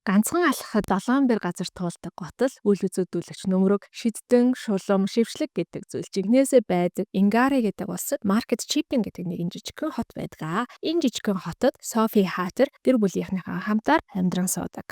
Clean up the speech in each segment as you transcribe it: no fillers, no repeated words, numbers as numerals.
Ганцхан алхахад 7 бэр газар туулдаг готл, үл үзэгдүүлэгч нөмрөг, шиддэн, шулуум, шившлэг гэдэг зүйл жигнэсээ байдаг. Ингари гэдэг улсад маркет чиппинг гэдэг нэгэн жижигхэн хот байдаг. Энэ жижигхэн хотод Софи Хатер гэр бүлийнхнийхээ хамтаар амьдран суудаг.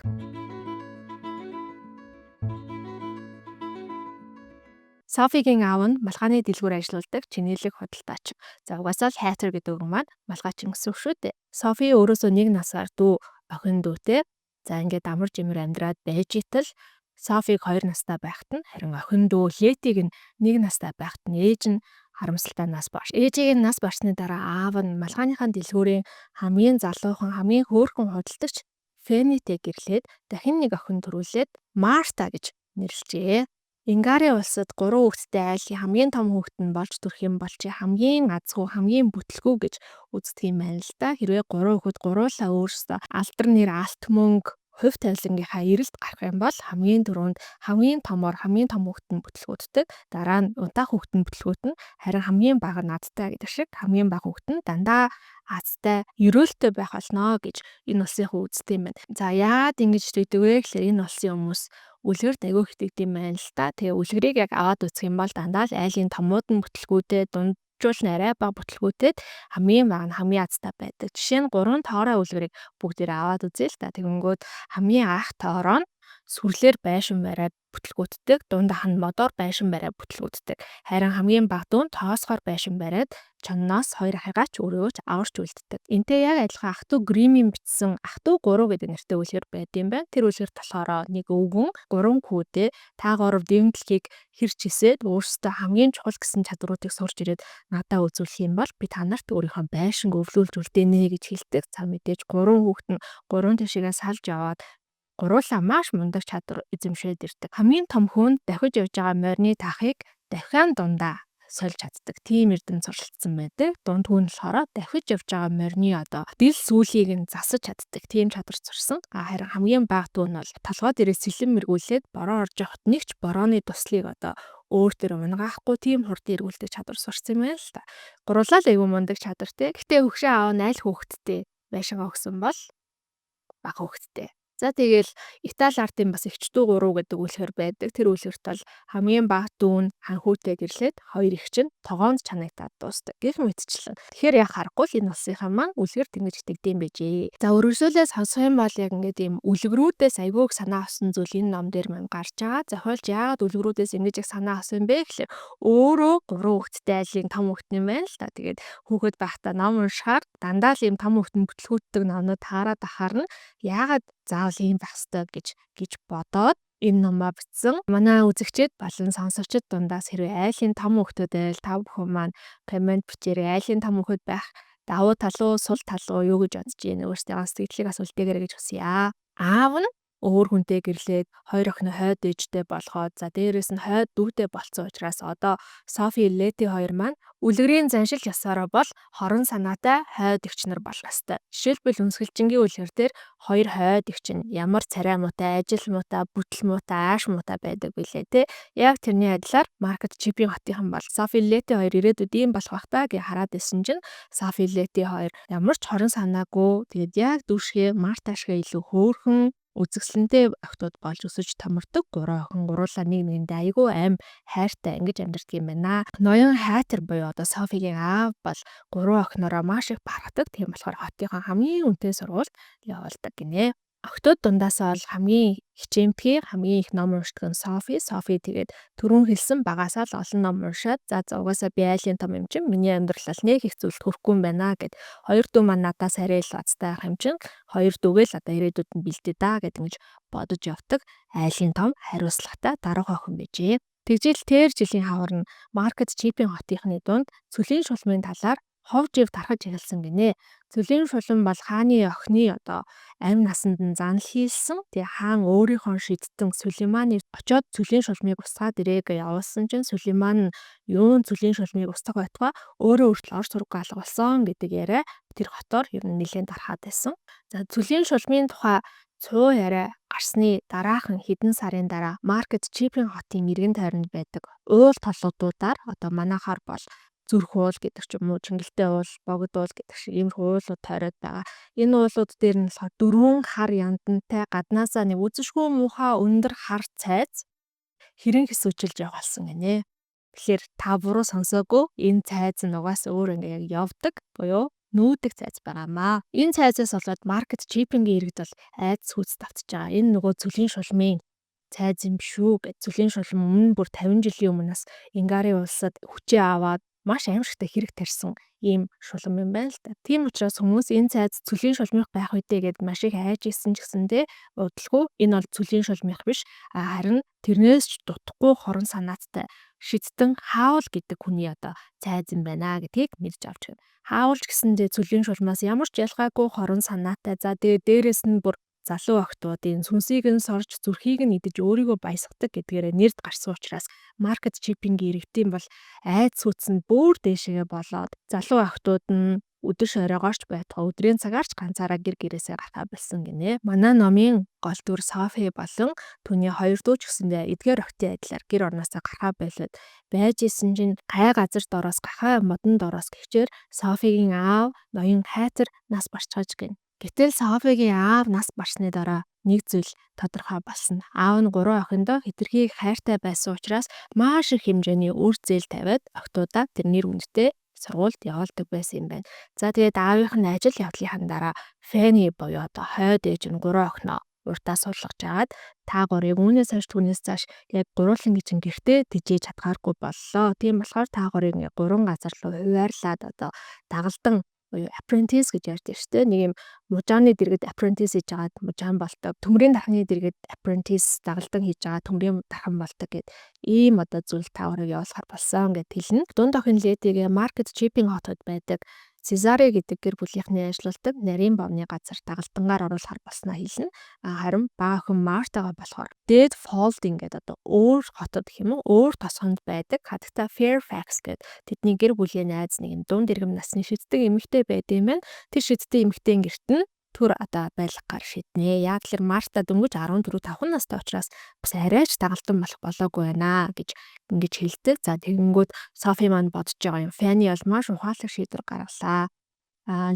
Софигийн аав нь малгайны дэлгүүр ажилладаг чинэлэг худалдаач. За угаасаа л Хайтер гэдэг үг маань малгайчин гэсэн үг шүү дээ. Софи өөрөөсөө 1 насаар дүү охин дүүтэй. За ингээд амар жимэр амьдраад байж итэл Софиг 2 настай байхад нь харин охин дүү Летиг нь 1 настай байхад нь ээж нь харамсалтай нас барш. Ээжийг нь нас барсны дараа аав нь малгайныхаа дэлгүүрийн хамгийн залуухан, хамгийн хөөрхөн худалдагч Фэнитэй гэрлээд дахин нэг охин төрүүлээд Марта гэж нэрлэжээ. Ингари улсад 3 хүүхэдтэй айлын хамгийн том хүүхэд нь болж төрөх юм бол чи хамгийн азгүй, хамгийн бүтлгүй гэж үздэг юм байна л да. Хэрвээ 3 хүүхэд гуруулаа өөрсдөө алдар нэр, алт мөнгө, хувь тавилангийнхаа эрэлт гарах юм бол хамгийн түрүүнд хамгийн томоор хамгийн том хүүхэд нь бүтлгүүддэг. Дараа нь удаа хүүхэд нь бүтлгүүд нь харин хамгийн бага нь азтай гэдэг шиг хамгийн бага хүүхэд нь дандаа азтай, ерөөлтэй байх болно гэж энэ улсын хүн үздэг юм байна. За яагаад ингэж тэгдэг вэ гэхээр энэ улсын хүмүүс үлгэрт аягүй хитэгдэм байна л та. Тэгээ үлгэрийг яг аваад үзэх юм бол дандаа л айлын томууд нь бүтлгүүтэй, дунджуул нь арай бага бүтлгүүтэй хамгийн бага нь хамгийн азтай байдаг. Жишээ нь 3 тоорой үлгэрийг бүгдээрээ аваад үзье л та. Тэгэнгүүт хамгийн анх тоороо нь сүрлэр байшин бариад бүтлгүүддэг, дундах нь модоор байшин бариад бүтлгүүддэг. Харин хамгийн бага дүүн тоосгоор байшин бариад чонноос 2 ахыгаач өрөөж аварч үлддэг. Энтэй яг адилхан ах トゥ гримийн бичсэн ах トゥ 3 гэдэг нэртэй үлгэр байд юм байна. Тэр үлгэрт болохоор нэг өвгөн 3 хүүдээ та 3 дэмдлэгийг хэрч хийсээд өөрсдөө хамгийн чухал гэсэн чадруудыг сурч ирээд надад үзүүлэх юм бол би та нарт өөрийнхөө байшинг өвлүүлж үлдээнэ гэж хэлдэг. За мэдээж 3 хүүхэд нь 3 тишээгээ салж аваад гуруула маш мундаг чадвар эзэмшээд ирдэг. Хамгийн том хүн дахиж явж байгаа морины таахыг дахиан дундаа сольж чаддаг. Тийм эрдэм суралцсан байдаг. Дунд хүн болохоор дахиж явж байгаа морины дил сүүлийг нь засаж чаддаг. Тийм чадвар сурсан. Харин хамгийн бага дүү нь бол толгой дээрээ сэлэн мэргүүлээд бороо орж явахт нэг ч борооны туслыг өөр төр унгаахгүй тийм хурдан эргүүлдэг чадвар сурсан юм байна л та. Гурлаа л айгүй мундаг чадвартэй. Гэтэ хөгшин аав нь аль хүүхэдтэй байшингаа өгсөн бол бага хүүхэдтэй. За тэгэл Итали ардын бас эгчдүү 3 гэдэг үлгэр байдаг. Тэр үлгэрт бол хамгийн бага дүү нь ханхүүтэй гэрлээд 2 эгч нь тогоонд чанагтаад дуустдаг. Гэх мэтчлэн. Тэгэхээр яг харахгүй л энэ улсынхаа маань үлгэр тэнгэж итгэдэм байжээ. За өргөжлөлөө сонсох юм бол яг ингээд ийм үлгэрүүдээс айгүйг санаа авсан зүйл энэ ном дээр маань гарч байгаа. Зохиолч яагаад үлгэрүүдээс ингэж их санаа авсан бэ гэхээр өөрөө 3 хүүхэдтэй айлын том хүүхэд юм байна л та. Тэгээд хүүхэд байхдаа ном уншихаар дандаа л ийм том хүүхэд бүтлгүүддэг номнууд таарад ахаар нь яагаад заавал ийм байх ёстой гэж бодоод энэ номоо бичсэн. Манай үзэгчид болон сонсогчид дундаас хэрвээ айлын том хүүхдүүд байл та бүхэн маань комент бичээрэй. Айлын том хүүхэд байх давуу тал уу, сул тал уу юу гэж бодож байна? Өөрсдөө сэтгэлийг асуултыгээрэй гэж хүсье. Аав нь өөр хүнтэй гэрлээд 2 охин хойд ээжтэй болгоод за дээрээс нь хойд дүүтэй болцсон учраас одоо Софи Лети 2 маань үлгэрийн заншил ёсороо бол хорон санаатай хойд эгч нар болох ёстой. Жишээлбэл үнсгэлжингийн үлгэр дээр 2 хойд эгч нь ямар царай муутай, ажил муутай, бүтэл муутай, ааш муутай байдаг билээ те. Яг тэрний адилаар маркет чипийн хотынхан бол Софи Лети 2 ирээдүйд ийм болох бах та гэж хараад исэн чинь Софи Лети 2 ямар ч хорон санаагүй тэгээд яг дүүшгээ Марташгаа илүү хөөрхөн үзэсгэлэнтэй охтууд болж өсөж томордог 3 охин гуруула нэг нэгэндээ айгүй аим хайртай ингэж амьдардаг юм байна. Ноён Хайтер буюу одоо Софигийн аав бол 3 охиноороо маш их баргадаг. Тийм болохоор хотынхаа хамгийн үнэтэй сургуульд явуулдаг гинэ. Охтууд дундаасаа бол хамгийн хичээмтгий, хамгийн их ном уншдаг нь Софи. Софи тэгээд түрүүн хэлсэн багасаа л олон ном уншаад за угаасаа би айлын том юм чинь миний амьдралал нэг их зүйлд хүрэхгүй юм байна гэд 2 дүү маань надаас арай л азтай байх юм чинь 2 дүүгээл одоо ирээдүйд нь бэлдээ даа гэдэг ингэж бодож явдаг. Айлын том хариуцлагатай дарга охин байжээ. Тэгжэл тэр жилийн хавар нь маркет чипийн хотынхны дунд цөлийн шулмын талаар хов жив тархаж эхэлсэн гинэ. Цөлийн шулан бол хааны охины амь насанд нь занал хийлсэн. Тэгээ хаан өөрийнхөө шидтэн Сулейманыг очоод цөлийн шулмыг устгаад ирээ гэж явуулсан чинь Сулейман нь юун цөлийн шулмыг устгах байтугай өөрөө өөртөө орж сургуу алга болсон гэдэг яриа тэр хотоор ер нь нэлээд дарахад байсан. За цөлийн шулмын тухай цуу яриа гарсны дараахан хэдэн сарын дараа маркет чипийн хотын иргэн тойронд байдаг уул толгодуудаар одоо манайхаар бол зүрх уул гэдэг ч юм уу, чингэлтэй уул, богд уул гэдэг шиг иймэрхүү уулууд тойроод байгаа. Энэ уулууд дээр нь болохоор 4 хар яндантай гаднаасаа нэг үзэсгүй муухай өндөр хар цайз хэрэн хэсүүчилж яваалсан гинэ. Тэгэхээр та буруу сонсоогүй, энэ цайз нь угаасаа өөр ингээ яг явдаг буюу нүүдэг цайз байгаамаа. Энэ цайзаас болоод маркет чипингийн иргэд бол айц хүүц давтж байгаа. Энэ нөгөө цөлийн шулмын цайз юм шүү гэж цөлийн шулм өмнө бүр 50 жилийн өмнөөс Ингарын улсад хүчээ аваад маш аимшигтай хэрэг тарьсан ийм шулам юм байна л да. Тийм учраас хүмүүс энэ цайз цөлийн шулмынх байх үедээ гэд маш их айж исэн ч гэсэндээ удалгүй энэ бол цөлийн шулмынх биш. Харин тэрнээс ч дутхгүй хорон санааттай шидтэн хаавал гэдэг хүний одоо цайз юм байна гэдгийг мэдж авч байна. Хаавалч гэсэндээ цөлийн шулмаас ямар ч ялгаагүй хорон санаатай. За тэгээ дээрэс нь бүр залуу охтуудын сүнсийг нь сорж зүрхийг нь идэж өөрийгөө баясгадаг гэдгээрээ нэрд гарсан учраас маркет чипингийн иргэдийн бол айц сүтс нь бүр дээшээ болоод залуу охтууд нь өдөр шоройгоорч байтугай өдрийн цагаарч ганцаараа гэр гэрээсээ гарахаа болсон гинэ. Манай номын гол дүр Софи болон түүний хоёр дүү ч гэсэндээ эдгээр охтын адилаар гэр орноосоо гарахаа болоод байж исэн чинь гай газар дороос гахаа модон дороос гихчээр Софигийн аав ноён хайтар нас барчгаж гин. Гэтэл Софигийн аав нас барсны дараа нэг зүйл тодорхой болсон. Аав нь 3 охиндоо хэтэрхий хайртай байсан учраас маш их хэмжээний үр зээл тавиад охтуудаа тэр нэр хүндтэй сургуульд явуулдаг байсан юм байна. За тэгээд аавынх нь ажил явдлынхаа дараа Фэни буюу одоо хойд ээж нь 3 охиноо уртаа суулгаж агаад та гурыг үүнээс хойш түүнээс цааш яг гурван гिचэн гэртээ тижээж чадхааргүй боллоо. Тийм болохоор та гурыг 3 газар руу хуваарлаад одоо дагалдан буюу apprentice гэж ярьдаг шүү дээ. Нэг юм мужааны дэргэд apprentice хийж агаад мужаан болдог. Төмрийн дархны дэргэд apprentice дагалдан хийж агаад төмрийн дархан болдог гэд ийм одоо зүйл таврыг явуулахар болсон гэд хэлнэ. Дунд охин Летигээ маркет чипинг хотод байдаг Сезаре гэдэг гэр бүлийнхний ажилладаг нарийн бовны газар дагалдангаар оруулахар болсноо хэлнэ. Харин бага охин Мартагаа болохоор Dead Folding гэдэг одоо өөр хотод гэх юм уу өөр тосгонд байдаг. Хадагта Fairfax гэдэг тэдний гэр бүлийн найз нэг юм дунд иргэм насны шиддэг эмэгтэй байд юм байна. Тэр шиддэг эмэгтэйн гэрт нь түр одоо байлгаар шиднэ. Яг л Марта дөнгөж 14-5 настай учраас бас арайч дагалдан болох болоогүй байна гэж ингэж хэлдэг. За тэгэнгүүт Софи маань бодож байгаа юм. Фэни бол маш ухаалаг шийдвэр гаргалаа.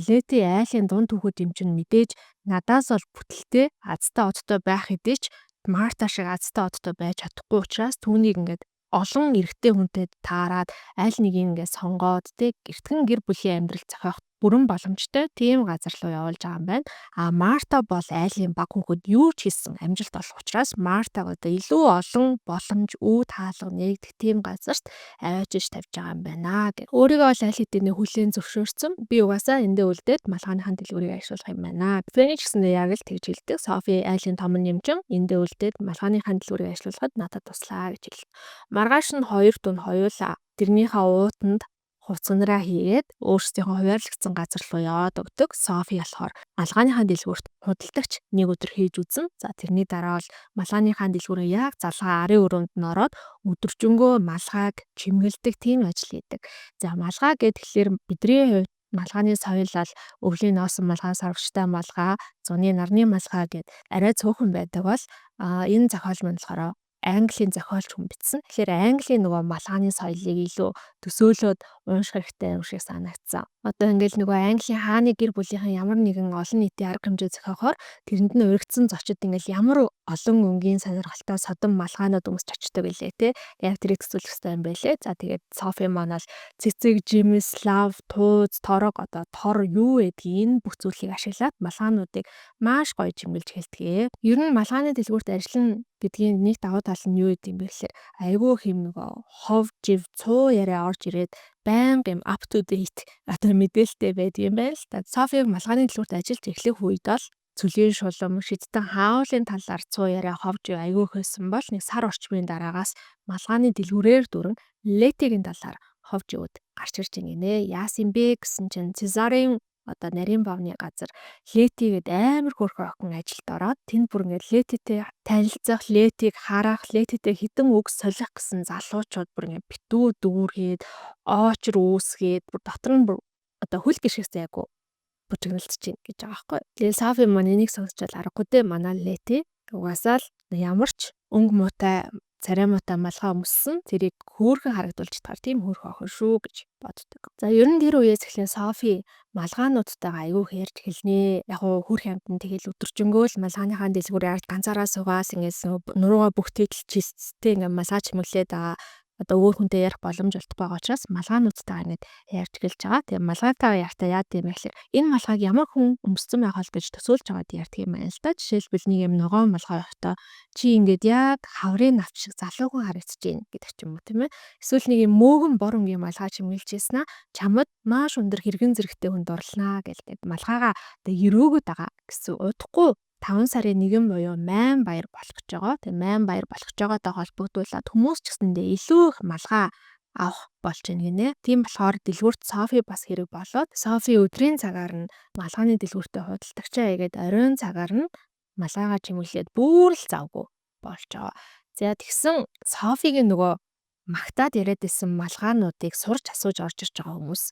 Лети айлын дунд түүхэд юм чинь мэдээж надаас бол бүтэлтэй азтай одтой байх хэдий ч Марта шиг азтай одтой байж чадахгүй учраас түүнийг ингээд олон эрэгтэй хүнтэй таарад аль нэг ингээд сонгоод гэртгэн гэр бүлийн амьдрал зохиох бүрэн боломжтой тийм газар руу явуулж байгаа юм байна. Марта бол айлын баг хүүхэд юу ч хийсэн амжилт олох учраас Мартаг одоо илүү олон боломж үүд хаалга нэгдэх тийм газарт аваачиж тавьж байгаа юм байна гэх. Өөрийгөө бол аль хэдийн хүлээн зөвшөөрсөн. Би угаасаа эндээ үлдээд малгааныхаа дэлгүүрийг ашиглах юм байна. Фэни ч гэсэндээ яг л тэгж хэлдэг. Софи айлын том нэмчин эндээ үлдээд малгааныхаа дэлгүүрийг ашиглахад надад туслаа гэж хэлсэн. Маргааш нь хоёр дүн хоёулаа тэрнийхээ уутанд хувцсанараа хийгээд өөрсдийнхөө хуваарлагдсан газар руу яваад өгдөг. Софи болохоор малгааныхаа дэлгүүрт худалдагч нэг өдөр хийж үзэн. За тэрний дараа бол малгааныхаа дэлгүүрээ яг залгаа арын өрөөнд нь ороод өдөржингөө малгааг чимгэлдэг тийм ажил хийдэг. За малгаа гэхэлэр бидний хувьд малгааны соёл бол өвлийн носон малгай, сарвчтай малгай, зуны нарны малгай гэд арай цөөхөн байдаг бол энэ зохиол маань болохоор Английн зохиолч хүн бичсэн. Тэгэхээр Английн нөгөө малгааны соёлыг илүү төсөөлөөд унших хэрэгтэй юм шиг санагдсан. Одоо ингээл нөгөө Английн хааны гэр бүлийнхэн ямар нэгэн олон нийтийн арга хэмжээ зохиохоор тэрэнд нь уригдсан зочид ингээл ямар олон өнгийн сонирхолтой содон малгаанууд өмсч очдог билээ те. Яг тэрийг төсөөлөх хэрэгтэй юм байлээ. За тэгээд Софи маань бол цэцэг, жимс, лав, тууз, торог одоо тор юу гэдгийг энэ бүх зүйлийг ашиглаад малгаануудыг маш гоё чимгэлж хэлдэг. Ер нь малгааны дэлгүүрт ажиллана гэдгийн нэг давуу тал нь юу гэдэг юм бэ гэхээр айгүй хэм нөгөө хов жив цуу яриа орж ирээд байнга юм up to date одоо мэдээлэлтэй байдаг юм байна л та. Софи малгааны дэлгүүрт ажиллаж эхлэх үед бол цөлийн шулам шидтэн хаавлын талаар цуу яриа ховж айгүй хөөсөн бол нэг сар орчмын дараагаас малгааны дэлгүүрээр дүрэн Летигийн талаар ховж өгд гарч ирж гинэ. Яасан бэ гэсэн чинь Цезарын одоо нарийн бовны газар Летигээд амар хөөрхөн охин ажилд ороод тэнд бүр ингээд Летитэй танилцах, Летиг харах, Летитэй хідэн үг солих гэсэн залуучууд бүр ингээд битүү дүүргээд оочр үүсгээд бүр дотор нь бүр одоо хөл гიშгээс айгу бужигналцж чинь гэж байгаа байхгүй. Тэгээ Софи маань энийг сонсчод аргагүй дээ манай Лети угаасаа л ямар ч өнгө муутай цариамуутай малгай өмссөн тэрийг хөөрхөн харагдуулж чадхаар тийм хөөрхөн охин шүү гэж боддог. За ер нь тэр үеэс эхлээ Софи малгаануудтайгаа аягүй ярьж эхэлнэ. Яг уу хөрх амтан тэгэл өдөржингөө л малгааныхаа дэлгүүрээр ганцаараа суугаас ингээс нуруугаа бүгтээд чисттэй ингээ массаж хэмэглээд байгаа. Одоо өөр хүнтэй ярих боломж олдох байгаа учраас малгаануудтайгаа ингээд ярьж гэлж байгаа. Тэгээ малгайтайгаа ярьтаа яа гэм бэ гэхээр энэ малгайг ямар хүн өмссөн байх вэ гэж төсөөлж байгаад ярьдаг юм байна л да. Жишээлбэл нэг юм ногоон малгай байхдаа чи ингээд яг хаврын навч шиг залуухан харагдаж байна гэдэг ч юм уу тийм ээ. Эсвэл нэг юм мөөгөн бор өнгийн малгай чимгэлжсэн аа чамд маш өндөр хэрэгэн зэрэгтэй хүнд орлоо гэдэг малгайгаа одоо өрөөгöd байгаа гэсэн удахгүй 5 сарын 1 буюу Майн баяр болох гэж байгаа. Тэгээ Майн баяр болох гэж байгаатай холбогдуулаад хүмүүс ч гэсэндээ илүү их малгай авах болж байна гинэ. Тийм болохоор дэлгүүрт Софи бас хэрэг болоод Софи өдрийн цагаар нь малгайны дэлгүүртээ худалдагчаа игээд оройн цагаар нь малгайгаа чимэглээд бүр л завгүй болж байгаа. За тэгсэн Софигийн нөгөө магтаад яриад исэн малгаануудыг сурч асууж орж ирж байгаа хүмүүс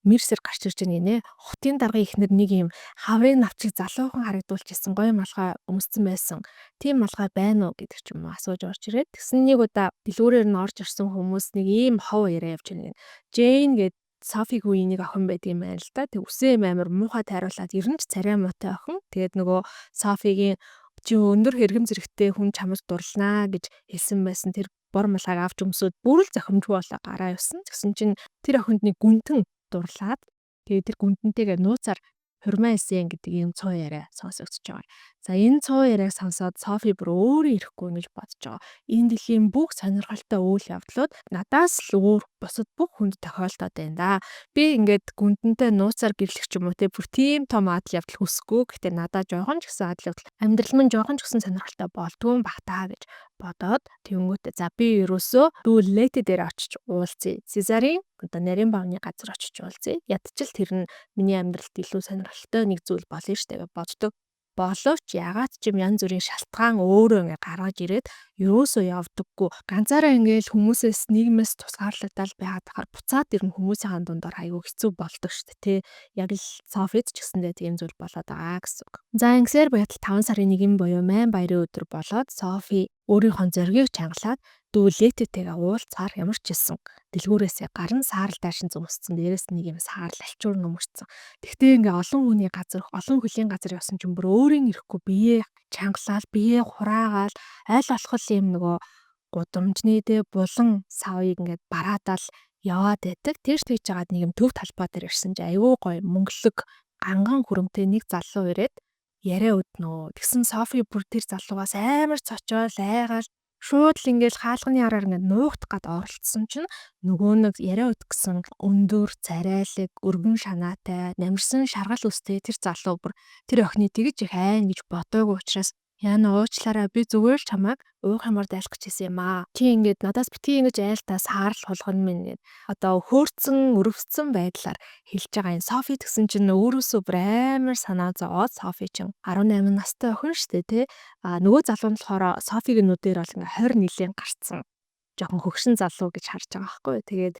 мэрсэр гарч ирж байгаа гинэ. Хотын дарга ихнэр нэг юм хаврын навчиг залуухан харагдуулж исэн гоё малгай өмссөн байсан. Тийм малгай байна уу гэдэг ч юм уу асууж орж ирээд тэгсэн нэг удаа дэлгүүрээр нь орж ирсэн хүмүүс нэг ийм хов яриа явж байна. Джейн гээд Софигийн үеийн нэг охин байдаг юм байна л да. Тэг үсээ амар муухай тайруулаад ерэн ч царай муутай охин. Тэгээд нөгөө Софигийн чи өндөр хэрэгэм зэрэгтэй хүн чамд дурлнаа гэж хэлсэн байсан. Тэр бор малгайг авч өмсөд бүр л зохимжгүй болоо гараа явсан. Тэгсэн чинь тэр охинд нэг гүнтэн дурлаад тэгээд тэр гүнтэнтэйгээ нууцаар хурмаа исэн гэдэг ийм цоо яриа сонсогдож байгаа. За энэ цоо яриаг сонсоод Софи бүр өөрөө ирэхгүй гэж бодож байгаа. Энэ дэлхийн бүх сонирхолтой үйл явдлууд надаас л өөр бусад бүх хүнд тохиолдоод байна да. Би ингээд гүнтэнтэй нууцаар гэрлэх ч юм уу те бүр тийм том адал явдал хүсэхгүй. Гэтэ надаа жоохон ч гэсэн адал явдал амьдрал минь жоохон ч гэсэн сонирхолтой болдгүй багтаа гэж бодоод тэнгүүтээ за би ерөөсөө дүү лэти дээр очиж уулзъя. Сезарын одоо нарийн баавны газар очиж уулзъя. Ядчил тэр нь миний амьдралд илүү сонирхолтой нэг зүйл болно штэ гэж боддог. Боловч ягаад ч юм янз бүрийн шалтгаан өөрөө ингээ гаргаж ирээд ерөөсөө явдаггүй. Ганцаараа ингээл хүмүүсээс нийгмээс тусгаарлагдал байгаад тахаар буцаад ирнэ хүмүүсийн дундор айгүй хэцүү болдог штэ тий. Яг л Софид ч гэсэндээ тийм зүйл болоод байгаа гэсэн үг. За ингэсээр байтал 5 сарын 1 буюу Майн баярын өдөр болоод Софи өөрийнхөө зоригийг чангалаад дүү лэтэтэйгээ уулзахаар ямар ч хэлсэн дэлгүүрээсээ гарна саарл даашин зүмссэн дээрээс нэг юм саарл алчуур нөмөрцөн. Тэгтээ ингээ олон хүний газар олон хөлийн газар явсан чинь бүр өөрийн ирэхгүй биеэ чангалаад биеэ хураагаал аль болох юм нөгөө гудамжны дэ булан савыг ингээ бараадал яваад байдаг. Тэрш тэгж жагаад нэг юм төв талбай дээр ирсэн чи аюу гой мөнгөлөг ганган хүрэмтэй нэг залуу ирээд яриа өднөө. Тэгсэн Софи бүр тэр залуугаас амар цочоол айгаал шууд л ингээл хаалганы араар ингээд нуугдах гад оролцсон чинь нөгөө нэг яриа өдгсөн өндөр царайлаг өргөн шанаатай намирсан шаргал үстэй тэр залуу бүр тэр охины тэгж их айн гэж бодоогүй учраас яна уучлаарай би зүгээр л чамайг уух юмар дайлах гэж хэлсэн юм аа. Чи ингээд надаас битгий ингэж айлтаа саарл хулгана минь гэд одоо хөөрцөн өрөвцсөн байдлаар хэлж байгаа юм. Софи гэсэн чинь өөрөөсөө бүр амар санаа зовоод Софи чинь 18 настай охин штэ тий. Нөгөө залуу нь болохоор Софигийн нүдээр бол ингээ 20 нилийн гарцсан. Жохон хөгшин залуу гэж харж байгаа байхгүй. Тэгээд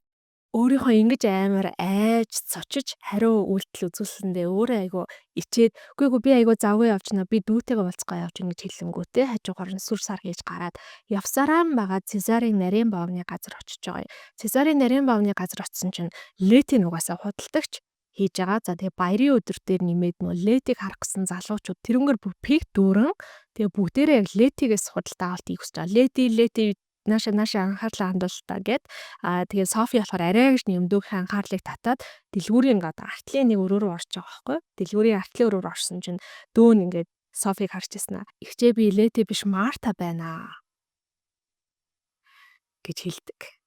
өөрийнхөө ингэж амар айж цочиж хариу үйлдэл үзүүлсэндээ өөрөө айгу ичээд үгүй би айгу завгүй явчихна би дүүтэйгээ уулзгаа явж ингэж хэлэнгүүтээ хажуугаар нь сүр сар хийж гараад явсараа байгаа Цезарын нарийн баавны газар очиж байгаа. Цезарын нарийн баавны газар очсон чинь Лети нугасаа худалдагч хийж байгаа. За тэгээ баярын өдөр дээр нэмээд нөө Летиг харах гэсэн залуучууд тэрнгээр бүр пик дүүрэн тэгээ бүгдээрээ яг Летигээс худалдаа авалт хийх гэж байгаа. Лети наша анхаарлаа хандуултаа гэд тэгээ Софи болохоор арай гэж нэмдүүх анхаарлыг татаад дэлгүүрийн артлын нэг өрөө рүү орж байгаа байхгүй. Дэлгүүрийн артлын өрөө рүү орсон чинь дөөн ингээд Софиг харж ирсэн аа. Ихчээ би Лети биш Марта байна гэж хэлдэг.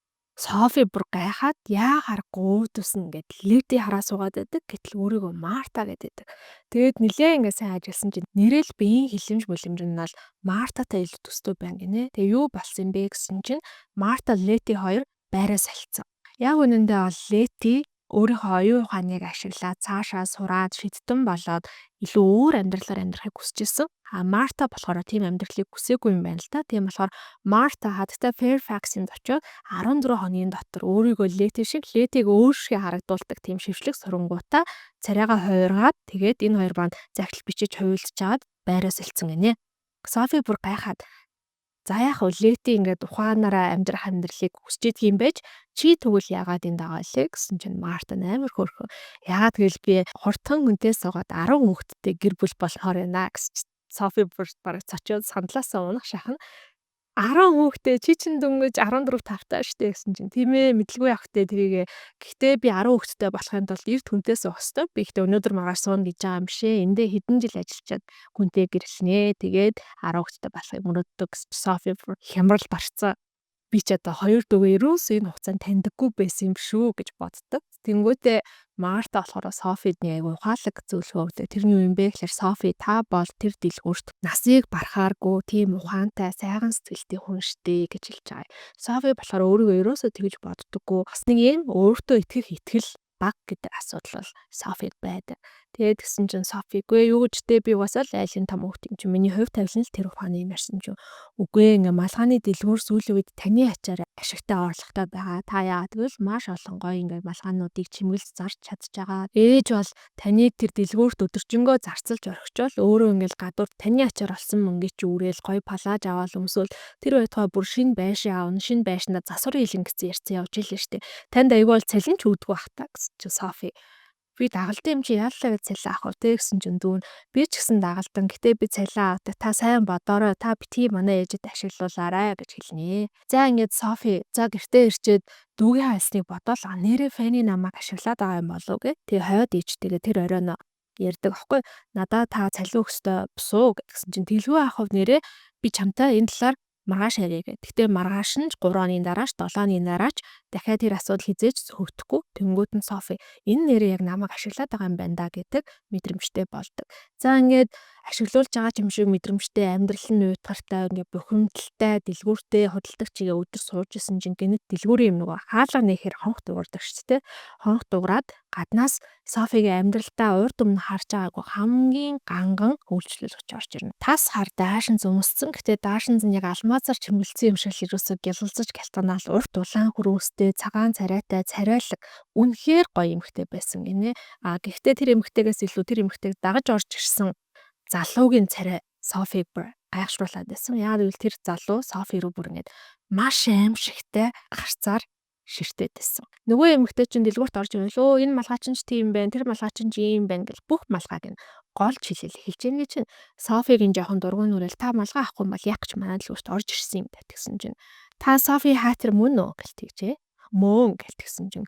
Софи бүр гайхаад яа харахгүй үүдсэн ингээд Лети хараа суугаад байдаг. Гэтэл өөрийгөө Марта гэдэг. Тэгээд нилээ ингээд сайн ажилласан чинь нэрэл биеийн хилэмж мүлэмж нь бол Мартатай илүү төстэй байна гинэ. Тэгээ юу болсон бэ гэсэн чинь Марта Лети хоёр байраа салцсан. Яг үнэндээ бол Лети өөрийнхөө оюун ухааныг ашиглаад цаашаа сураад шидтэн болоод илүү өөр амьдралаар амьдрахыг хүсэж исэн. Марта болохоор тийм амьдралыг хүсээгүй юм байна л да. Тийм болохоор Марта хадтай Fairfax-д очиод 14 хоногийн дотор өөрийгөө Лети шиг Летиг өөр шиг харагдуулдаг тийм шившлэг сурангуудаа царайгаа хуургаад тэгээд энэ хоёр банд захидал бичиж хуйлдчихад байраа сэлцэн гинэ. Софи бүр гайхаад За яах вэ? Лети ингээд ухаанаараа амьдрах амьдралыг хүсэж идэх юм байж чи тэгвэл яагаад энэ дагаалээ гэсэн чинь Мартин амар хөөрхөн. Яагаад гэвэл би хурдхан хүнтэй суугаад 10 хүүхэдтэй гэр бүл болохоор байна гэсэн. Софи бүр бараг цочоод сандлаасаа унах шахна. 10 хүүхдээ чи чин дөнгөж 14 тавтаа штэ гэсэн чинь тийм ээ мэдлгүй явах тэ тэрийгэ. Гэхдээ би 10 хүүхэдтэй болохын тулд эрт хүнтэй суух хэвээр. Би ихтэй өнөөдөр маргааш суuna гэж байгаа юм бишээ. Эндээ хэдэн жил ажиллачаад хүнтэй гэрлэнэ. Тэгээд 10 хүүхэдтэй болохыг мөрөддөг Софи хямрал барцсан. Би ч одоо хоёр дүүгээ ерөөс энэ хугацаанд таньдаггүй байсан юм шүү гэж боддог. Тэнгүүтээ Марта болохоор Софид нэг айгүй ухаалаг зөвлөгөө өгдөө. Тэр нь юу юм бэ гэхээр Софи та бол тэр дэлгүүрт насыг барахааргүй тийм ухаантай сайхан сэтгэлтэй хүн штэ гэж хэлж байгаа. Софи болохоор өөрийгөө ерөөсөө тэгж боддоггүй. Бас нэг юм өөртөө итгэл баг гэдэг асуудал бол Софид байдаг. Тэгээд гисэн чинь Софигүй юу гэжтэй би угаасаа л айлын том хүүхд юм чи миний хувь тавилан л тэр ухааны юм ярьсан чинь үгүй ингээ малгааны дэлгүүр сүүлийн үед таны ачаар ашигтай орлоготой байгаа. Та яагаад гэвэл маш олон гоё ингээ малгаануудыг чимгэлж зарч чадж байгаа. Ээж бол таныг тэр дэлгүүрт өдөржингөө зарцалж орхичвол өөрөө ингээл гадуур таны ачаар олсон мөнгөийг чи үрээл гоё палаж аваад өмсвөл тэр байтугай бүр шин байшин аавна шин байшнаа засварын хилэн гэсэн ярьсан явж илээ штэ. Танд аягүй бол цалин ч өгдөг бах та гэсэн чи Софи. Би дагалдан юм чи яалаа гэж цалин авах вэ гэсэн чинь дүүн би ч гэсэн дагалдан гэтээ би цалин авдаг та сайн бодоорой та бити манай ээжэд ашиглуулаарай гэж хэлнэ. За ингээд Софи за гэртээ ирчээд дүүгийн хайсныг бодоол нэрээ фэний намайг ашиглаад байгаа юм болов гэ. Тэгээ хойд ээжтэйгээ тэр оройно ярьдаг аахгүй надаа та цалин өгсдөө бусуу гэсэн чинь дэлгүү авах нэрээ би чамтай энэ талаар маргааш ярих гэ. Гэхдээ маргааш нь 3 оны дарааш 7 оны дараач дахиад тэр асуудал хизээж хөгдөхгүй. Тэнгүүд нь Софи энэ нэрээ яг намайг ашиглаад байгаа юм байна да гэдэг мэдрэмжтэй болдог. За ингээд ашиглуулж байгаа юм шиг мэдрэмжтэй амьдрал нь уйтгартай ингээд бухимдалтай дэлгүүртэй худалдах чигээ өдөр сууж исэн чинь гэнэт дэлгүүрийн юм нөгөө хаалга нэхэр хонх дуурдаг шүү дээ. Хонх дуураад гаднаас Софигийн амьдралдаа урд өмнө харж байгаагүй хамгийн ганган үйлчлэл очиж орж ирнэ. Тас хар даашин зөмссөн. Гэтэ даашин зэн яг алмазар чимгэлцсэн юм шиг ерөөсө гялалзаж гялтанаал урт улаан хүрээстэй цагаан царайтай царайлаг үнэхээр гоё эмэгтэй байсан гинэ. Гэхдээ тэр эмэгтэйгээс илүү тэр эмэгтэйг дагаж орж ирсэн залуугийн царай Софиг гайхшруулад байсан. Яагаад гэвэл тэр залуу Софи руу бүр ингэж маш аимшигтай гарцаар ширтээд байсан. Нөгөө эмэгтэй чинь дэлгүүрт орж ирвэл өө энэ малгайчин ч тийм байна, тэр малгайчин ч ийм байна гэж бүх малгайг нь голж хэлж ийн гэж Софигийн жоохон дургуун нүрэл та малгай авахгүй бол яг ч манай дэлгүүрт орж ирсэн юм гэтгсэн чинь та Софи хаатар мөн үү гэж тэгжээ. Мөн гэтгсэн чинь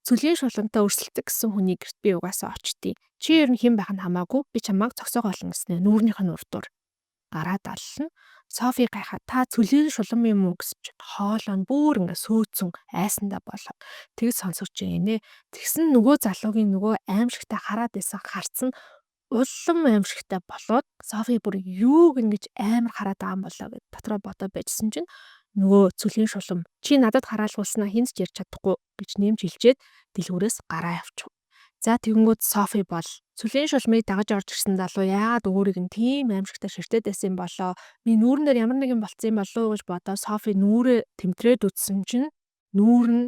цөлийн шулуунтай өрсөлдөг гэсэн хүний гэрт би угаасаа очтیں۔ Чи ер нь хэн байх нь хамаагүй би чамайг цогцоог олно гэснээр нүүрнийх нь урдуур гараад аллна. Софи гайхаа та цөлийн шулуун юм уу гэсэн чинь хоолой нь бүр ингээ сөөцөн айсандаа болоо. Тэгж сонсогч ийнэ. Тэгсэн нөгөө залуугийн нөгөө аимшигтай хараад байсан харц нь улам аимшигтай болоод Софи бүр юуг ингэж амар хараад байгаа юм болоо гэд дотроо бодоо байжсэн чинь нөгөө цөлийн шулуун чи надад хараалгуулснаа хинч ярьж чадахгүй гэж нэмж хэлжээд дэлгүүрээс гараа явчих. За тэгэнгүүт Софи бол цөлийн шулмыг дагаж орж ирсэн залуу яагаад өөрийг нь тийм аимшигтай ширтээд байсан юм болоо. Би нүүрэн дээр ямар нэгэн болцсон юм болоо гэж бодоо Софи нүрээ тэмтрээд үтсэн чинь нүүр нь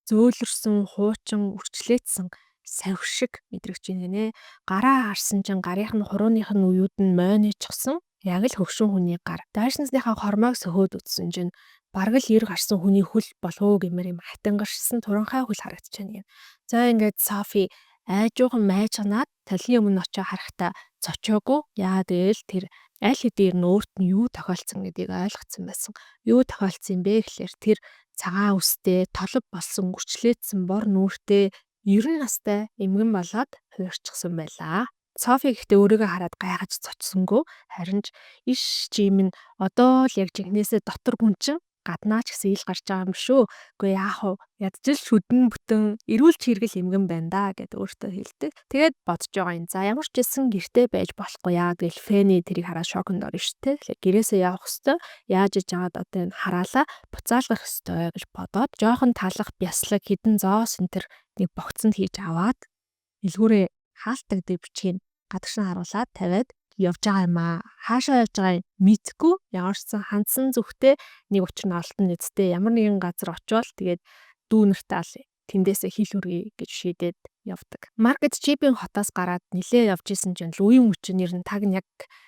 зөөлрсөн, хуучин, үрчлээдсэн савх шиг мэдрэгч юм нэ. Гараа харсан чинь гарынх нь хурууных нь уюуд нь мойничсан. Яг л хөгшин хүний гар. Дайшнасныхаа хормоог сөхөөд үтсэн чинь бараг л 90 гарсан хүний хөл болов гэмээр юм хатангаршсан туранхай хөл харагдчихна юм. За ингээд Софи айжуухан майжганаад талын өмнө очиж харахтаа цочоогүй. Яагаад гэвэл тэр аль хэдийн өөрт нь юу тохиолдсон гэдгийг ойлгоцсон байсан. Юу тохиолдсон бэ гэхээр тэр цагаан үстэй, толб болсон, үрчлээдсэн бор нүүртэй 90 настай эмгэн болоод хуурчихсан байлаа. Софи гэхдээ өөрийгөө хараад гайхаж цочсонгүй харин ч иш чим нь одоо л яг жинхнээсээ дотор гүнчин гаднаач гэсэн ил гарч байгаа юм шүү. Үгүй яах вэ? Ядчил шүдэн бүтэн эрүүл чиргэл эмгэн байна да гэд өөртөө хэлдэг. Тэгээд бодож байгаа юм. За ямар ч гэсэн гэртээ байж болохгүй яа гэвэл Фэни тэрийг хараад шоконд орно шүү дээ. Гэрээсээ явах хэвээр яаж иж жагаад одоо энэ хараалаа буцаалгах хэвээр гэж бодоод жоохон талах бяслаг хідэн зоос энэ төр нэг богцонд хийж аваад элгүүрээ хаалтдаг дэвчгийн гадагшин харуулад тавиад явж байгаа юм аа. Хаашаа явж байгааг мэдгүй ямар ч сан хандсан зүгтээ нэг учир нь олтон нэцтэй ямар нэгэн газар очивол тэгээд дүүнэртээ тэндээсээ хил хүргэе гэж шийдээд явдаг. Маркет чипийн хотоос гараад нилээ явж исэн чинь Луи мөчн нэр нь таг яг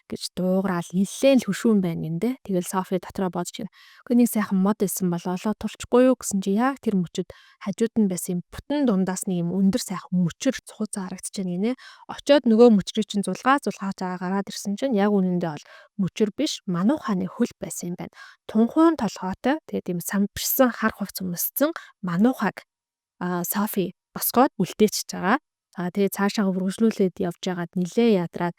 гэж дуугараал нилээн л хөшүүн байна гиндэ. Тэгэл Софи дотроо бодож байна. Гэхдээ нэг сайхан мод исэн бол олоо тулчихгүй юу гэсэн чи яг тэр мөчөд хажууд нь байсан юм бүтэн дундаас нэг юм өндөр сайхан мөчөр цууцаа харагдаж байна гинэ. Очоод нөгөө мөчрийг чинь зулгааж гараад ирсэн чинь яг үнэндээ бол мөчөр биш манууханы хөл байсан юм байна. Тунхуун толгойтой тэгээд юм самбирсан хар хувц өмссөн мануухаг Софи босгоод үлдээчихэж байгаа. Тэгээд цаашаа үргэлжлүүлээд явж байгаад нилээ ядраад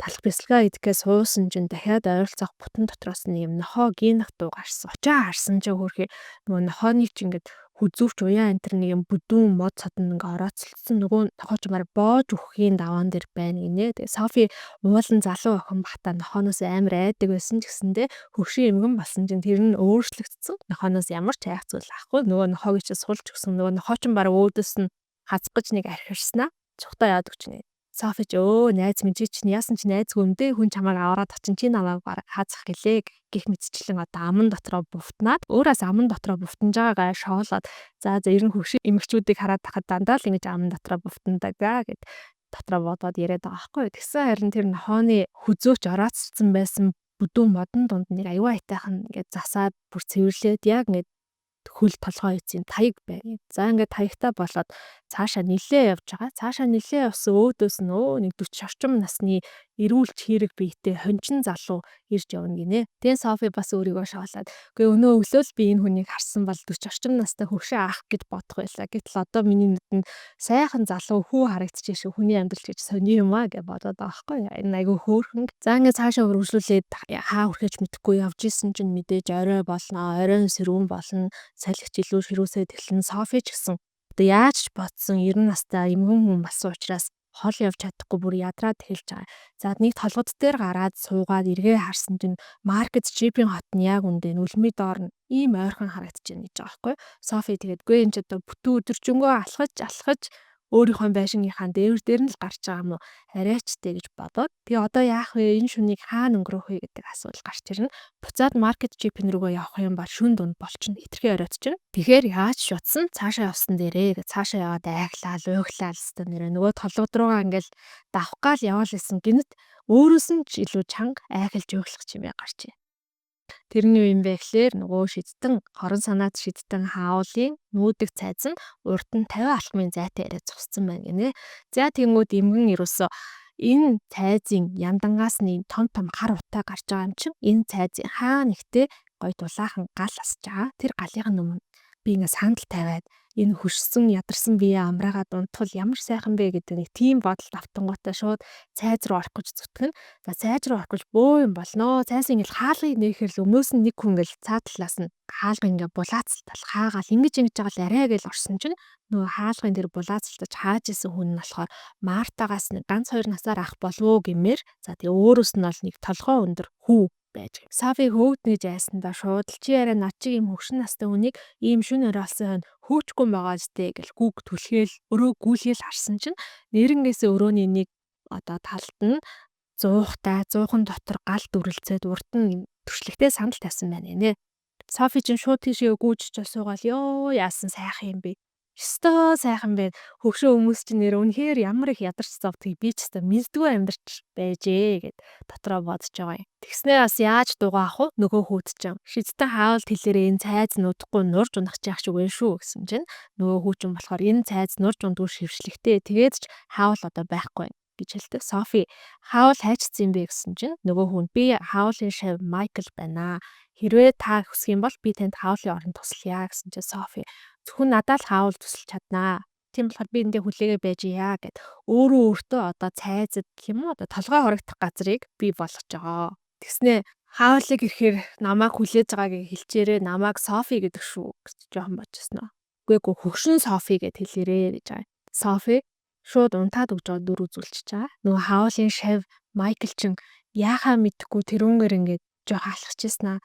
талх бясалгаа идэхээ суусан чинь дахиад ойролцоох бүтэн дотроос нэг юм нохоо гинх дуу гарсан. Очоо харсан чинь хөрхи нөгөө нохооны чинь ингээд хүзүүвч уян антер нэг юм бүдүүн мод цодон ингээ орооцолсон нөгөө нохоо ч маар боож өгөхийн даваан дээр байна гинэ. Тэгээ Софи уулан залуу охин бахта нохооноос амар айдаг байсан ч гэсэндээ хөршийн эмгэн болсон чинь тэр нь өөрчлөгдсөн. Нохооноос ямар ч айх зүйл авахгүй нөгөө нохоог чи сулж өгсөн нөгөө нохоо ч баг өөдөөс нь хазах гэж нэг архирснаа цухтаа яадаг ч нэ. Софи ч найз минь чинь яасан ч найзгүй юм дээ хүн чамайг аваад очин чи намайг хаазах гэлээ гэх мэтчлэн одоо аман дотроо буфтнаад өөрөөс аман дотроо буфтанж байгаагаа шоолоод за ер нь хөвшин эмэгчүүдийг хараад тахад дандаа л ингэж аман дотроо буфтандаг гэд дотроо бодоод яриад байгаа байхгүй. Тэгсэн харин тэр нохооны хүзөөч орооцсон байсан бүдүүн модон дунд нэг аюу айтайхан ингээд засаад бүр цэвэрлээд яг ингээд хөл толгой эзэн таяг байна. За ингээд таягтай болоод цаашаа нилээ явж байгаа. Цаашаа нилээ явсан өөдөөс нь нэг 40 орчим насны эрүүлж хэрэг биетэй хончин залуу ирж явна гинэ. Тэн Софи бас өөрийгөө шоолоод үгүй өнөө өглөө л би энэ хүнийг харсан бол 40 орчим настай хөвшөө ах гэд бодох байлаа. Гэтэл одоо миний нүдэнд сайхан залуу хүү харагдчихэш хүний амьдрал гэж сони юм аа гэж бодоод байгаа байхгүй. Энэ айгүй хөөрхөн. За ингээд цаашаа үргэлжлүүлээд хаа хүрхэж мэдэхгүй явж исэн чинь мэдээж орой болно, оройн сэрүүн болно. Салхич илүү ширүүсээ тэглэн Софи ч гэсэн одоо яаж ч бодсон 90 настай эмгэн хүн болсон учраас хол явж чадахгүй бүр ядраад хэлж байгаа. За нэг толгод дээр гараад суугаад эргээ харсан чинь маркет чипийн хот нь яг үндэ нүлмий доор нь ийм ойрхон харагдаж байна гэж байгаа байхгүй. Софи тэгээд гүй энэ ч одоо бүтэн өдөржингөө алхаж өөрийнхөө байшингийнхаа дээр нь л гарч байгаа юм уу арайчтэй гэж бодоод тэгээ одоо яах вэ энэ шүнийг хаана өнгөрөөх вэ гэдэг асуулт гарч ирнэ. Буцаад маркет чипэн рүүгээ явах юм бол шүн дунд болчихно хитрхи оройтчихно. Тэгэхээр яаж шутсан цаашаа явсан дээрээ цаашаа яваад айглаа уйглаа л нэрэ нөгөө толгод руугаа ингээл давх гал яваал исэн гинэт өөрөөс нь ч илүү чанга айхалж уйглах чимээ гарч ий. Тэрний юу юм бэ гэхлээр нөгөө шидтэн хорон санаад шидтэн хаавлын нүүдэг цайз нь урд нь 50 алхмын зайтай яриа зогссон байна гинэ. За тэнгууд эмгэн ерөөсөө энэ цайзын яндангаас нь том хар утаа гарч байгаа юм чинь энэ цайзын хаа нэгтээ гой дулаахан гал асж байгаа. Тэр галын өмнө би ингээ сандал тавиад энэ хөшсөн ядарсан бие амраагаад унтвал ямар сайхан бэ гэдэг нэг тийм бодолд автангуудаа шууд цайз руу орох гэж зүтгэн. За цайз руу орох гэж бөө юм болно. Цайз ингээл хаалгыг нээхэр л өмнөөс нь нэг хүн ингээл цаа талаас нь хаалга ингээ булаацалтал хаагаал ингэж байгаа л арай гэж орсон чинь нөгөө хаалгын тэр булаацалтаж хааж исэн хүн нь болохоор Мартагаас нэг ганц 2 насаар ах болов гэмээр за тэгээ өөрөөс нь бол нэг толгой өндөр хүү байж. Софи хөөгднэж айсандаа шууд л чи арай над чиг юм хөвшин настай хүнийг ийм шүн оролсон хөөчгүй байгаа зтэй гэл гүг түлхээл өрөө гүйлгээл харсан чинь нэрнгээсээ өрөөний нэг одоо талд нь зуухан дотор гал дүрлцээд урд нь төршлөгтэй сандал тавьсан байна нэ. Софи чинь шууд тийшээ гүйж суугаал ёо яасан сайхан юм бэ. Ёстой сайхан байна. Хөвшөө хүмүүс чинь нэр үнэхээр ямар их ядарч зовдгийг би ч гэсэн мэддгүй амьдарч байжээ гэд дотроо бодож байгаа юм. Тэгснээ бас яаж дугаа ах вэ? Нөгөө хүүд чинь шидтэн хаавал тэлээрээ энэ цайз нуудахгүй нурж унах чих шиг вэ шүү гэсэн чинь нөгөө хүү чинь болохоор энэ цайз нурж ундгүй шившлэгтэй тэгээд ч хаавал одоо байхгүй гэж хэлдэг. Софи хаавал хайчсан юм бэ гэсэн чинь нөгөө хүн би хаавлын шав Майкл байна. Хэрвээ та хүсэх юм бол би танд хаавлын оронд туслая гэсэн чинь Софи зөвхөн надад л хаавал тусалж чаднаа. Тийм болохоор би эндээ хүлээгээ байж яа гэд өөртөө одоо цайзад гэх юм уу одоо толгой хорогдох газрыг би болгож байгаа. Тэгснээ хаавлыг ирэхээр намайг хүлээж байгаагийг хэлчээрээ намайг Софи гэдэг шүү гэж жоохон бодчихсон уу. Үгүй хөгшин Софи гэд хэлээрээ гэж байгаа. Софи шууд унтаад өгж байгаа дүр үзүүлчихэж байгаа. Нөгөө хаавлын шав Майкл чин яахаа мэдхгүй тэрүүнгээр ингээд жоох алхчихсан аа.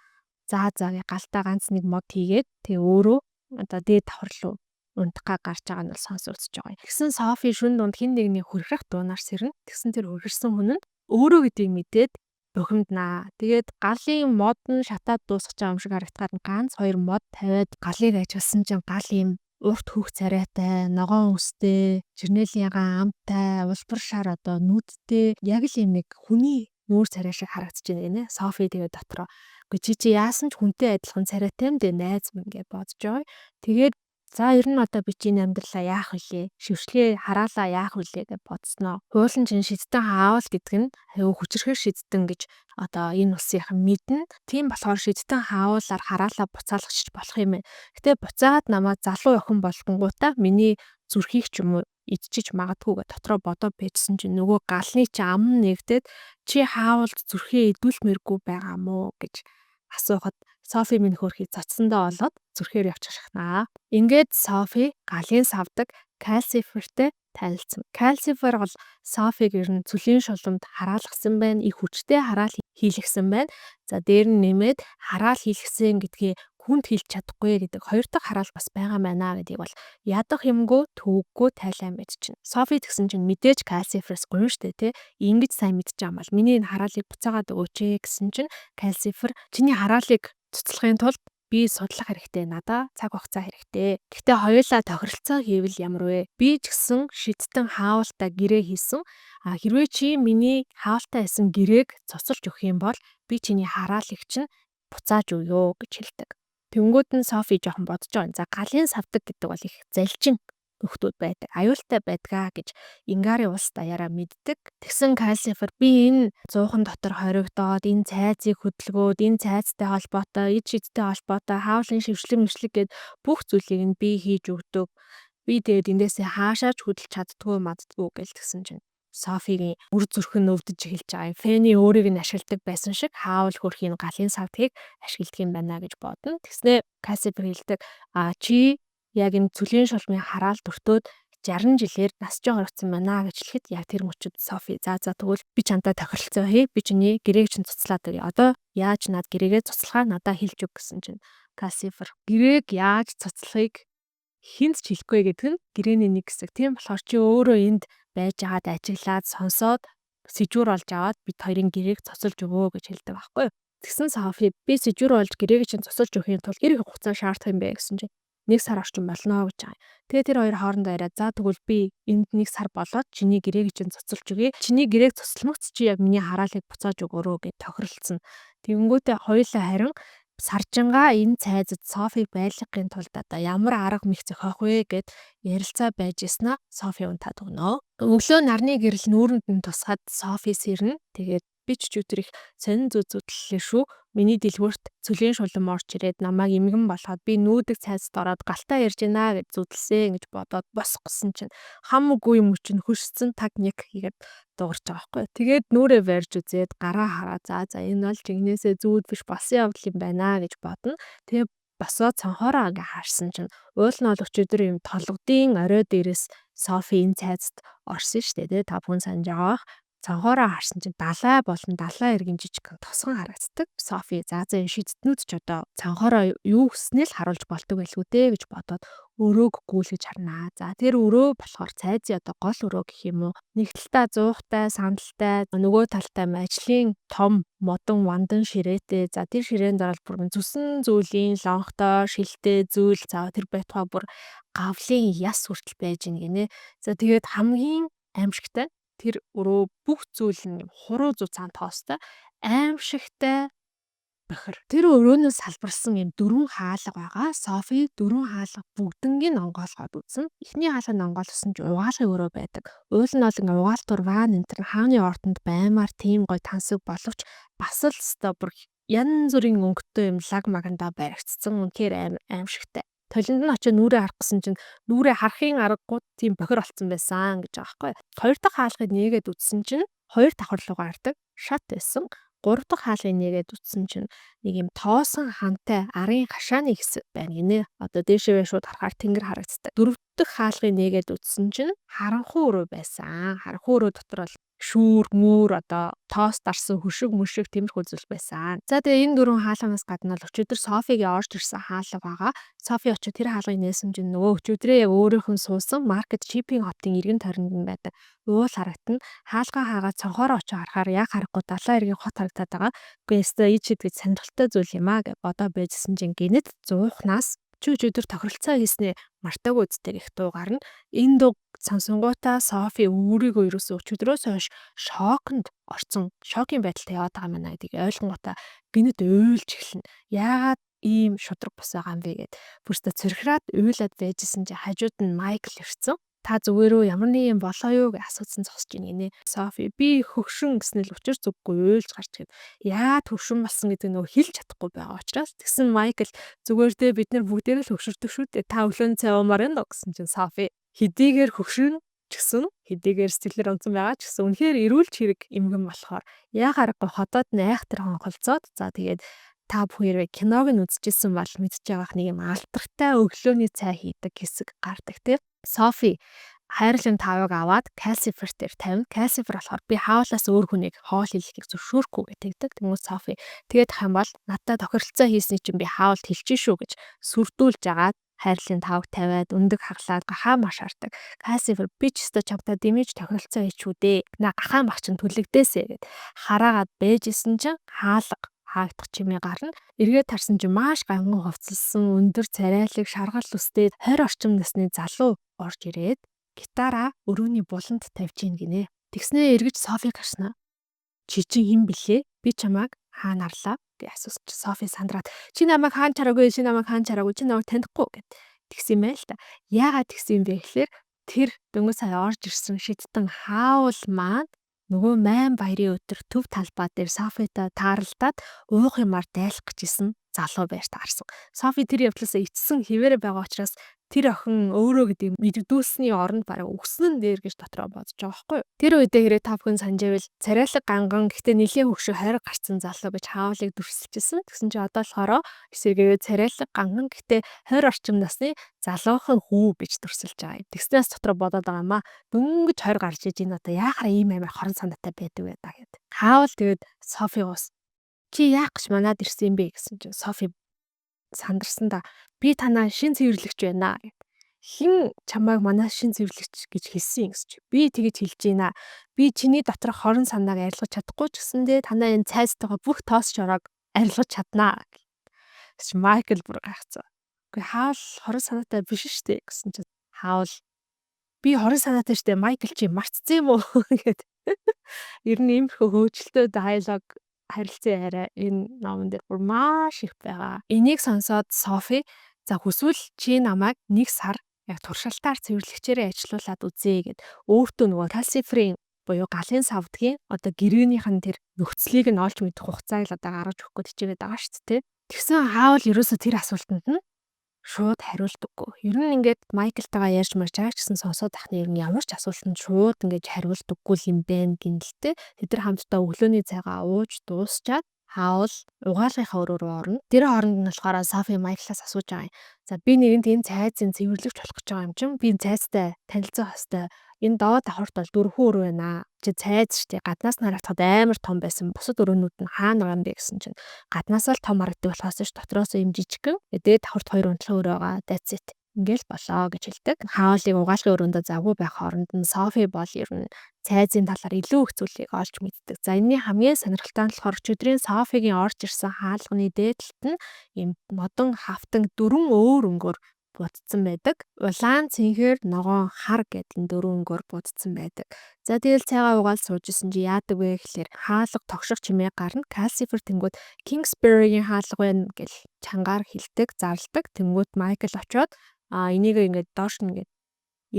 За галтаа ганц нэг мод хийгээд тэгээ өөрөө одоо дээд давхар руу унтахаа гарч байгаа нь бол сонсогдож байгаа юм. Тэгсэн Софи шүн дунд хин нэгний хүрхрах дуунаар сэрнэ. Тэгсэн тэр хүрхэрсэн хүн нь өөрөө гэдгийг мэдээд бухимднаа. Тэгээд галын мод нь шатаад дуусах байгаа юм шиг харагдахаар ганц 2 мод тавиад галыг ажигласан чинь гал юм урт хөх царайтай, ногоон үстэй, жирнэлийн амтай, улбар шар одоо нүдтэй яг л юм нэг хүний нүүр царай шиг харагдаж байна гинэ. Софи тэгээ дотроо. Үгүй чи яасан ч хүнтэй адилхан царайтай юм дээ найз минь гэж бодож байгаа. Тэгээд за ер нь одоо би чиний амьдралаа яах вүлээ? Шившлээ хараалаа яах вүлээ гэж бодсноо. Хуулан чин шидтэн хаавал гэдэг нь аюу хүчрэхэр шидтэн гэж одоо энэ улсынхан мэднэ. Тийм болохоор шидтэн хаавуулаар хараалаа буцаалагч болох юм ээ. Гэтэ буцаад намайг залуу охин болгонгуудаа миний зүрхийг ч юм уу идчиж магадгүй гэж дотроо бодоод байжсэн чинь нөгөө галны чи ам нэгдээд чи хаавалд зүрхээ идүүлмээргүй байгаа мó гэж асуухад Софи минь хөрхий цоцсондоо олоод зүрхээр явчих шахнаа. Ингээд Софи галын савдаг Калсифертэй танилцсан. Калсифер бол Софиг ер нь цөлийн шулуумд хараалгасан байна. Их хүчтэй хараал хийлгсэн байна. За дээр нь нэмээд хараал хийлгсэн гэдгийг хүнд хэлж чадахгүй гэдэг хоёр дахь хараал бас байгаа маа гэдгийг бол ядах юмгүй төвөггүй тайлан мэдчихнэ. Софи тэгсэн чинь мэдээж Калсиферс гуйн штэ тий. Ингэж сайн мэдчихэм бол миний энэ хараалыг буцаагаад өгөөч гэсэн чинь Калсифер чиний хараалыг цуцлахын тулд би судлах хэрэгтэй надаа цаг хугацаа хэрэгтэй. Гэхдээ хоёулаа тохиролцоо хийвэл ямар вэ? Би ч гэсэн шидтэн хаавалтай гэрээ хийсэн. Хэрвээ чи миний хаавалтай байсан гэрээг цоцолж өгөх юм бол би чиний хараалыг чинь буцааж өгөө гэж хэлдэг. Тэнгүүд нь Софи жоохон бодож байгаа. За галын савдаг гэдэг бол их залжин нөхдүүд байдаг. Аюултай байдгаа гэж Ингари улс даяараа мэддэг. Тэгсэн Калсифер би энэ 100хан дотор хоригдоод энэ цайзыг хөдөлгөөд энэ цайзтай холбоотой, эд шидтэй холбоотой хаавлын шившлэг гэд бүх зүйлийг нь би хийж өгдөг. Би тэгээд эндээсээ хаашаач хөдөлж чаддгүй маддгүй гэж тэгсэн чинь Софигийн үр зүрх нь өвдөж эхэлж байгаа юм. Фэни өөрийг нь ашигладаг байсан шиг хаавал хөрхийн галын савдгийг ашигладаг юм байна гэж бодно. Тэгснээ Калсифер хэлдэг чи яг энэ цөлийн шулмын хараал дөртөөд 60 жилээр нас жоо орогдсон байна гэж хэлэхэд яг тэр мөчөд Софи за тэгвэл би чамтай тохиролцоо хий. Би чиний гэрээг чинь цуцлаад өгье. Одоо яаж над гэрээгээ цуцлахаа надад хэлж өг гэсэн чинь Калсифер гэрээг яаж цуцлахыг хинт ч хэлэхгүй гэдэг нь гэрээний нэг хэсэг. Тийм болохоор чи өөрөө энд байж байгаад ажиглаад сонсоод сэжүүр олж аваад бид хоёрын гэрээг цоцолж өгөө гэж хэлдэг байхгүй юу. Тэгсэн Софи би сэжүүр олж гэрээг чинь цоцолж өгөхийн тулд эрг хугацаа шаардах юм бэ гэсэн чинь 1 сар орчим болно гэж байгаа. Тэгээ тэр хоёр хоорондоо яриад за тэгвэл би энд 1 сар болоод чиний гэрээг чинь цоцолж өгье. Чиний гэрээг цоцлмогц чи яг миний хараалыг буцааж өгөөрөө гэж тохиролцсон. Тэгэнгүүтээ хоёулаа харин саржингаа энэ цайзад Софиг байлгахын тулд одоо ямар арга мэх зохиох вэ гэд ярилцаа байж яснаа Софи унтаад өгнө. Өглөө нарны гэрэл нүүрэнд нь тусгаад Софи сэрнэ. Тэгээд би ч өдөр их сонин зүтлээ шүү. Миний дэлгүүрт цөлийн шулан орч ирээд намайг эмгэн болоход би нүүдэг цайзад ороод галтаа ярьж гинэ гэж зүтлсэн гэж бодоод босгосон чинь хам үгүй юм чинь хөшсөн таг нэг хийгээд дуурч байгаа байхгүй. Тэгээд нүрээ барьж үзээд гараа хараа за энэ бол жигнэсээ зүүд биш болсон явдал юм байна гэж бодно. Тэгээ босоод цонхоороо ингээ харсан чинь уул нь олгч өдөр юм толгодын орой дээрээс Софи энэ цайзад орсон штэ тий та бүхэн санаж байгаа. Цонхоороо харсан чинь далай болон далай эргэн жижиг тосгон харагддаг. Софи за энэ шидтнүүд ч одоо цонхоороо юу гэснээ л харуулж болдог байлгүй дээ гэж бодоод өрөөг гүйлгэж харнаа. За тэр өрөө болохоор цайзын одоо гол өрөө гэх юм уу. Нэг талдаа зуухтай, сандалтай, нөгөө талдаа ажлын том модон вандан ширээтэй. За тэр ширээн дараа бүр зүсэн зүйлийн лонхтой, шилтэй зүйл. За тэр байтугай бүр гавлын яс хүртэл байж гинэ. За тэгээд хамгийн аимшигтай тэр өрөө бүх зүйл нь хуруу зузаан тоостой аимшигтай бохир. Тэр өрөөнөөс салбарсан юм 4 хаалга байгаа. Софи 4 хаалга бүгднийг онгоолгоод үзсэн. Эхний хаалга нь онгоолгосон ч угаалгын өрөө байдаг. Уул нь бол ингээ угаалтур ван энэ хааны ордонд баймаар тийм гой тансаг боловч бас л өстой бүр янз бүрийн өнгөтэй юм лаг магандаа баригдсан. Үнэхээр аимшигтай. Толинд нь очиж нүрээ харах гэсэн чинь нүрээ харахын аргагүй тийм бохир болцсон байсан гэж байгаа байхгүй. Хоёр дахь хаалгыг нээгээд үтсэн чинь хоёр давхар руу гардаг шат байсан. Гурав дахь хаалгыг нээгээд үтсэн чинь нэг юм тоосон хантай арын хашааны хэсэг байна гинэ. Одоо дээшээ шууд харахаар тэнгэр харагддаг. Дөрөв дэх хаалгыг нээгээд үтсэн чинь харанхуй өрөө байсан. Харанхуй өрөө дотор бол шүүр мөр одоо тоос дарсан хөшиг мөшиг тиймэрхүү зүйл байсан. За тэгээ энэ 4 хаалганаас гадна л өчигдөр Софигийн орж ирсэн хаалга байгаа. Софи очиж тэр хаалгыг нээсэн чинь нөгөө өчигдрээ яг өөрийнх нь суусан маркет шиппинг хотын иргэн тойронд нь байдаг. Уул харагтана хаалгаа хаагаад цонхоороо очиж харахаар яг харахгүй далайн иргэн хот харагдаад байгаа. Үгүй ээ ийч гэж сонирхолтой зүйл юм аа гэж бодоо байжсэн чинь гинэд зуухнаас чи өчигдөр тохиролцоо хийснээ мартаагүй үсттэй гэх дуу гарна. Энэ дуу сонсонгуудаа Софи өөрийгөө ерөөсөө өчигдрөөс хойш шокийн байдалтай яваад байгаа маа гэдгийг ойлгонгуудаа гинэд уйлж эхэлнэ. Яагаад ийм шудраг бус байгаа юм бэ гэд бүрстэ цэрхраад уйлаад байжсэн чи хажууд нь Майкл ирсэн. Та зүгээрөө ямар нэг юм болоо юу гэж асуусан зогсож ийн гинэ. Софи би хөгшин гэснэл учир зүггүй уйлж гарч ирэхэд яагаад хөгшин болсон гэдэг нөгөө хэлж чадахгүй байгаа учраас тэгсэн Майкл зүгээр дээ бид нар бүгдээ л хөгшөрдөг шүү дээ. Та өглөөний цай уумаар энэ гэсэн чинь Софи хэдийгээр хөгшин гэсэн хэдийгээр сэтгэлээр онцон байгаа ч гэсэн үнэхээр эрүүлж хэрэг эмгэн болохоор яхаарахгүй хотоод найхтар хонхолцоод за тэгээд та бүхэн киног нь үзчихсэн бол мэдж байгаах нэг юм алдартай өглөөний цай хийдэг хэсэг гардаг тийм. Софи хайрлын тавыг аваад Калсифер дээр тавина. Калсифер болохоор би хаалаас өөр хүнийг хоол хийлгэхийг зөвшөөрөхгүй гэдэг. Тэнгүүд Софи тэгээд хам бол надад тохиролцоо хийсний чинь би хаалт хэлчихэн шүү гэж сүрдүүлж агаад хайрлын тавг тавиад өндөг хаглаад гахаа машаардаг. Калсифер би ч өстө чамтай дэмэж тохиролцоо хийчихүү дээ. На гахаа мах чинь түлэгдээсэ гэд хараагаад бэжсэн чинь хаалга хаагдах чимээ гарна. Эргээд тарсан чинь маш ганган хувцалсан өндөр царайлаг шаргал үстэй 20 орчим насны залуу орж ирээд гитараа өрөөний буланд тавьж ийн гинэ. Тэгснээ эргэж Софиг харснаа. Чи чинь хэн блэ? Би чамайг хаана арлаа гэж асуусан чи Софи сандраад чи намайг хаан чараагүй чи намайг танихгүй гэд тэгсэн юм байл та. Яагаад тэгсэн юм бэ гэхээр тэр дөнгөж сая орж ирсэн шидтэн хаавал маань нөгөө майн баярын өдөр төв талбай дээр Софитой тааралдаад уух юмар дайлах гэжсэн залуу байр таарсан. Софи тэр явдлаасаа эцсэн хിവэрэ байгаа учраас тэр охин өөрөө гэдэг мэддүүлсний оронд бараг өгснөн дээр гэж дотроо бодож байгаа байхгүй юу. Тэр үедээ хэрэг та бүхэн санаж байвал царайлаг ганган гэхдээ нэлийн хөвшиг хайр гарцсан залуу гэж хаавлыг дүрсэлжсэн. Тэгсэн чи одоо болохоор эсэргээ царайлаг ганган гэхдээ 20 орчим насны залуухан хүү гэж дүрсэлж байгаа юм. Тэгснээс дотроо бодоод байгаа юм а. Дөнгөж 20 гарч иж энэ одоо яахаар ийм амар хорон санаатай байдаг вэ та гэд. Хаавал тэгээд Софигоос чи яах гэж манад ирсэн юм бэ гэсэн чинь Софи сандарсан да. Би танаа шин цэвэрлэгч байна гэд. Хин чамайг манай шин цэвэрлэгч гэж хэлсэн юм гэж. Би тэгэж хэлж байна. Би чиний доторх хорон санааг арилгаж чадахгүй ч гэсэндээ танаа энэ цайзтайгаа бүх тоос шороог арилгаж чаднаа. Гэвч Майкл бүр гайхацсан. Үгүй хаал хорон санаатай биш штэ гэсэн чинь хаал би хорон санаатай штэ Майкл чи марцсан юм уу гэд. Ер нь иймэрхүү хөөцөлтөө диалог харилцан яриа энэ номон дээр бүр маш их байгаа. Энийг сонсоод Софи за хүсвэл чи намайг 1 сар яг туршилтаар цэвэрлэгчээрээ ажилуулад үзье гэд өөртөө нөгөө Калсифрийн буюу галын савдгийн одоо гэрээнийх нь тэр нөхцөлийг нь олж мэдэх хугацааг л одоо гаргаж өгөх гэж хичээгээд байгаа шүү дээ. Тэгсэн хаавал ерөөсө тэр асуултанд нь шууд хариулдаггүй. Ер нь ингээд Майклтайгаа ярьж марж байгаа ч гэсэн сонсоод ахны ер нь ямар ч асуултанд шууд ингээд хариулдаггүй юм байна гинэлтэй. Тэд нар хамтдаа өглөөний цайгаа ууж дуусчаад хаавал угаалгынхаа өрөө рүү орно. Тэр хооронд нь болохоор Софи Майклаас асууж байгаа юм. За би нэгэнд энэ цайзын цэвэрлэгч болох гэж байгаа юм чинь би цайзтай танилцах хэвээр энэ доод давхарт бол 4 өрөө байна. Чи цайз штэ гаднаас нь харагдахад амар том байсан. Бусад өрөөнүүд нь хаана байгаа юм бэ гэсэн чинь гаднаас л том харагддаг болохоос ш дотроос юм жижигхэн. Тэгээд давхарт 2 унтлах өрөө байгаа. That's it. Ингээл болоо гэж хэлдэг. Хаалыг угаалгын өрөөндөө завгүй байх хооронд нь Софи бол ер нь цайзын талаар илүү их зүйлийг олж мэддэг. За энэний хамгийн сонирхолтой нь болохоор өдрийн Софигийн орж ирсэн хаалганы дээдлэлт нь ийм модон хавтан 4 өөр өнгөөр будсан байдаг. Улаан цэнхэр ногоон хар гэдэг 4 өнгөөр будсан байдаг. За тэгэл цайгаа угаал сууж исэн чи яадаг вэ гэхээр хаалга тогших чимээ гарна. Калсифер тэнгүүд Kingsbury-гийн хаалга байна гэл чангаар хилдэг, зарладаг. Тэнгүүд Майкл очоод энийг ингээд доош нь ингээд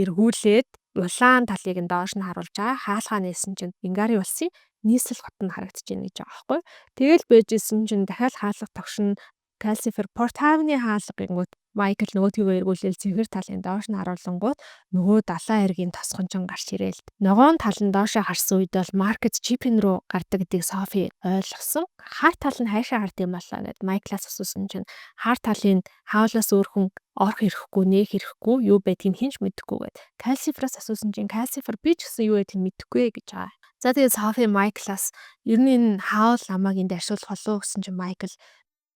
эргүүлээд улаан талыг нь доош нь харуулж байгаа. Хаалгаа нээсэн чинь Ингари улсын нийслэл хот нь харагдаж байна гэж байгаа байхгүй. Тэгэл бэжсэн чинь дахиад хаалга тогшин Калсифер Портхавны хаалга гингүүд Майкл нөгөөдгөө эргүүлээл цэвэр талын доош нь харуулангууд нөгөө далайн эргийн тосгонжин гарч ирээл. Ногоон тал нь доошоо харсан үед бол маркет чипэн рүү гардаг гэдгийг Софи ойлгосон. Хар тал нь хайшаа хард юм болоо гэд Майклаас асуусан чинь хар талын хаалаас өөр хүн орох ирэхгүй нээх ирэхгүй юу байдгийг хинч мэдэхгүй гэд. Калсифераас асуусан чинь Калсифер би ч гэсэн юу байдгийг мэдэхгүй гэж байгаа. За тэгээд Софи Майклаас ер нь энэ хаал намайг энд ашиглах болов гэсэн чинь Майкл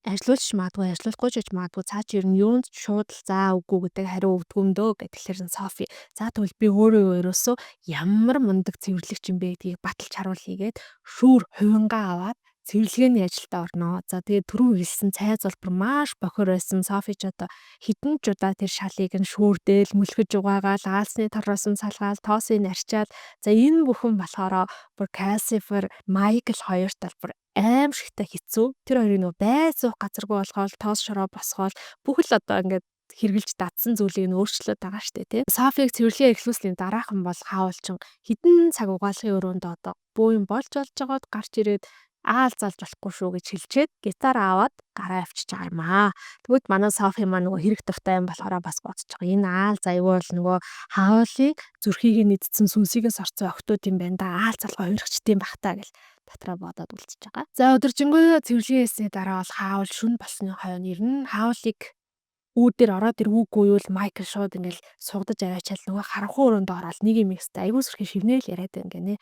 ажиллуулж магадгүй ажиллахгүй ч магадгүй цаа чи ер нь юунд шууд л заа үгүй гэдэг хариу өгдөг юм дөө гэхэлэр Софи за тэгвэл би өөрөө ерөөсөө ямар мундаг цэвэрлэгч юм бэ гэдгийг баталж харуулъя гээд шүүр хувингаа аваад цэвэрлэгээний ажилдаа орноо. За тэгээд түрүү хэлсэн цайз бол бүр маш бохор байсан. Софи ч одоо хэдэн ч удаа тэр шалыг нь шүүрдээл, мүлгэж угаагаал, аалсны торроос нь салгаал, тоосыг нь арчаал. За энэ бүхэн болохоор бүр Calcifer, Michael хоёрт бол бүр аимшигтай хэцүү. Тэр хоёрыг нөгөө байр суух газаргүй болгоод тоос шороо босгоол бүх л одоо ингээд хэрглэж дадсан зүйлийг нь өөрчлөөд байгаа штэ тий. Софиг цэвэрлэгээ эхлүүлсний дараахан бол хаавалчин хэдэн цаг угаалгын өрөөнд одоо буу юм болж байгаад гарч ирээд аал залж болохгүй шүү гэж хэлчихэд гитар аваад гараа авчиж агармаа. Тэгвэл манай Софи маань нөгөө хэрэг дуртай юм болохоор бас бодож байгаа. Энэ аал заяа бол нөгөө хаавлыг зүрхийг нэгдсэн сүнсийгээс орцсон охтууд юм байна да. Аал залгаа хувирчдсан бах та гэл дотроо бодоод үлдчихэж байгаа. За өдөржингөө цэвэрлэгээсээ дараа бол хаавал шүн болсны хойно ирнэ. Хаавлыг үүд дээр ороод ирвүүгүй юу л Майкл шууд ингээл сугдаж аваачаал нөгөө харанхуй өрөөнд ороод нэг юм ихтэй аягүй сэрхий шивнээл яриад байна гэнэ.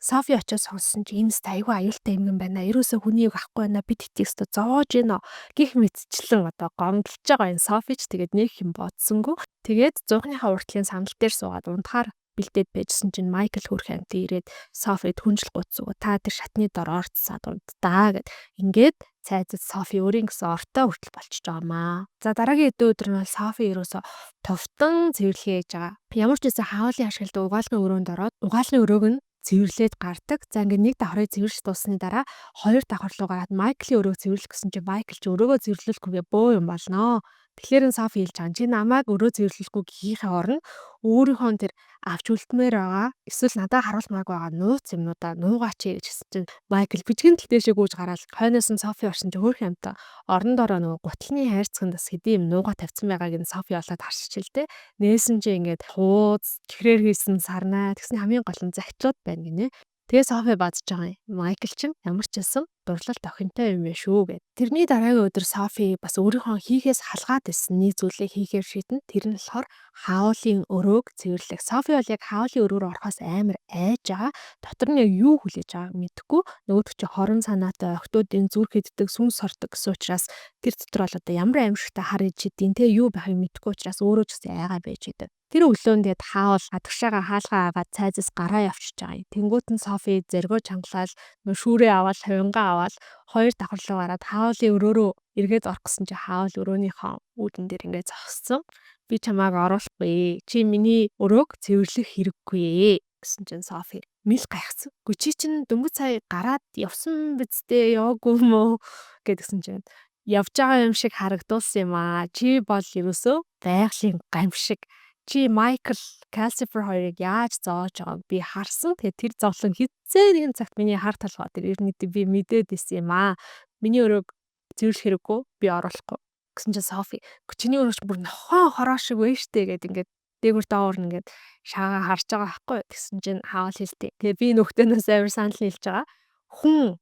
Софи очиж сонссон чи энэ сте аягүй аюултай юм байна. Ерөөсө хүнийг авахгүй байна. Бид итгэстө зоож гинэ. Гэх мэтчлэн одоо гомдлож байгаа энэ Софи ч тэгээд нэг юм бодсонгүй. Тэгээд 100-ныхаа уртлын самнал дээр суугаад унтахаар бэлдээд байжсэн чинь Майкл хөрх амт ирээд Софид хүнжил гуцсуу. Та тэр шатны дор орцсаад унтдаа гэд. Ингээд цайзад Софи өөрийн гэсэн ортой хүртэл болчихж байгаамаа. За дараагийн өдөр нь бол Софи ерөөсө товтон цэвэрлэгээ хийж байгаа. Ямар ч үсэн хаавлын ашиглалтад угаалгын өрөөнд ороод угаалгын өрөөг нь цэвэрлээд гардаг. За ингээд нэг давхрыг цэвэрлж дуусны дараа хоёр давхар руу гараад Майклийн өрөөг цэвэрлэх гэсэн чинь Майкл ч өрөөгөө цэвэрлүүлэхгүйгээ бөө юм болноо. Тэгэхээр энэ Софи хэлж байгаа. Чи намайг өрөө цэвэрлэхгүй гэхийнхээ орно өөрийнхөө тэр авч үлдмээр байгаа. Эсвэл надад харуулмаар байгаа нууц юмнуудаа нуугаач гэж хэлсэн чинь Майкл бичгэн тэлтэйшээ гүйж гараад хойноос нь Софи орсон чинь хөөх юмтай орон дороо нөгөө гутлын хайрцагт бас хэдийн юм нуугаа тавьсан байгааг нь Софи олоод харсч л дээ. Нээсэн чинь ингээд хууз чихрээр хийсэн сарнаа тэгсний хамгийн гол нь загтлууд байна гинэ. Тэгээ Софи бадж байгаа юм. Майкл ч ямар ч байсан дурлал охинтой юм шүү гэд. Тэрний дараагийн өдөр Софи бас өөрийнхөө хийхээс халгаад байсан нэг зүйлийг хийхээр шийдэн. Тэр нь болохоор хаавлын өрөөг цэвэрлэх. Софи бол яг хаавлын өрөөр орохоос амар айж байгаа. Дотор нь яг юу хүлээж байгааг мэдэхгүй. Нөгөөд чи хорон санаатай охтуудын зүрх хэддэг сүнс сордог гэсэн учраас тэр дотор бол одоо ямар аимшигтай хар иж хэдийн те юу байхыг мэдэхгүй учраас өөрөө ч гэсэн айгаа байж идэв. Тэр өглөөнд тэгээд хаавал адагшаага хаалгаа аваад цайзаас гараа явчихж байгаа юм. Тэнгүүт нь Софи зэргөө чангалал шүүрээ аваад хавингаа аваад хоёр давхар руу гараад хаавлын өрөөрөө эргээд орох гэсэн чи хаавал өрөөнийхөө үүдэн дээр ингээд зогссон. Би чамааг оруулахгүй. Чи миний өрөөг цэвэрлэх хэрэггүй гэсэн чинь Софи мэл гайхсан. Гү чи чинь дөнгөж сая гараад явсан биз дээ яваагүй мó гэдгсэн чинь явж байгаа юм шиг харагдуулсан юм аа. Чи бол ерөөсөө байгалийн гамшиг. Чи Майкл Calcifer хоёрыг яаж зоож байгааг би харсан. Тэгээд тэр зовлон хизээ нэгэн цагт миний хар толгой дээр ирнэ гэдэг би мэдээд исэн юм аа. Миний өрөөг цэвэрлэх хэрэггүй би оруулахгүй гэсэн чинь Софи чиний өрөөч бүр нохоо хороо шиг вэ штэ гэд ингээд дээгүр доогор ингээд шаагаа харж байгаа байхгүй гэсэн чинь хаавал хэлтий. Тэгээ би нөхдөнөөс авир санал хэлж байгаа. Хүн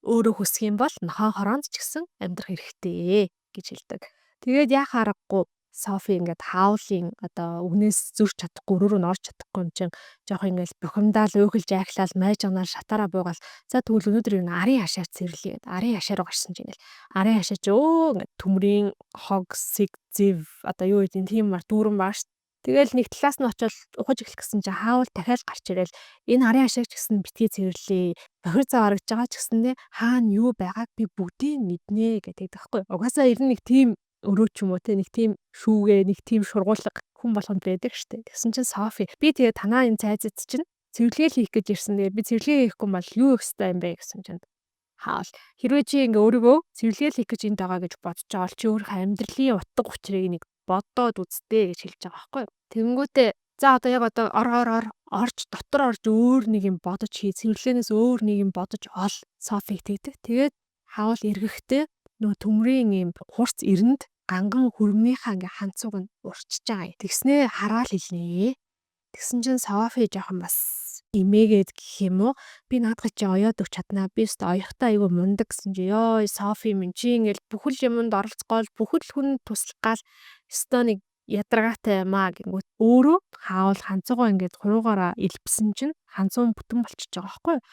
өөрөө хүсэх юм бол нохоо хороонд ч гэсэн амьдрах хэрэгтэй гэж хэлдэг. Тэгээд яхаа аргагүй Софи ингээд хаавлын одоо үгнээс зөрч чадахгүй өрөөрөө нь орж чадахгүй юм чинь жоох ингээд бухимдаал уйхалж айхлал майж анаал шатаараа буугаал за тэгвэл өнөөдөр энэ арын хашаар цэвэрлэе гэд арын хашаар гарсан чинь ингээл арын хашаа ч ингээд төмрийн хог сэг зэв одоо юу гэдэг тийм мар дүүрэн бааш тэгэл нэг талаас нь очиод ухаж эхлэх гэсэн чинь хаавал дахиад гарч ирэл энэ арын хашааг ч гэсэн битгий цэвэрлэе бохир цаа харагдж байгаа ч гэсэндээ хаана юу байгааг би бүгдийг мэднэ гэдэг байхгүй угаасаа ер нь нэг тийм өрөө ч юм уу те нэг тийм шүүгээ нэг тийм шургуулга хүн болгонд байдаг штэ. Тэгсэн чинь Софи би тэгээ танаа энэ цайзад чинь цэвэрлэгээ хийх гэж ирсэн. Тэгээ би цэвэрлэгээ хийхгүй бол юу их хэвээр юм бэ гэсэн чинь хаал хэрвээ чи ингээ өөрийгөө цэвэрлэгээ хийх гэж энд байгаа гэж бодож байгаа бол чи өөрийнхөө амьдралын утга учирыг нэг бодоод үзтээ гэж хэлж байгаа байхгүй юу. Тэнгүүтээ за одоо яг одоо орж дотор орж өөр нэг юм бодож хий цэвэрлээнээс өөр нэг юм бодож ол Софи тэгдэг. Тэгээд хаал эргэхдээ нөө төмрийн юм хурц ирэнд ганган хөрмнийхаа ингээ ханцууг нь урчиж байгаа юм. Тэгснээ хараал хэлнэ. Тэгсэн чинь Софи жоохон бас имээгээд гэх юм уу. Би наадах чи оёод өгч чаднаа. Би өстө оёхтой айгу мундаг гэсэн чи ёо Софи минь чи ингээл бүхэл юмд оролцгоол бүхэл хүн туслахгаал өстө нэг ядаргаатай маа гингүүт өөрөө хаавал ханцуугаа ингээд хуруугаараа илбсэн чинь ханцуун бүтэн болчихж байгаа байхгүй юу.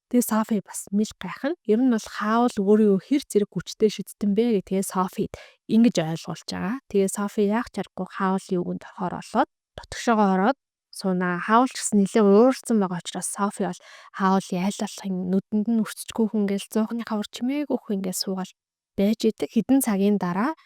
Тэгээ Софи бас мэл гайхна. Ер нь бол хаавал өөрийгөө хэр зэрэг хүчтэй шидтэн бэ гэдгээ Софид ингэж ойлгуулж байгаа. Тэгээ Софи яах чаргагүй хаавлын үгэнд ороод дотгошоогоо ороод сууна. Хаул ч гэсэн нэлээ уурсан байгаа учраас Софи бол хаул яйлалахын нүдэнд нь өрсчгүйх ингээл зуухныхаа ур чимээгүйх ингээл суугаад байж идэг. Хэдэн цагийн дараа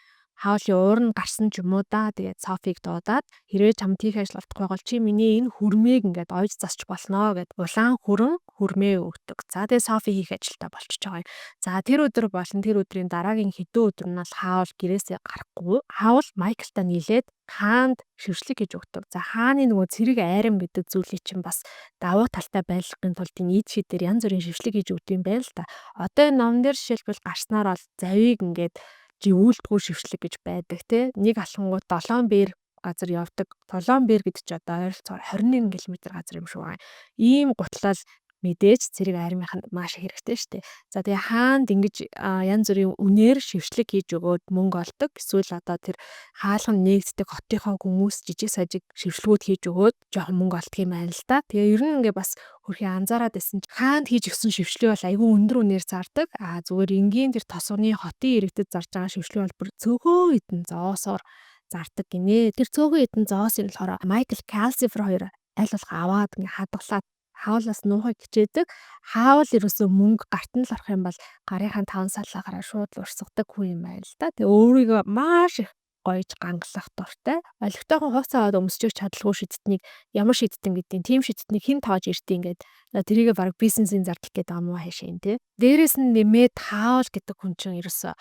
хаулын уур нь гарсан ч юм уу да. Тэгээд Софиг дуудаад хэрвээ чамд тийх ажиллахгүй бол чи миний энэ хүрмээг ингээд ойж засч болно гэд улаан хүрмээ өгдөг. За тэгээд Софи хийх ажилдаа болчихж байгаа юм. За тэр өдөр болон тэр өдрийн дараагийн хэдэн өдөр нь бол хаул гэрээсээ гарахгүй. Хаул Майклтай нийлээд хаанд шившлэг хийж өгдөг. За хааны нөгөө цэрэг айрам гэдэг зүйлийг чинь бас давуу талтай байлгахын тулд энэ ид шидээр янз бүрийн шившлэг хийж өгдөг юм байна л та. Одоо энэ номон дээр жишээлбэл гарснаар бол завийг ингээд живүүлдгүү шившлэг гэж байдаг те. Нэг алхангууд 7 бээр газар явдаг. 7 бээр гэдэг чи одоо ойролцоогоор 21 км газар юм шиг байна. Ийм гутлал мэдээж цэрэг армийнх нь маш хэрэгтэй шүү дээ. За тэгээ хаанд ингэж янз бүрийн үнээр шившлэг хийж өгөөд мөнгө олдог. Эсвэл одоо тэр хаалхан нээгддэг хотынхоо хүмүүс жижиг сажиг шившлгүүд хийж өгөөд жоохон мөнгө олдох юм байна л да. Тэгээ ер нь ингээ бас хөрхийн анзаараад байсан чи хаанд хийж өгсөн шившлэг бол айгүй өндөр үнээр зардаг. Зүгээр энгийн тэр тосгоны хотын иргэдэд зарж байгаа шившлэг бол бүр цөөхөн хэдэн зоосоор зардаг гинэ. Тэр цөөхөн хэдэн зоос юм болохоор Майкл Калсифер хоёр аль болох аваад ингээ хадгалаад хаулаас нуухыг хичээдэг. Хаул ерөөсөө мөнгө гарт нь л орох юм бол гарынхаа 5 салаагаар шууд л урсгадаг хүн юм байна л да. Тэгээ өөрийгөө маш их гоёж гангалах дуртай. Олигтойгоо хувц аваад өмсчих чадлагүй шидтнийг ямар шидтэн гэдгийг тийм шидтнийг хэн тоож иртий ингээд тэрийгээ баг бизнесийн зардал гэдэг юм уу хайшин тий. Дээрээс нь нэмээд хаул гэдэг хүн чинь ерөөсөө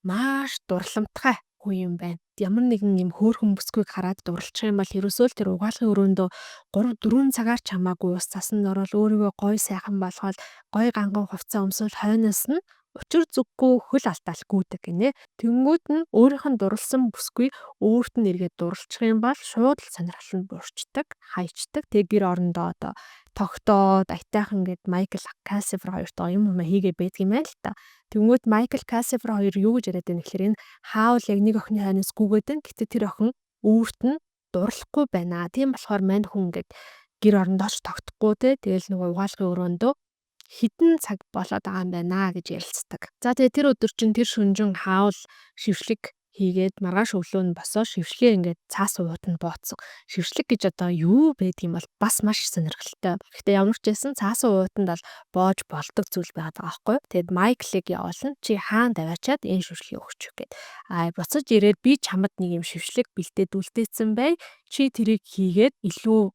маш дурламтгай хүн юм байна. Ямар нэгэн юм хөөрхөн бүсгүйг хараад дурлчих юм бол ерөөсөө л тэр угаалгын өрөөндөө 3-4 цагаар ч хамаагүй ус цасанд орол өөрийгөө гой сайхан болгоод гой ганган хувцас өмсөл хойноос нь учир зүггүй хөл алдаал гүйдэг гинэ. Тэнгүүд нь өөрийнх нь дурлсан бүсгүй өөрт нь эргээд дурлчих юм бол шууд л сонирхол нь буурчдаг, хайчдаг. Тэг гэр орондоо одоо тогтоод айтайхан гээд Майкл Калсифер хоёртой юм хийгээ байдаг юм байна л та. Тэнгүүд Майкл Калсифер хоёр юу гэж яриад байна гэхээр энэ хаул яг нэг охины хойноос гүгээд байна. Гэтэ тэр охин өөрт нь дурлахгүй байна. Тийм болохоор мань хүн ингээд гэр орондоо ч тогтохгүй те. Тэгэл нөгөө угаалгын өрөөндөө хідэн цаг болоод байгаа юм байна гэж ярилцдаг. За тэгээ тэр өдөр чинь тэр шүнжин хаул шившлэг хийгээд маргааш өглөө нь босоо шившлэгээ ингээд цаас ууд нь бооцсон. Шившлэг гэж одоо юу байдаг юм бол бас маш сонирхолтой. Гэхдээ ямар ч байсан цаас ууданд бол боож болдог зүйл байгаад байгаа байхгүй. Тэгэд Майклыг явуулна. Чи хаан даваачаад энэ шившлэгийг өгчих гээд. Буцаж ирээд би чамд нэг юм шившлэг бэлдээд үлдээсэн бай. Чи тэрийг хийгээд илүү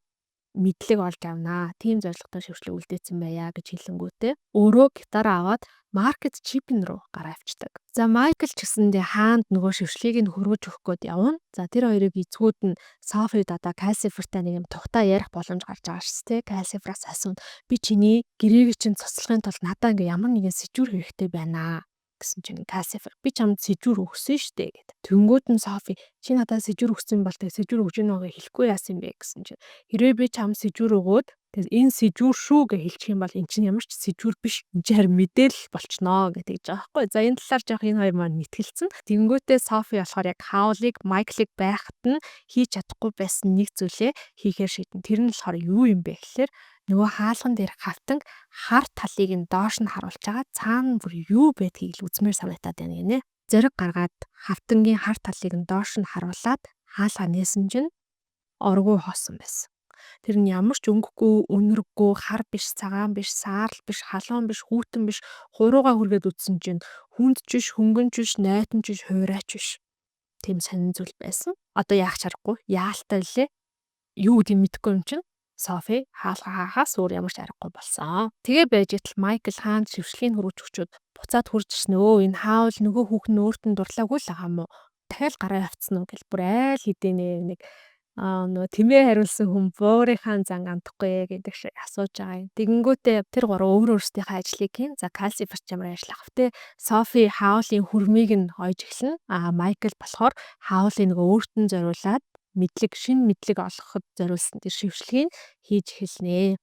мэдлэг олж авнаа. Тийм зорилготой шившлэг үлдээсэн байя гэж хэлэнгүүтээ өөрөө гитараа аваад маркет чипэн руу гараа авчдаг. За Майкл ч гэсэндээ хаанд нөгөө шившлийг нь хөргөж өгөх гээд явна. За тэр хоёрыг эцгүүд нь Софид одоо Калсифертай нэг юм тухтаа ярих боломж гарч байгаа шээс те. Калсифераас асууна. Би чиний гэрээг чинь цоцлохын тулд надаа ингээ ямар нэгэн сэжүүр хэрэгтэй байна гэсэн чинь Калсифер би чамд сэжүүр өгсөн штэ гэд. Тэнгүүд нь Софи чи надад сэжүүр өгсөн бол тэг сэжүүр өгж гэнэ байгаа хэлэхгүй яасан бэ гэсэн чинь хэрвээ би чамд сэжүүр өгөөд тэг энэ сэжүүр шүү гэж хэлчих юм бол эн чинь ямар ч сэжүүр биш энэ чинь харин мэдээлэл болчихноо гэдэг байгаа байхгүй. За энэ талаар жоох энэ хоёр маань нэтгэлцэн. Тэнгүүтээ Софи болохоор яг хаулыг Майклыг байхад нь хийж чадахгүй байсан нэг зүйлээ хийхээр шийдэн. Тэр нь болохоор юу юм бэ гэхээр нөгөө хаалган дээр хавтан хар талыг нь доош нь харуулж байгаа цаана бүр юу байдгийг л үзмээр санагдаад байна гинэ. Зориг гаргаад хавтангийн хар талыг нь доош нь харуулад хаалгаа нээсэн чинь оргуу хоосон байсан. Тэр нь ямар ч өнгөгүй, өнөргүй, хар биш, цагаан биш, саарл биш, халуун биш, хүүтэн биш, хуруугаа хүргээд үтсэн чинь хүнд ч биш, хөнгөн ч биш, найтан ч биш, хуурайч биш. Тийм сонин зүйл байсан. Одоо яах чаргагүй, яалтай лээ. Юу гэдэг мэдэхгүй юм чинь Софи хаалгаа хаахаас өөр ямар ч аргагүй болсон. Тэгээ байж итл Майкл хаанд шившлэгийг хөргөж өгчөөд буцаад хурж ирсэн өө энэ хаул нөгөө хүүхэн нь өөртөө дурлаагүй л байгаа юм уу? Дахиад гараа авцсан уу гэл бүр айл хэдийнэ нэг нөгөө тэмээ хариулсан хүн буурийнхаа зан андахгүй гэдэг шиг асууж байгаа юм. Тэгэнгүүтээ тэр гурав өөр өөрсдийнхээ ажлыг хийн. За Калсифер ч ямар ажиллах вэ? Софи хаулын хүрмийг нь ойж эхэлнэ. Майкл болохоор хаулын нөгөө өөртөө зориулаад шин мэдлэг олгоход зориулсан тэр шившлэгийг хийж эхэлнэ.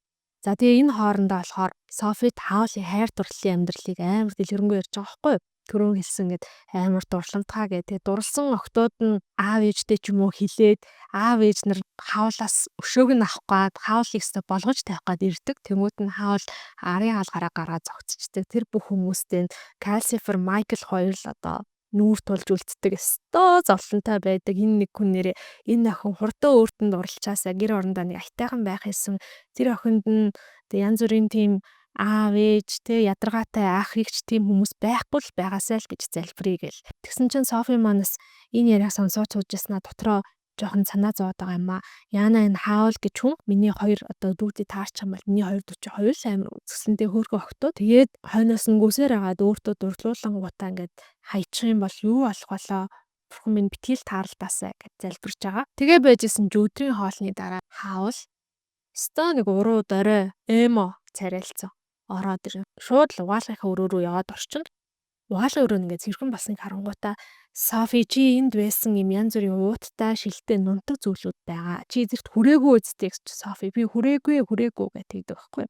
За тэгээ энэ хоорондоо болохоор Софид хаулын хайр дурлалын амьдралыг амар дэлгэрэнгүй ярьж байгаа байхгүй юу? Түрүүн хэлсэн гээд амар дурсамтгаа гэдэг. Дурлсан октод нь аав ээжтэй ч юм уу хилээд аав ээж нар хаулаас өшөөг нь авах гээд хаулыг өстө болгож тавих гээд ирдэг. Тэнгүүд нь хаул арын хаалгаараа гараа зогцчдаг. Тэр бүх хүмүүстэй Калсифер, Майкл хоёр л одоо нүүр тулж үлддэг өстой зовлонтой байдаг энэ нэг хүн нэрээ энэ охин хурдан өөртөнд уралчаасаа гэр орондоо нэг аятайхан байх юмсан тэр охинд нь янз бүрийн тийм аав ээж тэ ядаргаатай ах эгч тийм хүмүүс байхгүй л байгаасай л гэж залбирая гэл. Тэгсэн чинь Софи манаас энэ яриаг сонсоод суужснаа дотроо жоохон санаа зовоод байгаа юм а. Яна энэ хаавал гэж хүн миний хоёр одоо дүүдэд таарч юм бол миний 242 амир үзэсгэлэнтэй хөөрхөн охтоо. Тэгээд хойноос нь гүсээр агаад өөртөө дурлуулан гутаа ингээд хайчих юм бол юу болох болоо. Бурхан минь битгий л тааралдаасай гэж залбирч байгаа. Тэгээ байжсэн ч өдрийн хоолны дараа хаавал ста нэг уруу дорой эмо царайлцсан. Ороод ирэн шууд л угаалгынхаа өрөө рүү яваад орчихно. Угаалгын өрөө нь ингээд цэрхэн басныг харангуйтаа Софи чи энд байсан юм янз бүрийн ууттай шилтэй нунтаг зүйлүүд байгаа. Чи эзэрт хүрээгүй үсттэй гэж Софи би хүрээгүй гэж тэгдэг байхгүй.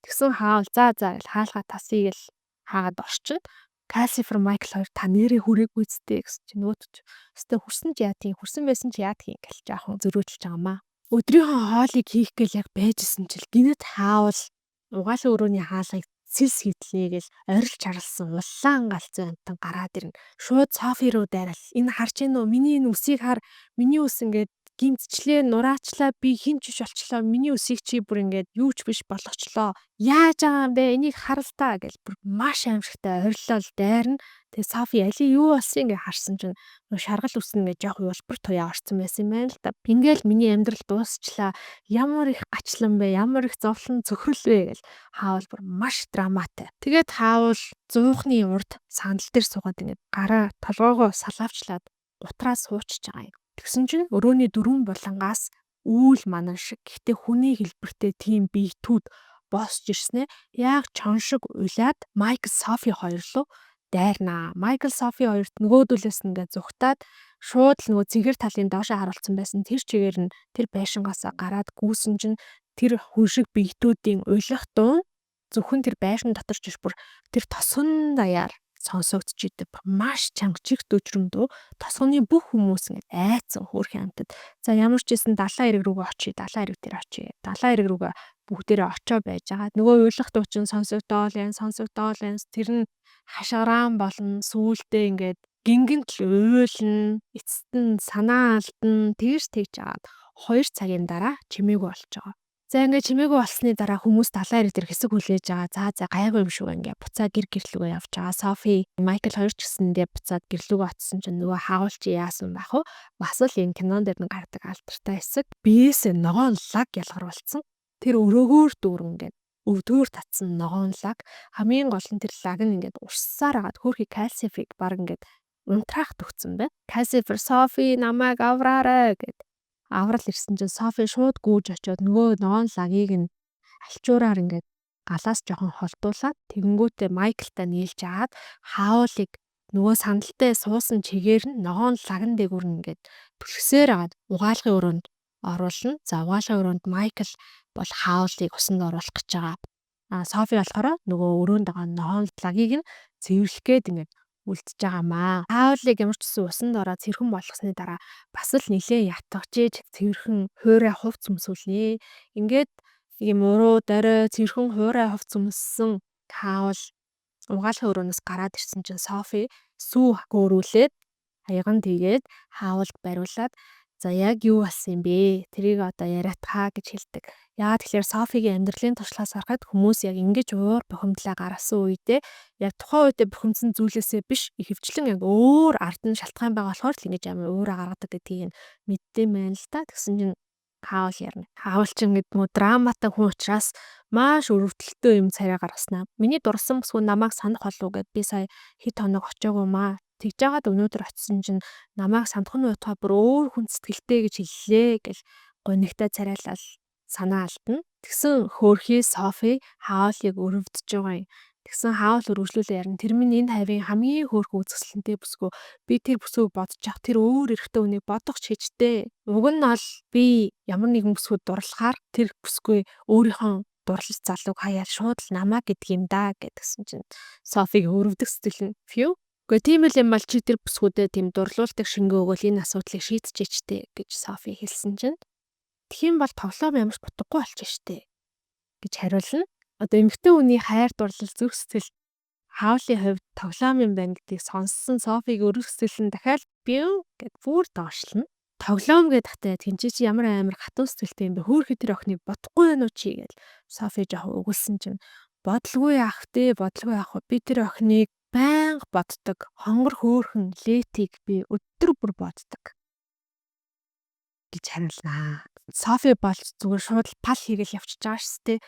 Тэгсэн хаавал за гэл хаалгаа тасъя гэл хаагаад орчиод Кассифер Майкл хоёр та нэрээ хүрээгүй үсттэй гэж чи нөөтч. Өстө хүрсэн ч яа тийм хүрсэн байсан ч яа тийм гэл жаахан зөрөөжилж байгаамаа. Өдрийнхөө хоолыг хийх гээл яг байжсэн чил гинэт хаавал угаалгын өрөөний хаалгыг сэлс хийтлээ гэл орилж чарлсан улаан галзуу амтан гараад ирнэ. Шууд Софи руу дайрал. Энэ харж гинөө миний энэ үсийг хар. Миний үс ингээд гимтчлээ нураачлаа би хинч биш болчлоо. Миний үсийг чи бүр ингээд юу ч биш болгочлоо. Яаж байгаа юм бэ? Энийг харалтаа гэл бүр маш аимшигтай ориллол дайрна. Тэгээ Софи али юу болсон ингээ харсан чинь шаргал үснэ гэж жоох улбар туяа орсон байсан юм байна л да. Ингээл миний амьдрал дуусчлаа. Ямар их гачлан бэ? Ямар их зовлон цөхрөл вэ гэл хаавал бүр маш драматай. Тэгээд хаавал зуухны урд сандал дээр суугаад ингээд гараа толгоогоо салаавчлаад утраа суучж байгаа юм. Тэгсэн чинь өрөөний дөрвөн булангаас үүл манан шиг гэхдээ хүний хэлбэртэй тийм биетүүд босч ирснэ. Яг чон шиг улаад Майкл Софи хоёр руу дайрнаа. Майкл Софи хоёрт нөгөөдөлөөс ингээд зүхтаад шууд л нөгөө цэгэр талын доошоо харуулсан байсан тэр чигээр нь тэр байшингаасаа гараад гүйсэн чинь тэр хүн шиг биетүүдийн уйлах дуу зөвхөн тэр байшин дотор ч бүр тэр тосгон даяар сонсогдож идэв. Маш чангачиг дөжрөмдөө тосгоны бүх хүмүүс ингээд айцсан хөөрхөн амтад. За ямар ч гэсэн далайн эрэг рүүгээ очие. Далайн эрэг дээр очие. Далайн эрэг рүүгээ бүгдээрээ очоо байж байгаа. Нөгөө уйлах дуу чинь сонсогдоол байна. Тэр нь хашгираан болно. Сүүлдээ ингээд гингэнт л уйлна. Эцэст нь санаа алдна. Тэгж жагаад 2 цагийн дараа чимээгүй болж байгаа. За ингээд чимээгүй болсны дараа хүмүүс далайн эрэг дээр хэсэг хүлээж байгаа. За гайгүй юм шүү ингээд буцаа гэрлүүгээ явж байгаа. Софи, Майкл хоёр ч гэсэндээ буцаад гэрлүүгээ очсон чинь нөгөө хаавал чи яасан байх вэ? Бас л энэ кинон дээр нэг гардаг алдартай хэсэг. Биеэс ногоон лаг ялгаруулсан. Тэр өрөөгөөр дүүрэн ингээд өвдгөөр татсан ногоон лаг. Хамгийн гол нь тэр лаг нь ингээд урссаар агаад хөөрхий Кассифиг баг ингээд унтраах төгцсөн байна. Кассифер Софи намайг авраарай гэд аврал ирсэн чинь Софи шууд гүйж очиод нөгөө ногоон лагийг нь алчуураар ингээд галаас жоохон холдуулаад тэгэнгүүтээ Майклтай нийлж агаад хаавлыг нөгөө сандалтай суусан чигээр нь ногоон лаган дээгүүр нь ингээд түлхсээр агаад угаалгын өрөөнд оруулна. За угаалгын өрөөнд Майкл бол хаавлыг усанд оруулах гэж байгаа. Софи болохоор нөгөө өрөөнд байгаа ногоон лагийг нь цэвэрлэх гээд ингээд үлдчихэж байгаамаа. Хаавлыг ямар ч гэсэн усанд ороод цэрхэн болгосны дараа бас л нилээ ятгажээж цэвэрхэн хуурай хувц өмсүүлнэ. Ингээд ийм уруу дорой цэвэрхэн хуурай хувц өмссөн хаавал угаалгын өрөөнөөс гараад ирсэн чинь Софи сүү хөөрүүлээд хаяган тэгээд хаавалд бариулаад за яг юу болсон юм бэ? Тэрийг одоо яриатхаа гэж хэлдэг. Яагаад тэгэхээр Софигийн амьдралын туршлагаас харахад хүмүүс яг ингэж уур бухимдлаа гаргасан үедээ яг тухайн үедээ бухимдсан зүйлээсээ биш ихэвчлэн яг өөр ард нь шалтгаан байгаа болохоор л ингэж амар уураа гаргадаг гэдгийг мэддэм байнал л та. Тэгсэн чинь хаавал ярина. Хаавал чинь гэдэг нөгөө драматай хүн учраас маш өрөвдөлтөө юм царай гаргаснаа. Миний дурсан бүсгүй намайг санах болов гэд би сая хэд хоног очоогүй маа. Тэгж жагаад өнөөдөр очисон чинь намайг сандах нь утгаа бүр өөр хүн сэтгэлтэй гэж хэллээ гэл гонигтай царайлал санаа алдна. Тэгсэн хөөрхий Софи хаавлыг өрөвдөж байгаа юм. Тэгсэн хаавал өргөжлүүлээ ярина. Тэр минь энэ хавийн хамгийн хөөрхөн үзэсгэлэнтэй бүсгүй. Би тэр бүсгүйг бодож явах тэр өөр эрэгтэй хүнийг бодох ч хэжтэй. Уг нь бол би ямар нэгэн бүсгүйд дурлахаар тэр бүсгүй өөрийнхөө дурлал залууг хаяад шууд л намаа гэдэг юм да гэдгсэн чинь Софиг өрөвдөх сэтгэл нь фью. Гэхдээ тийм л юм бол чи тэр бүсгүүдэд тийм дурлуулдаг шингээ өгөөл энэ асуудлыг шийдчихжээ гэж Софи хэлсэн чинь тэгхийн бол тоглоом ямар ч утгагүй болчих штэ гэж хариулна. Одоо эмэгтэй хүний хайр дурлал зүрх сэтгэл Хаулын хувьд тоглоом юм байна гэдгийг сонссон Софиг өргөсгөл нь дахиад бив гэд бүр доошлно. Тоглоом гэдэгтээ тэнцээ чи ямар амар хатуу сэтгэлтэй юм бэ? Хөөхий тэр охиныг бодохгүй байна уу чи гэж Софи жоохон өгүүлсэн чинь бодлого яах вэ? Бодлого яах вэ? Би тэр охиныг байнга боддог. Хонгор хөөхөн Летиг би өдөр бүр боддог гэж хариулнаа. Софи бол зүгээр шууд пал хийгээл явчихж байгаа шүү дээ.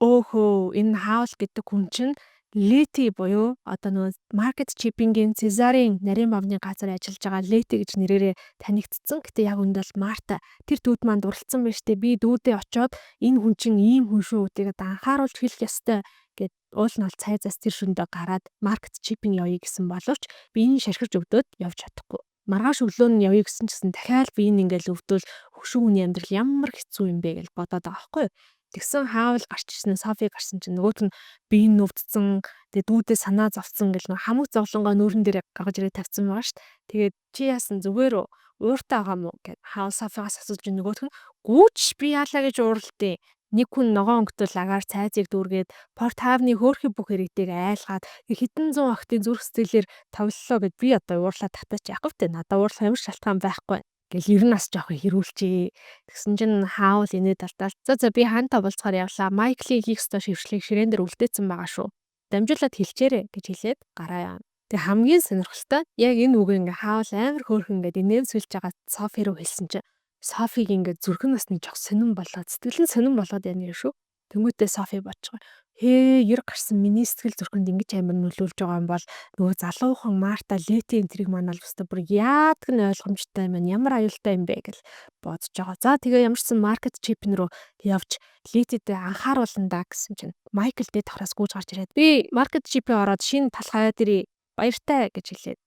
Өөхөө энэ хаул гэдэг хүн чинь Лети буюу одоо нөгөө маркет чипингийн Цезарын нарийн бавны газар ажиллаж байгаа Лети гэж нэрээрээ танигдсан. Гэтэ яг үндэ бол Марта тэр дүүд маань дурлцсан байна штэ. Би дүүдээ очоод энэ хүн чинь ийм хүн шүү гэдгийг анхааруулж хэлэх ёстой гэд уул нь бол цайзаас тэр шөндөө гараад маркет чипинг явъя гэсэн боловч би энэ шашгирч өгдөөд явж чадахгүй. Маргааш өглөө нь явъя гэсэн чинь дахиад би энэ ингээл өвдөл хөшүүн хүний амьдрал ямар хэцүү юм бэ гэж бодоод байгаа байхгүй юу. Тэгсэн хаавал гарч ирсэн Софи гарсан чинь нөгөөт нь биеийн нүвдсэн тэгээ дүүдээ санаа зовцсон гэл нэг хамаг зовлонгоо нүүрэн дээр гаргаж ирээд тавьсан байгаа шүү дээ. Тэгээд чи яасан зүгээр үү? Ууртай байгаа мó гэд хаал Софигаас асууж нөгөөт нь гүүч би яалаа гэж ууралдیں۔ Нэг хүн ногоон өнгөтөл агаар цайзыг дүүргээд порт хаавны хөөрхий бүх иргэдийг айлгаад хэдэн зуун охтын зүрх сэтгэлээр товллоо гэд би одоо уурлаад татаач яах вэ? Надаа уурлах ямар шалтгаан байхгүй. Гэл ер нь бас жоохон хэрүүлчээ. Тэгсэн чинь хаавал инээд алдаад. За би хаантаа болцохоор явлаа. Майклийг хийх ёстой шившлийг ширээн дээр үлдээсэн байгаа шүү. Дамжуулаад хэлчээрэй гэж хэлээд гараа яана. Тэг хамгийн сонирхолтой яг энэ үг ингээ хаавал амар хөөрхөн ингээд инээмсэлж байгаа Софи руу хэлсэн чинь Софиг ингээд зүрхэн насны жоох сонирн болоод сэтгэл нь сонирн болоод байна юм шүү. Тэнгүүтээ Софи бодчихгоо. Хээ ер гарсан миний сэтгэл зүрхэнд ингэж амар нөлөөлж байгаа юм бол нөгөө залуухан Марта Лети энтриг маань бол өстой бүр яадаг нь ойлгомжтой юм байна. Ямар аюултай юм бэ гэж бодож байгаа. За тэгээ ямарсан маркет чипн руу явж Летидээ анхааруулна да гэсэн чинь Майкл дээд давхраас гүйж гарч ирээд би маркет чипээ ороод шинэ талхай дэрий баяртай гэж хэлээд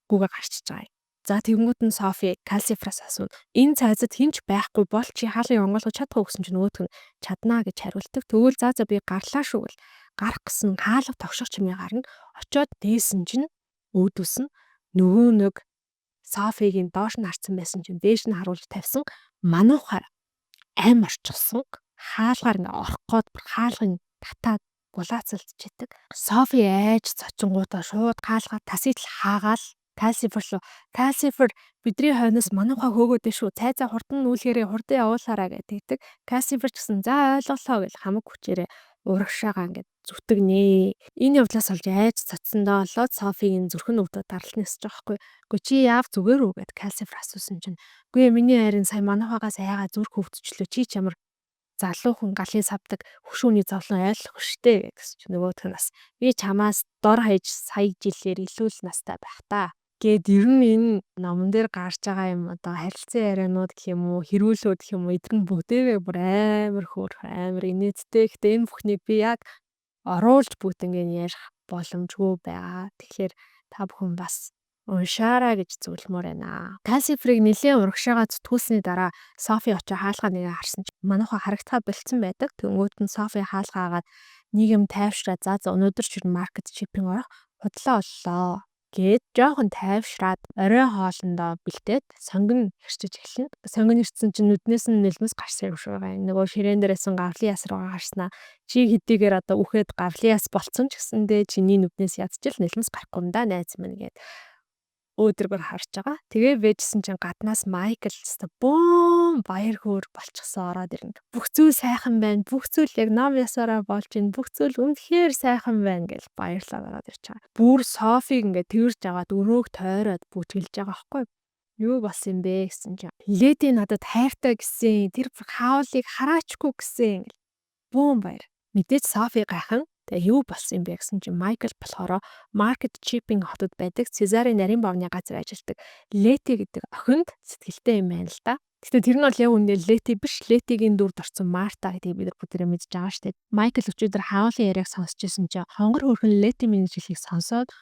гүүгээ гарчиж байгаа юм. За тэгэнгүүт нь Софи Калсифраас асуув. Энэ цайзад хинч байхгүй бол чи хаалгыг онгойлгож чадах уу гэсэн чинь нөгөөх нь чаднаа гэж хариулдаг. Тэгвэл за би гарлаа шүү гэл гарах гэсэн хаалга тогшох чимээ гарна. Очоод дээсэн чинь өөдөөс нь нөгөө нэг Софигийн доош нь харцсан байсан чинь дээш нь харуулж тавьсан мануухаар аим орчихсон. Хаалгаар ингээ орох гээд хаалгын татаад гулаацалдчихэдэг. Софи айж цочингуудаа шууд хаалгаа тасыг л хаагаал Калсифер бидний хойноос манууха хөөгөөд шүү. Цайзаа хурдан нүүлгээрээ хурдан явуулаарай гэдэг. Калсифер ч гэсэн за ойлголоо гэж хамаг хүчээрээ урагшаагаа ингээд зүтгэнэ. Энэ явдлаас олж айж цацсандаа болоод Софигийн зүрхэн өвдөд даралтны өсөж байгаа хгүй. Үгүй чи яав зүгээр үү гэд Калсифер асуусан чинь үгүй миний хайрын сая мануухагаас айгаа зүрх өвдчлөө чи ч ямар залуухан галын савдаг хөшөөний зовлон ойлгох штэ гэсэн чинь нөгөөх нь бас би чамаас дор хаяж сая жилээр илүү л настай байх та. Гэт ер нь энэ номон дээр гарч байгаа юм одоо харилцан ярианууд гэх юм уу хэрүүлүүд гэх юм уу эдгээр нь бүгдээрээ бүр амар хөөрх амар инээдтэй. Гэтэ энэ бүхнийг би яг оруулж бүтэнгийн ярих боломжгүй байгаа. Тэгэхээр та бүхэн бас уншаарай гэж зөвлөмөр байна. Калсифрыг нэлээд урагшаага зүтгүүлсний дараа Софи очоо хаалгаа нэгэ харсан чинь манайха харагтаа болцсон байдаг. Тэнгүүд нь Софи хаалгаагаад нэг юм тайвшраад за өнөөдөр чинь маркет чипинг орох бодлоо оллоо гээд жоохон тайвшраад орой хоолндоо бэлдээд сонгон хэрчиж эхэлнэ. Сонгон хэрчсэн чинь нүднээс нь нэлмэс гарсан юм шиг байгаа. Нөгөө ширээн дээрээсэн гавлын яс руугаа гарснаа. Чи хэдийгээр одоо үхээд гавлын яс болцсон ч гэсэндээ чиний нүднээс ядчил нэлмэс гарахгүй юм да найз минь гээд өөдрөгөр харж байгаа. Тэгээ вэжсэн чинь гаднаас Майкл өстө бөөн баяр хөөр болчихсон ороод ирнэ. Бүх зүйл сайхан байна. Бүх зүйл яг ном ясаараа болж ин. Бүх зүйл үнэхээр сайхан байна гэж баярлаад ороод ирж байгаа. Бүр Софиг ингээд тэрж аваад өрөөг тойроод бүжгэлж байгаа байхгүй юу болсон юм бэ гэсэн чинь Леди надад хайртай гэсэн. Тэр хаалыг хараачгүй гэсэн ингээд бөөн баяр. Мэдээж Софи гайхан тэгээ юу болсон юм бэ гэсэн чинь Майкл болохоор маркет чипинг хотод байдаг Цезарын нарийн бавны газар ажилладаг Лети гэдэг охинд сэтгэлтэй юм байна л да. Гэтэ тэр нь бол яг үнэ Лети биш, Летигийн дүрд орсон Марта гэдгийг бид нар бүгдээ мэдж байгаа шүү дээ. Майкл өчигдөр хаалын яриаг сонсч байсан чинь хонгор хөрхөн Лети миний жилийг сонсоод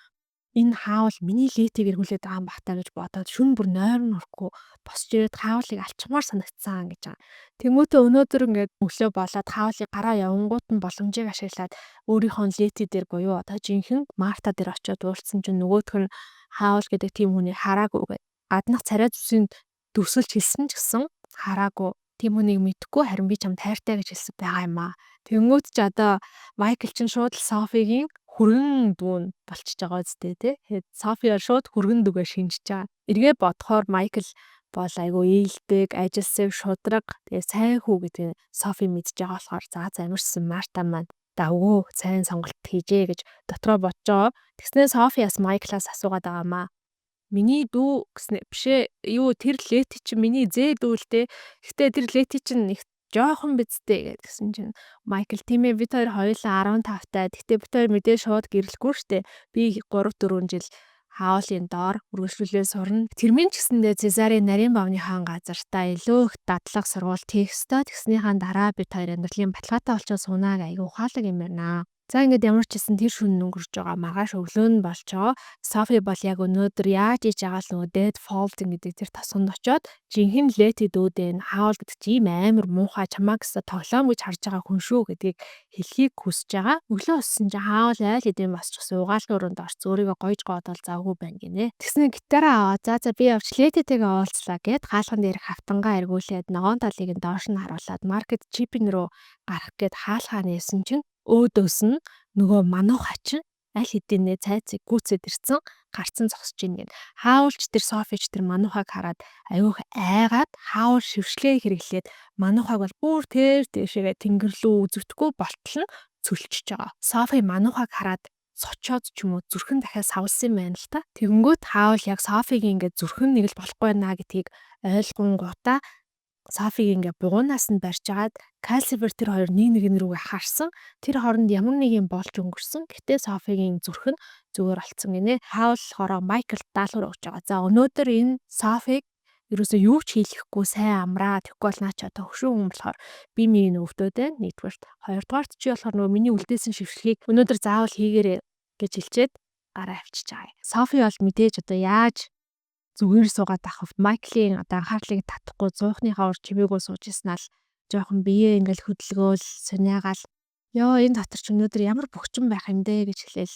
энэ хаавал миний Летигээр хүлээд байгаа юм бахтаа гэж бодоод шүн бүр нойрон орохгүй босч ирээд хаавлыг алчмаар санагдсан гэж байгаа. Тэмүүтэ өнөөдөр ингээд өглөө болоод хаавлыг гараа явангууд нь боломжийг ашиглаад өөрийнхөө Лети дээр буюу одоо жинхэнэ Марта дээр очиод уулзсан чинь нөгөөх нь хаавал гэдэг тийм хүний хараагүй гаднах царай зүсийн дүрсэлж хэлсэн ч гэсэн хараагүй тийм хүнийг мэдхгүй харин би чамд хайртай гэж хэлсэн байгаа юм аа. Тэнгүүт ч одоо Майкл чинь шууд Софигийн хүргэн дүүн болчихж байгаа үстэй тий. Тэгээд Софи шууд хүргэн дүүгээ шинжиж байгаа. Эргээ бодохоор Майкл бол айгүй ээлдэг, ажилсаг, шудраг, тэгээ сайн хүү гэдгийг Софи мэдж байгаа болохоор за амарсан Марта маань давгүй сайн сонголт хийжээ гэж дотроо бодож байгаа. Тэгснээр Софиас Майклаас асуугаад байгаамаа. Миний дүү гэснээр бишээ юу тэр Лети чинь миний зээ дүү л дээ. Гэхдээ тэр Лети чинь их жоохон бидтэй гэдгсэн чинь Майкл тийм ээ бид хоёр хоёулаа 15 таа. Гэхдээ бид хоёр мэдээ шууд гэрэлгүй штэ. Би 3 4 жил хаалын доор үргэлжлүүлээ сурна. Тэрмэн ч гэсэндээ Цезарын нарийн бавны хаан газартаа илүү их дадлага сургууль хийх ёстой. Тэгснийхаа дараа бид хоёр амьдралын баталгаатай болчихоо суунаа айгу ухаалаг юм байна. За ингээд ямар ч гэсэн тэр шүн өнгөрч байгаа маргааш өглөө нь болчоо. Софи бол яг өнөөдөр яаж иж байгаа л нөгөө dead folding гэдэг тэр тосгонд очоод жинхэнэ Лети дүүдэн хаал гэдэг чи ийм амар муухай чамаа гэсэн тоглоом гэж харж байгаа хүн шүү гэдгийг хэлхийг хүсэж байгаа. Өглөө өссөн чи хаал айл хэдэм босч суугаалын өрөөнд орц өөрийгөө гоёж гоодол завгүй байна гинэ. Тэгснэ гитараа аваад за би явж Летитэйгээ уулзлаа гэд хаалхан дээр хавтангаа эргүүлээд ногоон талыг нь доош нь харуулад маркет чипэн рүү гарах гээд хаалхаа нээсэн чинь өөдөөс нь нөгөө манууха чинь аль хэдийнэ цайцыг гүйцэд ирсэн гарцсан зогсож ийн гэд. Хаулч тэр Софич тэр мануухаг хараад аюух айгаад хаул шившлээ хэрэглээд мануухаг бол бүр тэр дэшегээ тэнгэр рүү үзэгдэхгүй болтол нь цөлчиж байгаа. Софи мануухаг хараад сочоод ч юм уу зүрхэн дахиад савлсан байна л та. Тэгэнгүүт хаул яг Софигийн ингээд зүрхэн нэг л болохгүй наа гэдгийг ойлгонгуудаа Софиг ингээ бугуунаас нь барьж агаад Калсивер тэр хоёр нэг рүүгээ харсан. Тэр хооронд ямар нэг юм болж өнгөрсөн. Гэтэ Софигийн зүрх нь зүгээр болцсон гинэ. Хаул хороо Майкл даалгавар өгч байгаа. За өнөөдөр энэ Софиг ерөөсөө юу ч хийлгэхгүй сайн амраа. Тэгвэл бол наа ч одоо хөшөө хүн болохоор би минь өвдөөд байна. Нэгдүгээрт. Хоёрдугаарт чи болохоор нөгөө миний үлдээсэн шившлгийг өнөөдөр заавал хийгээрэй гэж хэлчихэд гараа авчиж байгаа. Софи бол мэдээж одоо яаж зүгээр суугаад авах Майклийн одоо анхаарлыг татахгүй зуухныхаа ур чимээгүй сууж ирсэн ал жоохон биеэ ингээл хөдөлгөөл суняагаал ёо энэ дотор ч өнөөдөр ямар бөхчөн байх юм дээ гэж хэлээл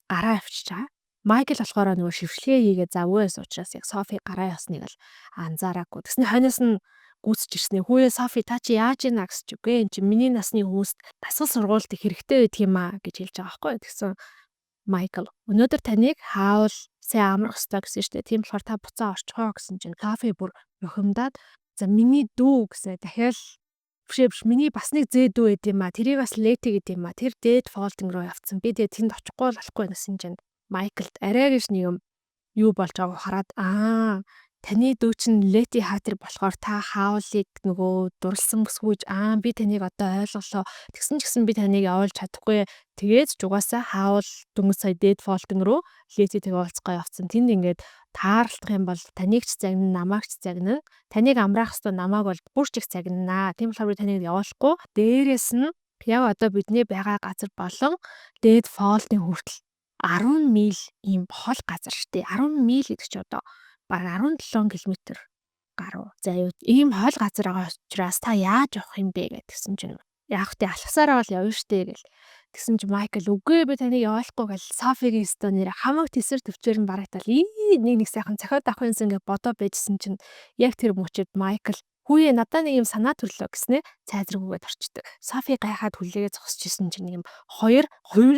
гараа авчиж байгаа. Майкл болохоор нөгөө шившлгээ хийгээ завгүйс учраас яг Софи гараа ясныг л анзаараагүй. Тэсний хойноос нь гүйцэж ирснээ хүүе Софи та чи яаж ийна гэж үгүй эн чи миний насны хүмүүст дасгал сургуульд хэрэгтэй байдаг юм аа гэж хэлж байгаа байхгүй. Тэгсэн Майкл өнөөдөр таныг хаавал сайн амрах хэрэгтэй гэсэн шүү дээ. Тийм болохоор та буцаа орчихоо гэсэн чинь Софи бүр бухимдаад за миний дүү гэсэн дахиад биш миний бас нэг зээ дүү байд юм а. Тэрийг бас Лети гэдэг юм а. Тэр dead folding руу явцсан. Би тэгээ тэнд очихгүй болохгүй гэсэн чинь Майклд арай гэж нэг юм юу болж байгааг хараад таны дүү чинь Лети хаатер болохоор та хаавлыг нөгөө дурлсан гэсгүйж би таныг одоо ойлголоо. Тэгсэн ч гэсэн би таныг явуулж чадахгүй. Тэгээд ч угаасаа хаавал дөнгөж сая dead folding руу Летитэйгээ уулзгаа явцсан. Тэнд ингээд таарлах юм бол таныг ч загнана, намайг ч загнана. Таныг амраах хэвээр намайг бол бүр ч их загнана. Тийм болохоор би таныг явуулахгүй. Дээрээс нь яг одоо бидний байгаа газар болон dead folding хүртэл 10 миль ийм хол газар штэ. 10 миль гэдэг чи одоо бараг 17 км гаруй. За юу ийм хол газар байгаа учраас та яаж явах юм бэ гэдгсэн чинь яг тэ алхасаараа бол явна штэ гэл. Тэгсэн чинь Майкл үгүй би таныг явуулахгүй гэл Софигийн стонер хамаг тесэр төвчээр нь барагдал нэг сайхан цохиод авах юмсан гэж бодоо байжсэн чинь яг тэр мөчөд Майкл хүүе надаа нэг юм санаа төрлөө гэснээр цайзраггүйгээд орчдөг. Софи гайхаад хүлээгээ зогсож исэн чинь нэг юм хоёр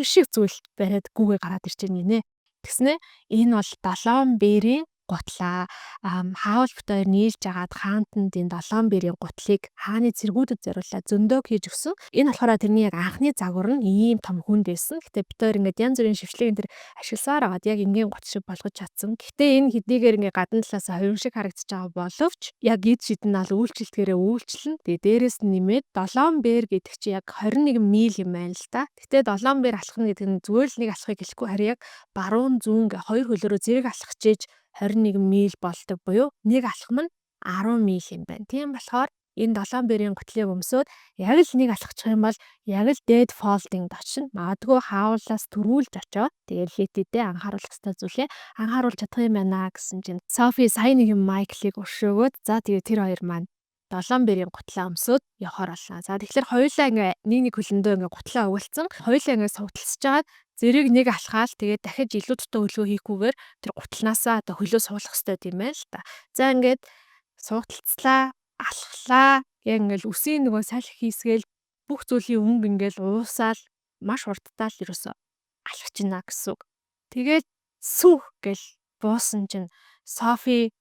шиг зүйл бариад гүүгээ гараад ирж байгаа гинэ. Тэгснээр энэ бол 7 бэрийн гутлаа хаул бит хоёр нийлж агаад хаантанд энэ 7 бэрийн гутлыг хааны цэргүүдэд зориулаад зөндөг хийж өгсөн. Энэ болохоор тэрний яг анхны загвар нь ийм том хүнд байсан. Гэтэ бит хоёр ингээд янз бүрийн шившлийг энэ ашигласаар агаад яг энгийн гут шиг болгож чадсан. Гэтэ энэ хэдийгээр ингээд гадна талаас хоёрын шиг харагдаж байгаа боловч яг эд шидэн ал үйлчлэлтгээрээ үйлчлэн. Тэгээ дээрээс нь нэмээд 7 бэр гэдэг чи яг 21 миль юм байна л та. Гэтэ 7 бэр алхах нь гэдэг нь зүгээр л нэг алхахыг хэлэхгүй харин яг баруун зүүн гэ хоёр хөлөөрөө зэрэг алхаж ийж 21 миль болдог буюу нэг алхам нь 10 миль юм байна. Тийм болохоор энэ 7 бэрийн гутлыг өмсөөд яг л нэг алхачих юм бол яг л dead folding очно. Магадгүй хаавлаас төрүүлж очоод тэгээд Летидээ анхааруулах ёстой зүйлээ анхааруулж чадах юм байна гэсэн чинь Софи сайн нэг юм Майклыг өршөөгөөд за тэгээд тэр хоёр маань 7 бэрийн гутлаа өмсөөд явахаар боллоо. За тэгэхээр хоёулаа ингээ нэг хөлөндөө ингээ гутлаа өгүүлсэн. Хоёулаа ингээ сувталцж жагаад зэрэг нэг алхаал тэгээд дахиж илүү дутуу хөлгөө хийхгүйгээр тэр гутланаасаа одоо хөлөө суулгах хэрэгтэй юм байна л та. За ингээд сувталцлаа, алхлаа. Яг ингээл үсийн нөгөө салхи хийсгээл бүх зүйлийн өнгө ингээл уусаал маш хурдтай л ерөөсөө алхачна гэсэн үг. Тэгээд сүх гэл буусан чинь Софи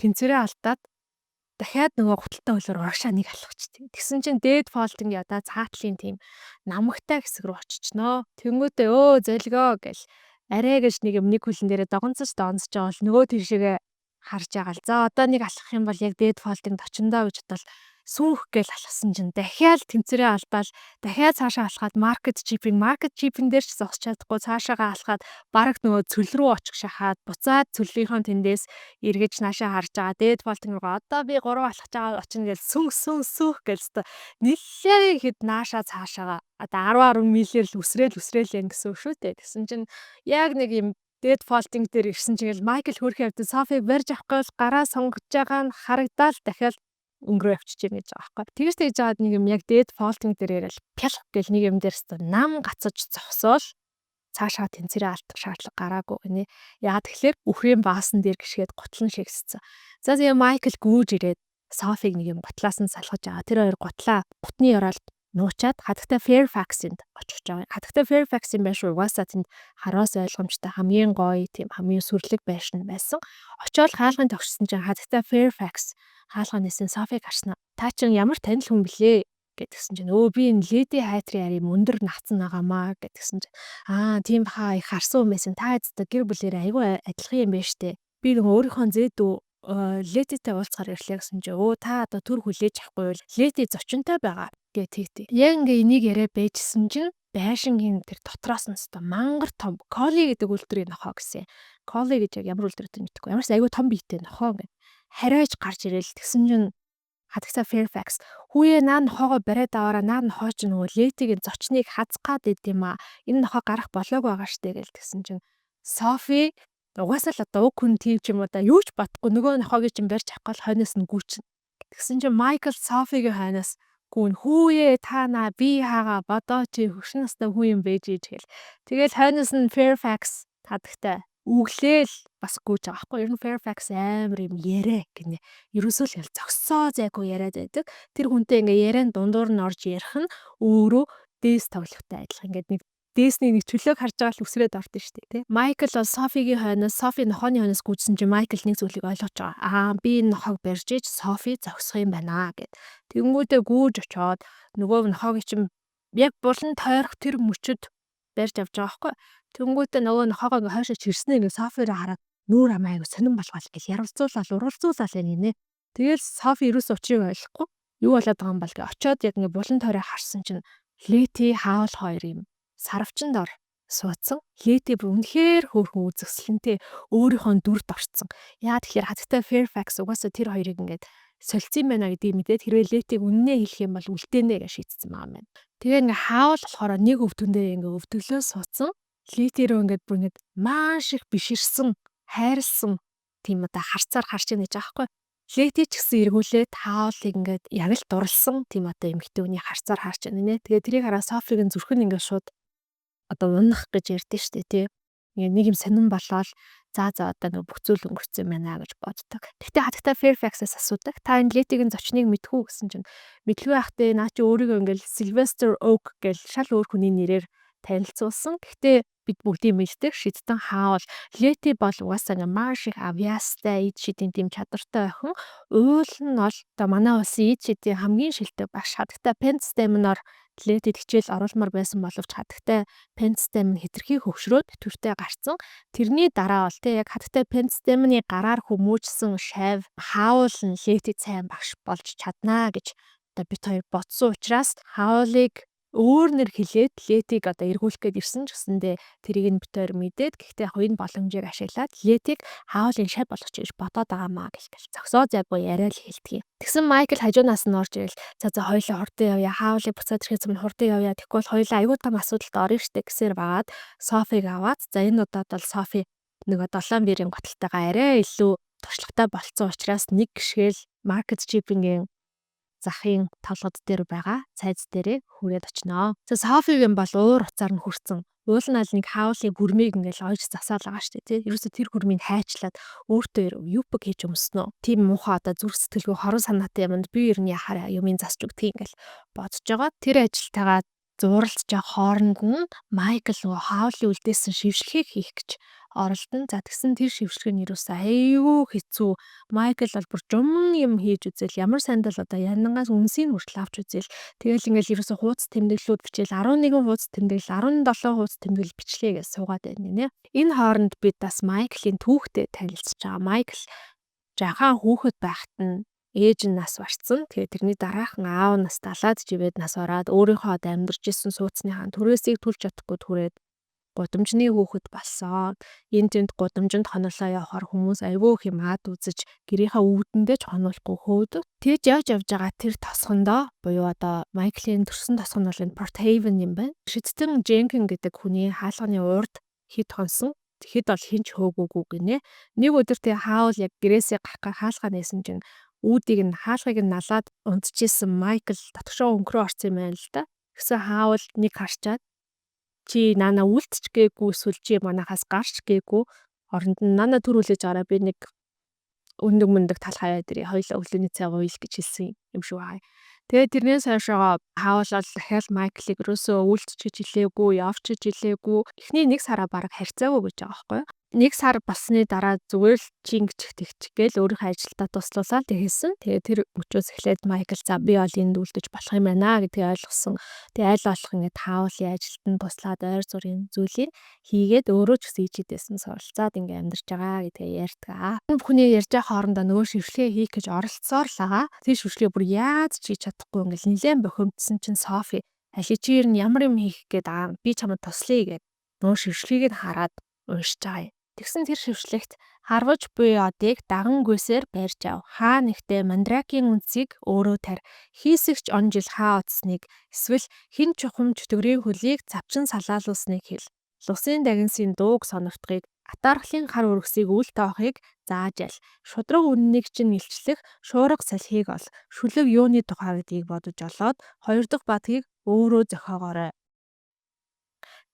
тэнцвэрээ алдаад дахиад нөгөө гуталтай хөлөөр урагшаа нэг алхавчтыг. Тэгсэн чинь дээд фолтинг ядаа цаатлын тийм намагтай хэсэг рүү очичноо. Тэнгүүтээ өө зөлгөө гэл арай гэж нэг юм нэг хөлн дээрээ догонцож доонцож байгаа бол нөгөө тийшээгээ харж байгаа л. За одоо нэг алхах юм бол яг дээд фолтингд очиндоо гэж бодол сүүх гээл алхсан чинь дахиад тэнцвэрээ албаал дахиад цаашаа алхаад маркет чипинг дээр ч зогсож чадахгүй цаашаагаа алхаад бараг нөгөө цөл рүү очих шахаад буцаад цөллийнхөө тэндээс эргэж наашаа харж байгаа дээд фолтинг руу одоо би 3 алхаж байгаа очино гэж сүүх гээл өстө нэлээ ихэд наашаа цаашаага одоо 10 милээр л үсрээл yan гэсэн үг шүү дээ. Тэгсэн чинь яг нэг юм дээд фолтинг дээр ирсэн чинь Майкл хөрхийн хавьд Софиг барьж авах гээл гараа сонгож байгаа нь харагдаад дахиад өнгөрөө явчих гэж байгаа байхгүй. Тэгж жаад нэг юм яг дээд фолтинг дээр ярил пялх гэл нэг юм дээр өстө нам гацаж зогсоол цаашаа тэнцвэрээ алдах шаардлага гараагүй гинэ. Яагаад тэгэхээр үхрийн баасан дээр гიშгээд гутлан шигссэн. За тэгээ Майкл гүүж ирээд Софиг нэг юм гутлаас нь салгаж байгаа. Тэр хоёр гутлаа гутны ороод нуучаад хатагтай Fairfax-д очих жаа. Хатагтай Fairfax-ийн байшин угаасаа тэнд хараас ойлгомжтой хамгийн гоё тийм хамгийн сүрлэг байшин байсан. Очоод хаалгын тогтсон чинь хатагтай Fairfax хаалганаас нь Софиг харснаа. Та чин ямар танил хүн блэ? Гэдгсэн чинь өө би энэ леди хайтрын ари мөндөр нагцсан байгаамаа гэдгсэн чинь тийм баха их харсан юм байсан та эцэстээ гэр бүлээрээ айгүй адилхан юм байна штэ би нөгөө өөрийнхөө зээдүү ледитэй уулзахаар ирлээ гэсэн чинь өө та одоо төр хүлээж авахгүй бол леди зочинтой байгаа гэт яг ингээ энийг яриа байжсэн чинь байшингийн тэр дотроос нь өстө мангар том Коли гэдэг үйлдвэрийн нохоо гэсэн. Коли гэж яг ямар үйлдвэр гэдэг мэдэхгүй. Ямарс айгүй том биетэй нохоо ингээ хариаж гарч ирэл тэгсэн чинь хатагтай Fairfax хүүе наа нохоогоо бариад аваараа наа нохоо ч нөгөө ледигийн зочныг хазгаад идэм а энэ нохоо гарах болоог байгаа штэ гэл тэгсэн чинь Софи угаасаа л одоо уг хүн тийм ч юм уу да юу ч батгүй нөгөө нохоогийн чинь барьж авах гал хойноос нь гүйчин. Тэгсэн чинь Майкл Софигийн хойноос гүн хүүе та наа би хаага бодоо чи хөшин настай хүн юм байж иж гэл. Тэгэл хойноос нь Fairfax хатагтай үглээл бас гүйж байгаа байхгүй. Ер нь Fairfax амар юм ярэ гинэ. Ерөөсөө л зогссоо зайгүй яриад байдаг. Тэр хүнтэй ингээ яриан дундуур нь орж ярих нь өөрөө дээс тоглохтой адилхан. Ингээд нэг дээсний нэг чөлөөг харж байгаа л үсрээд ордон шүү дээ, тий. Майкл бол Софигийн хойноос Софи нохооны хойноос гүйжсэн чинь Майкл нэг зүйлийг ойлгож байгаа. Би энэ нохоог барьж иж Софи зогсох юм байна гэд. Тэнгүүдээ гүйж очоод нөгөө нохоог чинь яг булан тойрох тэр мөчөд барьж авч байгаа байхгүй. Тэнгүүтээ нөгөө нохоогоо ингээ хойшоо чирснээ ингээ Софироо хараад нүүр амаа айгу сонирн болгоол гэл уралзуулаад гинэ. Тэгэл Софи ерөөс учрыг ойлгохгүй юу болоод байгаа юм бол гэ очоод яг ингээ булан тойроо харсан чинь Лети хаал хоёр юм сарвчанд ор суудсан. Лети бүр үнэхээр хөөрхөн үзэсгэлэнтэй өөрийнхөө дүрд орцсон. Яа тэгэхээр хатагтай Fairfax угаасаа тэр хоёрыг ингээд солилцсон байна гэдгийг мэдээд хэрвээ Летиг үннээ хэлэх юм бол үлдээнэ гэж шийдсэн байгаа юм. Тэгээ ингээ хаал болохоор нэг өвдгөн дээр ингээ өвдөглөө суудсан. Лети рүү ингээд бүр ингээд маш их биширсэн, хайрлсан тийм одоо харцаар харж яана гэж аахгүй. Лети ч гэсэн эргүүлээд хаалыг ингээд яг л дурлсан тийм одоо эмэгтэй хүний харцаар харж яана нэ. Тэгээ тэрийг хараа Софигийн зүрх нь ингээд шууд одоо унах гэж ярьдэн штэ тий. Ингээ нэг юм сонирн болоод за одоо нэг бүх зүйл өнгөрцөн байна гэж боддог. Тэгтээ хатагтай Fairfax-аас асуудаг. Та энэ Летигийн зочныг мэдхүү гэсэн чинь мэдгүй байхдаа наа чи өөрийгөө ингээл Sylvester Oak гэж шал өөр хүний нэрээр танилцуулсан. Гэхдээ бид бүгдийн мэддэг шидтэн хаавал Лети бол угаасаа ингээ маш их авьяастай эд шидийн тийм чадвартай охин. Уул нь бол одоо манай улсын эд шидийн хамгийн шилдэг багш хатагтай Penn Stem-оор Лети хичээл оруулмаар байсан боловч хатагтай Penn Stem нь хэтэрхий хөвшрөөд төртөө гарцсан. Тэрний дараа бол яг хатагтай Penn Stem-ны гараар хүмүүжсэн шав хаавал нь Лети сайн багш болж чаднаа гэж одоо бид хоёр бодсон учраас хаавлыг өөр нэр хэлээд Летиг одоо эргүүлэх гээд ирсэн ч гэсэндээ тэрийг нь битээр мэдээд гэхдээ хоёрын боломжийг ашиглаад Летиг хаавлын шав болгоч гэж бодоод байгаамаа гэлтэл зогсоо зайгүй яриа л хэлдэг. Тэгсэн Майкл хажуунаас нь орж ирэл за хоёулаа хурдан явъя хаавлыг буцаад ирэхээс өмнө хурдан явъя тэгвэл хоёулаа аюул том асуудалд орно штэ гэсээр байгаад Софиг аваад за энэ удаад бол Софи нөгөө 7 биерийн готалтайгаа арай илүү туршлагатай болцсон учраас нэг гიშгэл маркет чипингийн захын толгод дээр байгаа цайз дээрээ хүрээд очноо. За Софигийн бол уур уцаар нь хүрсэн. Уул нь аль нэг хаавлын гүрмийг ингээл ойж засаал байгаа штэ тий. Ерөөсө тэр гүрмийг хайчлаад өөртөө юпг хийж өмснө. Тийм муухай одоо зүрх сэтгэлгүй хорон санаатай юмд би ер нь яхаараа юмын засч өгдөг ингээл бодож байгаа. Тэр ажилтайгаа зууралж байгаа хооронд нь Майкл нөгөө Хаулийн үлдээсэн шившлэгийг хийх гэж оролдоно. За тэгсэн тэр шившлэг нь юусэн айгүй хэцүү. Майкл бол бүр жуман юм хийж үзэл ямар сандал одоо янгаас үнсийг хүртэл авч үзэл. Тэгэл ингээл ерөөсө хууц тэмдэглэлүүд бичээл 11 хууц тэмдэглэл 17 хууц тэмдэглэл бичлээ гэж суугаад байна нэ. Энэ хооронд бид бас Майклийн түүхтэй танилцж байгаа. Майкл жахан хүүхэд байхад нь ээж нь нас барцсан. Тэгээ тэрний дараахан аав нас далаад живээд нас ороод өөрийнхөө одоо амьдарч исэн сууцныхаа түрээсийг түлж чадахгүй түрээд гудамжны хүүхэд болсон. Энд тэнд гудамжинд хонолоо явахаар хүмүүс айгүй их юм ад үзэж гэрийнхаа өвдөндөө ч хонуулахгүй хөөдөг. Тэгж явж байгаа тэр тосгондоо буюу одоо Майклийн төрсөн тосгон бол энэ Port Haven юм байна. Шидтэн Женкин гэдэг хүний хаалганы урд хэд хонсон. Тэгэхэд бол хинч хөөгөөгүй гинэ. Нэг өдөр тэгээ Хаул яг гэрээсээ гарах хаалгаа нээсэн чинь үүдийг нь хаалгыг нь налаад унтчихсэн Майкл татгшоо өнгөрөө орсон юм байна л да. Тэгсэн Хаул нэг харчаад чи наана үлдчих гээгүй эсвэл чи манахаас гарч гээгүй оронд нь наана төр үлээж гараа би нэг өндөг мөндөг тал хаяа дээр хоёлаа өглөөний цай ууя гэж хэлсэн юм шиг байна. Тэгээд тэрнээс хойшоо Хаул бол дахиад Майклыг ерөөсөө үлдчихэж илээгүй, явчихж илээгүй. Эхний нэг сараа бараг харьцаагүй гэж байгаа байхгүй юу? Нэг сар басны дараа зүгээр л чингч тэгчгээл өөрийнхөө ажилдаа туслуулаад хэлсэн. Тэгээ тэр өчөөс эхлээд Майкл за би бол энд үлдэж болох юм байна гэдгийг ойлгосон. Тэгээ аль болох ингээд Хаулийн ажилд нь туслаад ойр зүрийн зүйлийг хийгээд өөрөө ч гэсэн ичээдсэн суралцаад ингээд амьдарч байгаа гэдгээ ярьдгаа. Энэ бүхний ярьж байгаа хоорондоо нөгөө шившлэгээ хийх гэж оролцсоор л байгаа. Тэр шившлэгээ бүр яаж ч хийж чадахгүй ингээд нэлээд бохимдсан чинь Софи алижир нь ямар юм хийх гээд аа би чамд туслая гэд нөгөө шившлэгийг нь хараад уншиж байгаа юм. Тэгсэн тэр шившлэгт харваж буй одыг даган гүйсээр барьж ав. Хаа нэгтээ мандракийн үнцгийг өөрөө тарь. Хийсэгч он жил хаа утсныг эсвэл хин чухам чөтгөрийн хөлийг завчин салаалуулсныг хэл. Лусын дагинсын дууг сонирхтгийг атаархлын хар өргөсийг үл тоохыг зааж аль. Шудраг үннийг чинь илчлэх шуурга салхийг ол. Шүлэг юуны тухай гэдгийг бодож олоод хоёр дахь бадгийг өөрөө зохиогоорой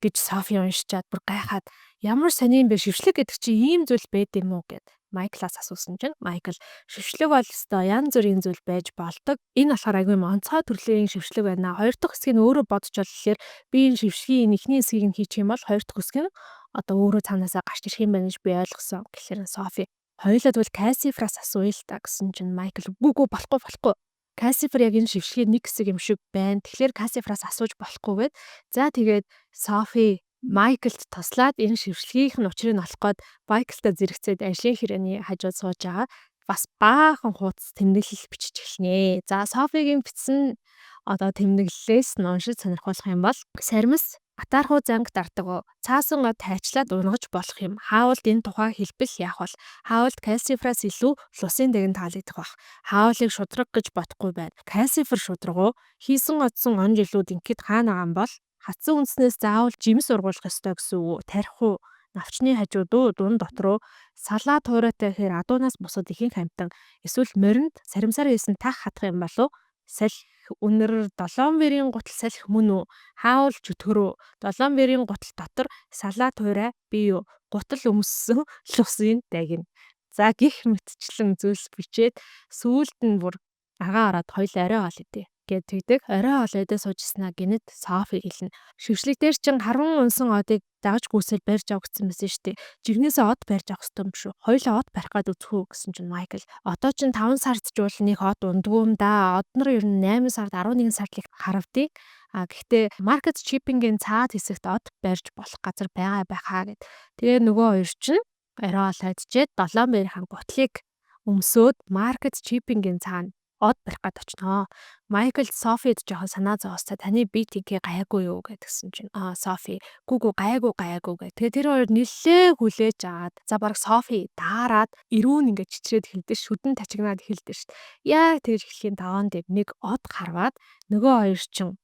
гэж Софи уншичаад бүр гайхаад ямар сонирн бэ шившлэг гэдэг чинь ийм зүйл байд юм уу гэд Майклаас асуусан чинь Майкл шившлэг бол өстой янз бүрийн зүйл байж болдог. Энэ болохоор агүй онцгой төрлийн шившлэг байна. Хоёр дахь хэсгийг нь өөрөө бодож олохлоор би энэ шившгийн эхний хэсгийг нь хийчих юм бол хоёр дахь хэсгийг нь одоо өөрөө цаанаасаа гарч ирэх юм байна гэж би ойлгосон. Тэгэхээр Софи хоёулаа тэгвэл Кассифраас асууя л та гэсэн чинь Майкл үгүй болохгүй. Кассифер яг энэ шившгийн нэг хэсэг юм шиг байна. Тэгэхээр Кассифраас асууж болохгүй гэд. За тэгээд Софи Майклд тослаад энэ шившлгийнх нь учрыг олох гээд Майклтай зэрэгцээд ажлын хүрээний хажууд сууж байгаа. Бас баахан хуудас тэмдэглэл бичиж эхэлнэ. За Софигийн бичсэн одоо тэмдэглэлээс нь уншиж сонирхолтой юм бол сармис атаархуу занг дардаг. Цаасан гад тайчлаад унгаж болох юм. Хаулд энэ тухай хэлбэл яах бол Хаулд Кассифраас илүү лусын дагин таалагдах бах. Хаулыг шудраг гэж бодохгүй байна. Кассифер шудрагуу хийсэн одсон он жилүүд ингээд хаана байгаа юм бол хатсан үндснээс заавал жимс ургуулах ёстой гэсэн үг. Тарих уу навчны хажууд дунд дотроо салаа туурайтай хэр адуунаас бусад ихэнх амтан эсвэл моринд саримсаар хийсэн тах хатах юм болов салхи үнэр 7 бэрийн гутал салхи мөн үү? Хаул чөтгөрөө 7 бэрийн гутал дотор салаа туурай бий юу? Гутал өмссөн лусын дагин. За гих мэтчлэн зүйлс бичээд сүүлд нь бүр агаа ороод хоёул арай ол идэв гэд тэгдэг. Арай ол эдээ суужснаа гинэд Софи хэлнэ. Шившлэг дээр чин харван унсан одыг дагаж гүйсэл барьж авах гэсэн мэсэн штэ. Жигнэсээ од барьж авах хэрэгтэй юм шүү. Хоёулаа од барих гээд үзэхүү гэсэн чинь Майкл. Одоо чин 5 сард ч бол нэг од ундгүй юм да. Од нар ер нь 8 сард 11 сард л харавдыг. Гэхдээ маркет шиппингийн цаад хэсэгт од барьж болох газар байхаа гэд. Тэгээ нөгөө хоёр чинь арай ол хайдчихэд 7 бэрийн гутлыг өмсөөд маркет шиппингийн цаана од барих гээд очноо. Майкл Софид жоохон санаа зовоостай таны би тийг гайгүй юу гэдгсэн чинь Софи гүгүү гайгүй гэ. Тэгээ тэр хоёр нэлээ хүлээж аваад за баг Софи даарад ирүүн ингээд чичрээд хэлдэж шүдэн тачигнаад хэлдэж шít. Яг тэгж эхлэхийн даваан дээр нэг од харваад нөгөө хоёр чинь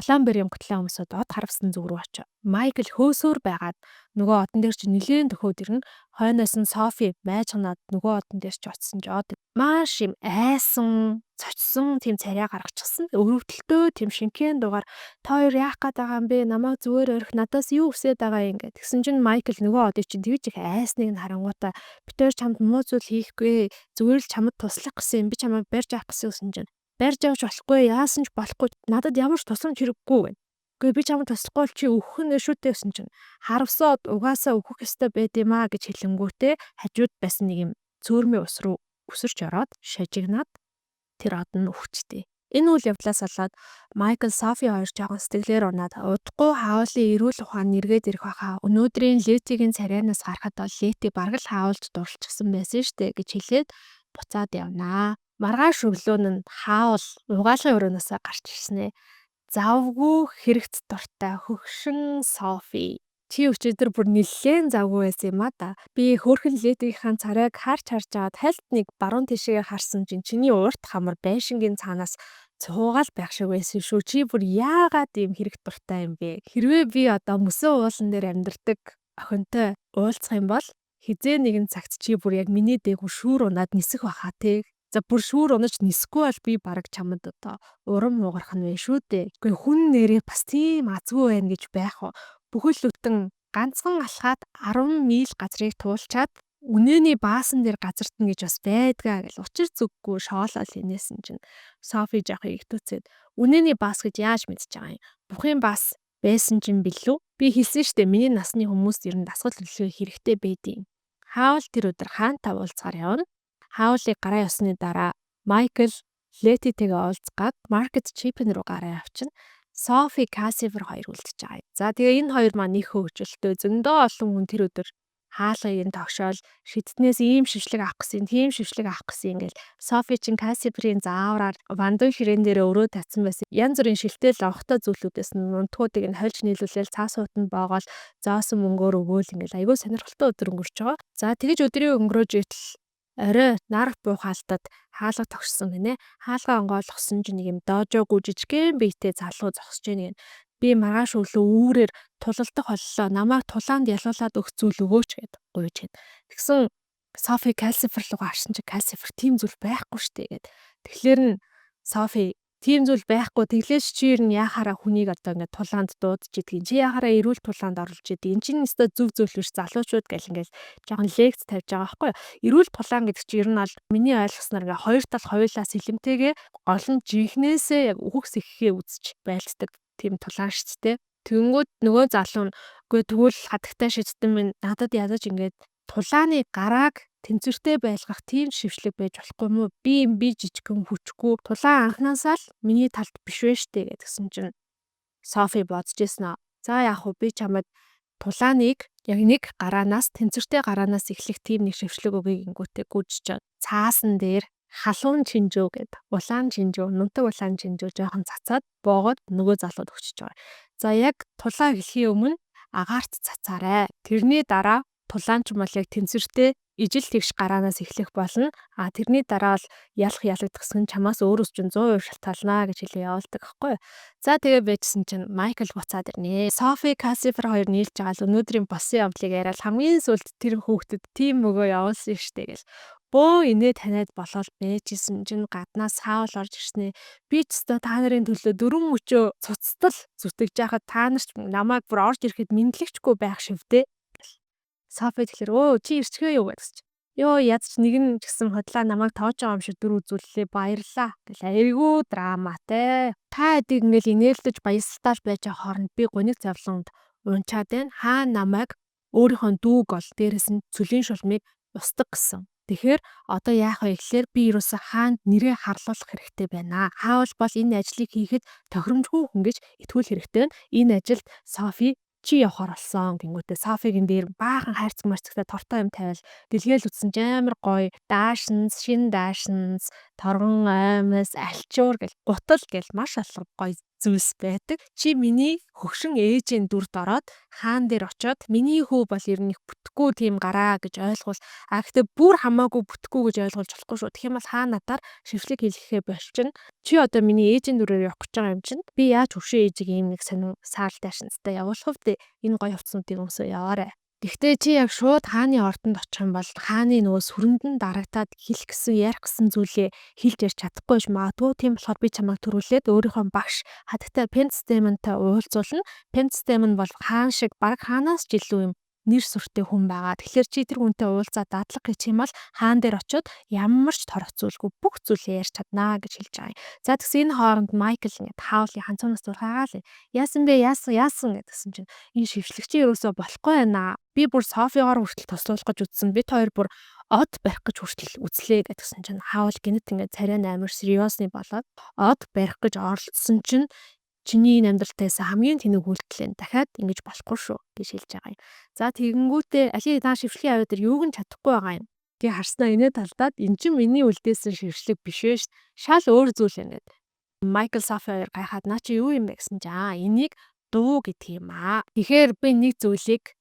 7 бэрийн гутлаа өмсөд од харвсан зүг рүү очив. Майкл хөөсөөр байгаад нөгөө одон дээр чи нэлээд төхөөд ирнэ. Хойноос нь Софи байж ханаад нөгөө одон дээр ч очсон ч од маш юм айсан цочсон тийм царай гаргачихсан. Өрөвдөлтөө тийм шинхэн дугаар та хоёр яах гээд байгаа юм бэ? Намайг зүгээр орхи надаас юу хүсээд байгаа юм гээд. Тэгсэн чинь Майкл нөгөө одыг чинь тэгж их айсныг нь харангуйтаа битээр чамд муу зүйл хийхгүй. Зүгээр л чамд туслах гэсэн юм. Би чамайг барьж авах гэсэн чинь барьж авч болохгүй яасан ч болохгүй надад ямар ч тусламж хэрэггүй байна. "Үгүй би чамд туслахгүй бол чи өгөх нь шүү дээ" гэсэн чинь "Харавсаад угаасаа өгөх ёстой байд юм аа" гэж хэлэнгүүтээ хажууд байсан нэг юм цөөрмийн ус руу өсөрч ороод шажигнаад тэр од нь өвчтөе. Энэ үйл явдлаас болоод Майкл Софи хоёр жоохон сэтгэлээр унаад удахгүй хаавлын эрүүл ухаан нэргээд ирэх байхаа. Өнөөдрийн Летигийн царайнаас гарахад бол Лети бараг л хаавлж дурлчихсан байсан штэ гэж хэлээд буцаад явнаа. Маргааш өглөө нь хаавал угаалгын өрөөнөөсөө гарч ирсэн ээ. Завгүй хэрэгт дуртай хөгшин Софи. Чи өчигдөр бүр нэлээд завгүй байсан юм а да. Би хөөрхөн Летигийнхаа царайг харж аваад хальт нэг баруун тишээ харсан чинь чиний урт хамар байшингийн цаанаас цуугаал байх шиг байсан шүү. Чи бүр яагаад ийм хэрэг дуртай юм бэ? Хэрвээ би одоо мөсөн уулан дээр амьдардаг охинтой уулзах юм бол хизээ нэгэн цагт чи бүр яг миний дээгүүр шүүр унаад нисэх баха те. За бүр шүүр унаж нисэхгүй бол би бараг чамд одоо урам муугарах нь вэ шүү дээ. Гэхдээ хүн нэрээ бас тийм азгүй байна гэж байх уу? Бүхэл бүтэн ганцхан алхаад 10 миль газрыг туулчаад үнэний баасан дээр газартна гэж бас байдгаа гэл учир зүггүй шоолол инээсэн чинь Софи жоох игтүүцээд үнэний баас гэж яаж мэдж байгаа юм? Бүхэн баас байсан чинь билүү? Би хэлсэн штэ миний насны хүмүүст ер нь дасгал төлөвлөх хэрэгтэй байдیں۔ Хаавал тэр өдөр хаантаа уулзгаар явна. Хаавлыг гараа явсны дараа Майкл Летитэйгээ уулзгаад маркет чипэн рүү гараа явчихна. Софи Кассивер хоёр үлдчихэж байгаа юм. За тэгээ энэ хоёр маань их хөвгөлтэй зөндөө олон хүн тэр өдөр хаалгыг нь тогшоол шидтнээс ийм шившлэг авах гэсэн, тийм шившлэг авах гэсэн ингээл Софи чин Кассиверийн заавраар вандын ширээн дээр өрөө татсан байсан. Янз бүрийн шилтэл авахтай зүйлүүдээс нунтгуудыг нь хольж нийлүүлээл цаас уутанд боогоол зоосон мөнгөөр өгөөл ингээл айгүй сонирхолтой өдөр өнгөрч байгаа. За тэгэж өдрийн өнгөрөөж итэл орой нар буухаалтад хаалга тогшсон гинэ. Хаалгаа онгойлгосон чинь нэг юм доожоогүй жижигхэн биетэй залуу зогсож байна гэн. Би маргааш өглөө үүрээр тулалдах боллоо. Намайг тулаанд ялуулаад өгч зүйл өгөөч гэд гуйж хэд. Тэгсэн Софи Кассивер руу гарсан чи Кассивер тийм зүйл байхгүй штэ гэд. Тэгэхээр нь Софи тийм зүйл байхгүй тэглээч чи ер нь яхаараа хүнийг одоо ингээд тулаанд дуудаж идэгин. Чи яхаараа эрүүл тулаанд оруулж идэг. Энд чинь өстой зүг зүйл биш залуучууд гэл ингээд жоохон лекц тавьж байгаа байхгүй юу? Эрүүл тулаан гэдэг чинь ер нь бол миний ойлгосноор ингээд хоёр тал хоёулаа сэлэмтэйгээ гол нь жихнээсээ яг үхс ихээ үзэж байлцдаг тийм тулаан шүү дээ. Тэнгүүд нөгөө залуу нь үгүй тэгвэл хатагтай шидтэн минь надад ядаж ингээд тулааны гарааг тэнцвэртэй байлгах тийм шившлэг байж болохгүй мүү? Би жижигхэн хүчгүй. Тулаан анхнаасаа л миний талд биш вэ штэ гэдгсэн чинь Софи бодож ирсэн аа. За яах вэ? Би чамд тулааныг яг нэг гараанаас тэнцвэртэй гараанаас эхлэх тийм нэг шившлэг өгье гингүүтээ гүйж чад. Цаасан дээр халуун чинжүү гэд. Улаан чинжүү, нунтаг улаан чинжүү жоохон цацаад боогод нөгөө залууд өгчөж байгаа. За яг тулаа эхлэхийн өмнө агаарт цацаарай. Тэрний дараа тулаан ч юм бол яг тэнцвэртэй ижил тэгш гараанаас эхлэх болно. А тэрний дараа л ялагдахсан чамаас өөрөөс чинь 100% шалтгаалнаа гэж хэлээ явуулдаг байхгүй юу. За тэгээ байжсэн чинь Майкл буцаад ирнэ. Софи Кассивер хоёр нийлж байгаа л өнөөдрийн босын явдлыг яриад хамгийн сүлд тэр хүүхдэд тийм мөгөө явуулсан штэ гэл. Бөө инээ таниад болоод байжсэн чинь гаднаас хаавал орж ирснэ. Би ч өстой та нарын төлөө 4 мөчөө цуцтал зүтгэж яхад та нар ч намайг бүр орж ирэхэд мэдлэгчгүй байх шивдэ. Софи тэгэхээр чи ирчихээ юу гэсэн чинь. Йоо ядч нэг нь ч гэсэн хотлаа намайг тоож байгаа юм шиг дүр үзүүллээ баярлаа. Тэгэл айгүй драматай. Та эдийг ингээл инээлдэж баясалтаар байж байгаа хооронд би гуниг завланд унчаад байна. Хаа намайг өөрийнхөө дүүг ол дээрэс нь цөлийн шулмыг устдаг гэсэн. Тэгэхээр одоо яах вэ гэхээр би юусэн хаанд нэрээ харлуулах хэрэгтэй байна. Хаавал бол энэ ажлыг хийхэд тохиромжгүй хүн гэж итгүүл хэрэгтэй байна. Энэ ажилд Софи чи явахаар болсон гингүүтээ Софигийн дээр баахан хайрцаг марцагтай тортой юм тавиал дэлгээл үтсэн амар гоё даашинс шин даашинс торгон аймас альчуур гэл гутал гэл маш алга гоё зүйлс байдаг. Чи миний хөгшин ээжийн дүрд ороод хаан дээр очоод миний хүү бол ер нь их бүтэхгүй тийм гараа гэж ойлгуул. Гэхдээ бүр хамаагүй бүтэхгүй гэж ойлгуулж болохгүй шүү. Тэгэх юм бол хаа надаар шившлэг хийлгэхээ болчин. Чи одоо миний ээжийн дүрээр явах гэж байгаа юм чинь. Би яаж хөгшин ээжийг ийм нэг сонин саал даашинстай явуулах вэ? Энэ гоё хувцсуудыг өмсөө яваарай. Гэхдээ чи яг шууд хааны ордонд очих юм бол хааны нөгөө сүрэндэн дарагтаад хэлэх гэсэн ярих гэсэн зүйлээ хэлж ярьж чадахгүй ш магадгүй. Тийм болохоор би чамайг төрүүлээд өөрийнхөө багш хатагтай Пенстемэнтэй уулзуулна. Пенстемэн бол хаан шиг баг хаанаас ч илүү юм нэр сүртэй хүн байгаа. Тэгэхээр чи тэр хүнтэй уулзаад дадлага хийчих юм бол хаан дээр очиод ямар ч торох зүйлгүй бүх зүйлээ ярьж чаднаа гэж хэлж байгаа юм. За тэгсэн энэ хооронд Майкл ингээд Хаулийн ханцуунаас зурхаагаал яасан бэ яасан гэдгсэн чинь энэ шившлэгчийн ерөөсөө болохгүй байна. Би бүр Софигоор хүртэл туслуулах гэж үзсэн. Бид хоёр бүр од барих гэж хүртэл үзлээ гэдгсэн чинь Хаул гинэт ингээд царай амар сериосны болоод од барих гэж оролцсон чинь чиний энэ амьдралтайсан хамгийн тэнэг үйлдэл нь дахиад ингэж болохгүй шүү гэж хэлж байгаа юм. За тэгэнгүүтээ алий даа шившлийн аваа дээр юуг нь чадахгүй байгаа юм. Гэ харснаа инээ талдаад эн чинь миний үлдээсэн шившлэг биш ээ ш. Шал өөр зүйл юм гээд. Майкл Софи хоёр гайхаад наа чи юу юм бэ гэсэн чинь энийг дуу гэдэг юм аа. Тэгэхээр би нэг зүйлийг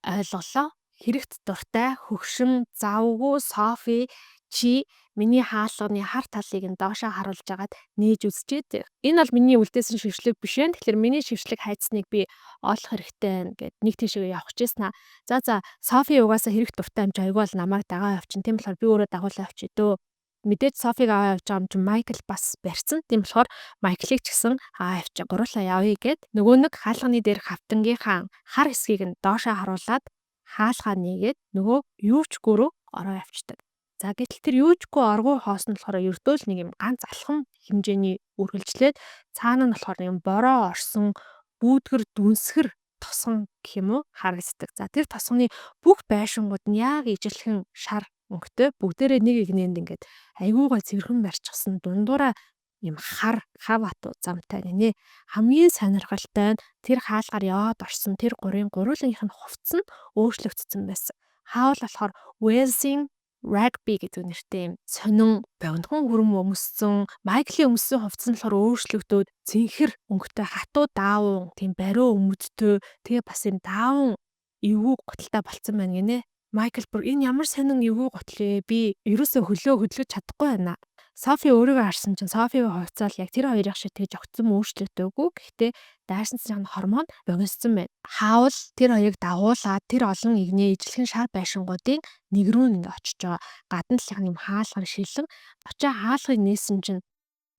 ойлголоо. Хэрэгт дуртай хөгшин завгүй Софи чи миний хаалганы хар талыг нь доошоо харуулж агаад нээж үзчихэд. Энэ бол миний үлдээсэн шившлэг биш ээ. Тэгэхээр миний шившлэг хайцныг би олох хэрэгтэй байна гэд нэг тийшээ явах гэжсэн аа. За Софи угаасаа хэрэгт дуртай юм чи айгүй бол намайг дагаа явчин. Тийм болохоор би өөрөө дагуулаа явчих дөө. Мэдээж Софиг аваа явж байгаа юм чи Майкл бас барьсан. Тийм болохоор Майклыг ч гэсэн явчих гурлаа явъя гэд нөгөө нэг хаалганы дээр хавтангийнхаа хар хэсгийг нь доошоо харуулад хаалгаа нээгээд нөгөө юучгүй рүү ороо явчихдаг. За гэтэл тэр юучгүй оргуу хоос нь болохоор ердөө л нэг юм ганц алхам хэмжээний үргэлжлээд цаана нь болохоор юм бороо орсон бүүдгэр дүнсгэр тосгон гэх юм уу харагддаг. За тэр тосгоны бүх байшингууд нь яг ижилхэн шар өнгөтэй бүгдээрээ нэг игнэнд ингээд айгуугай цэвэрхэн барьчихсан дундуура юм хав атуу замтай гинэ. Хамгийн сонирхолтой нь тэр хаалгаар яваад орсон тэр гурийн гурвуулынх нь хувцс нь өөрчлөгдсөн байсан. Хаул болохоор Wales-ийн rugby гэдэг нэртэй юм сонин богинохон хүрэн өмссөн. Майклийн өмссөн хувцс нь болохоор өөрчлөгдөөд цэнхэр өнгөтэй хатуу даавуу тийм бариу өмдтэй тэгээ бас юм даавуу эвгүй готалтай болцсон байна гинэ. Майкл бүр энэ ямар сонин эвгүй готл вэ? Би ерөөсөө хөдлөж чадахгүй байна. Софи өөрийгөө харсан чинь Софигийн хувьцаал яг тэр хоёрын шиг тэгж огцом өөрчлөгдөөгүй. Гэхдээ дайсан цэгийн гормон богиноссон байна. Хаул тэр хоёрыг дагуулад тэр олон игнээ ижилхэн шар байшингуудын нэг рүү ингээ очиж байгаа. Гадна талын юм хаалгаар шилэн очоо хаалгыг нээсэн чинь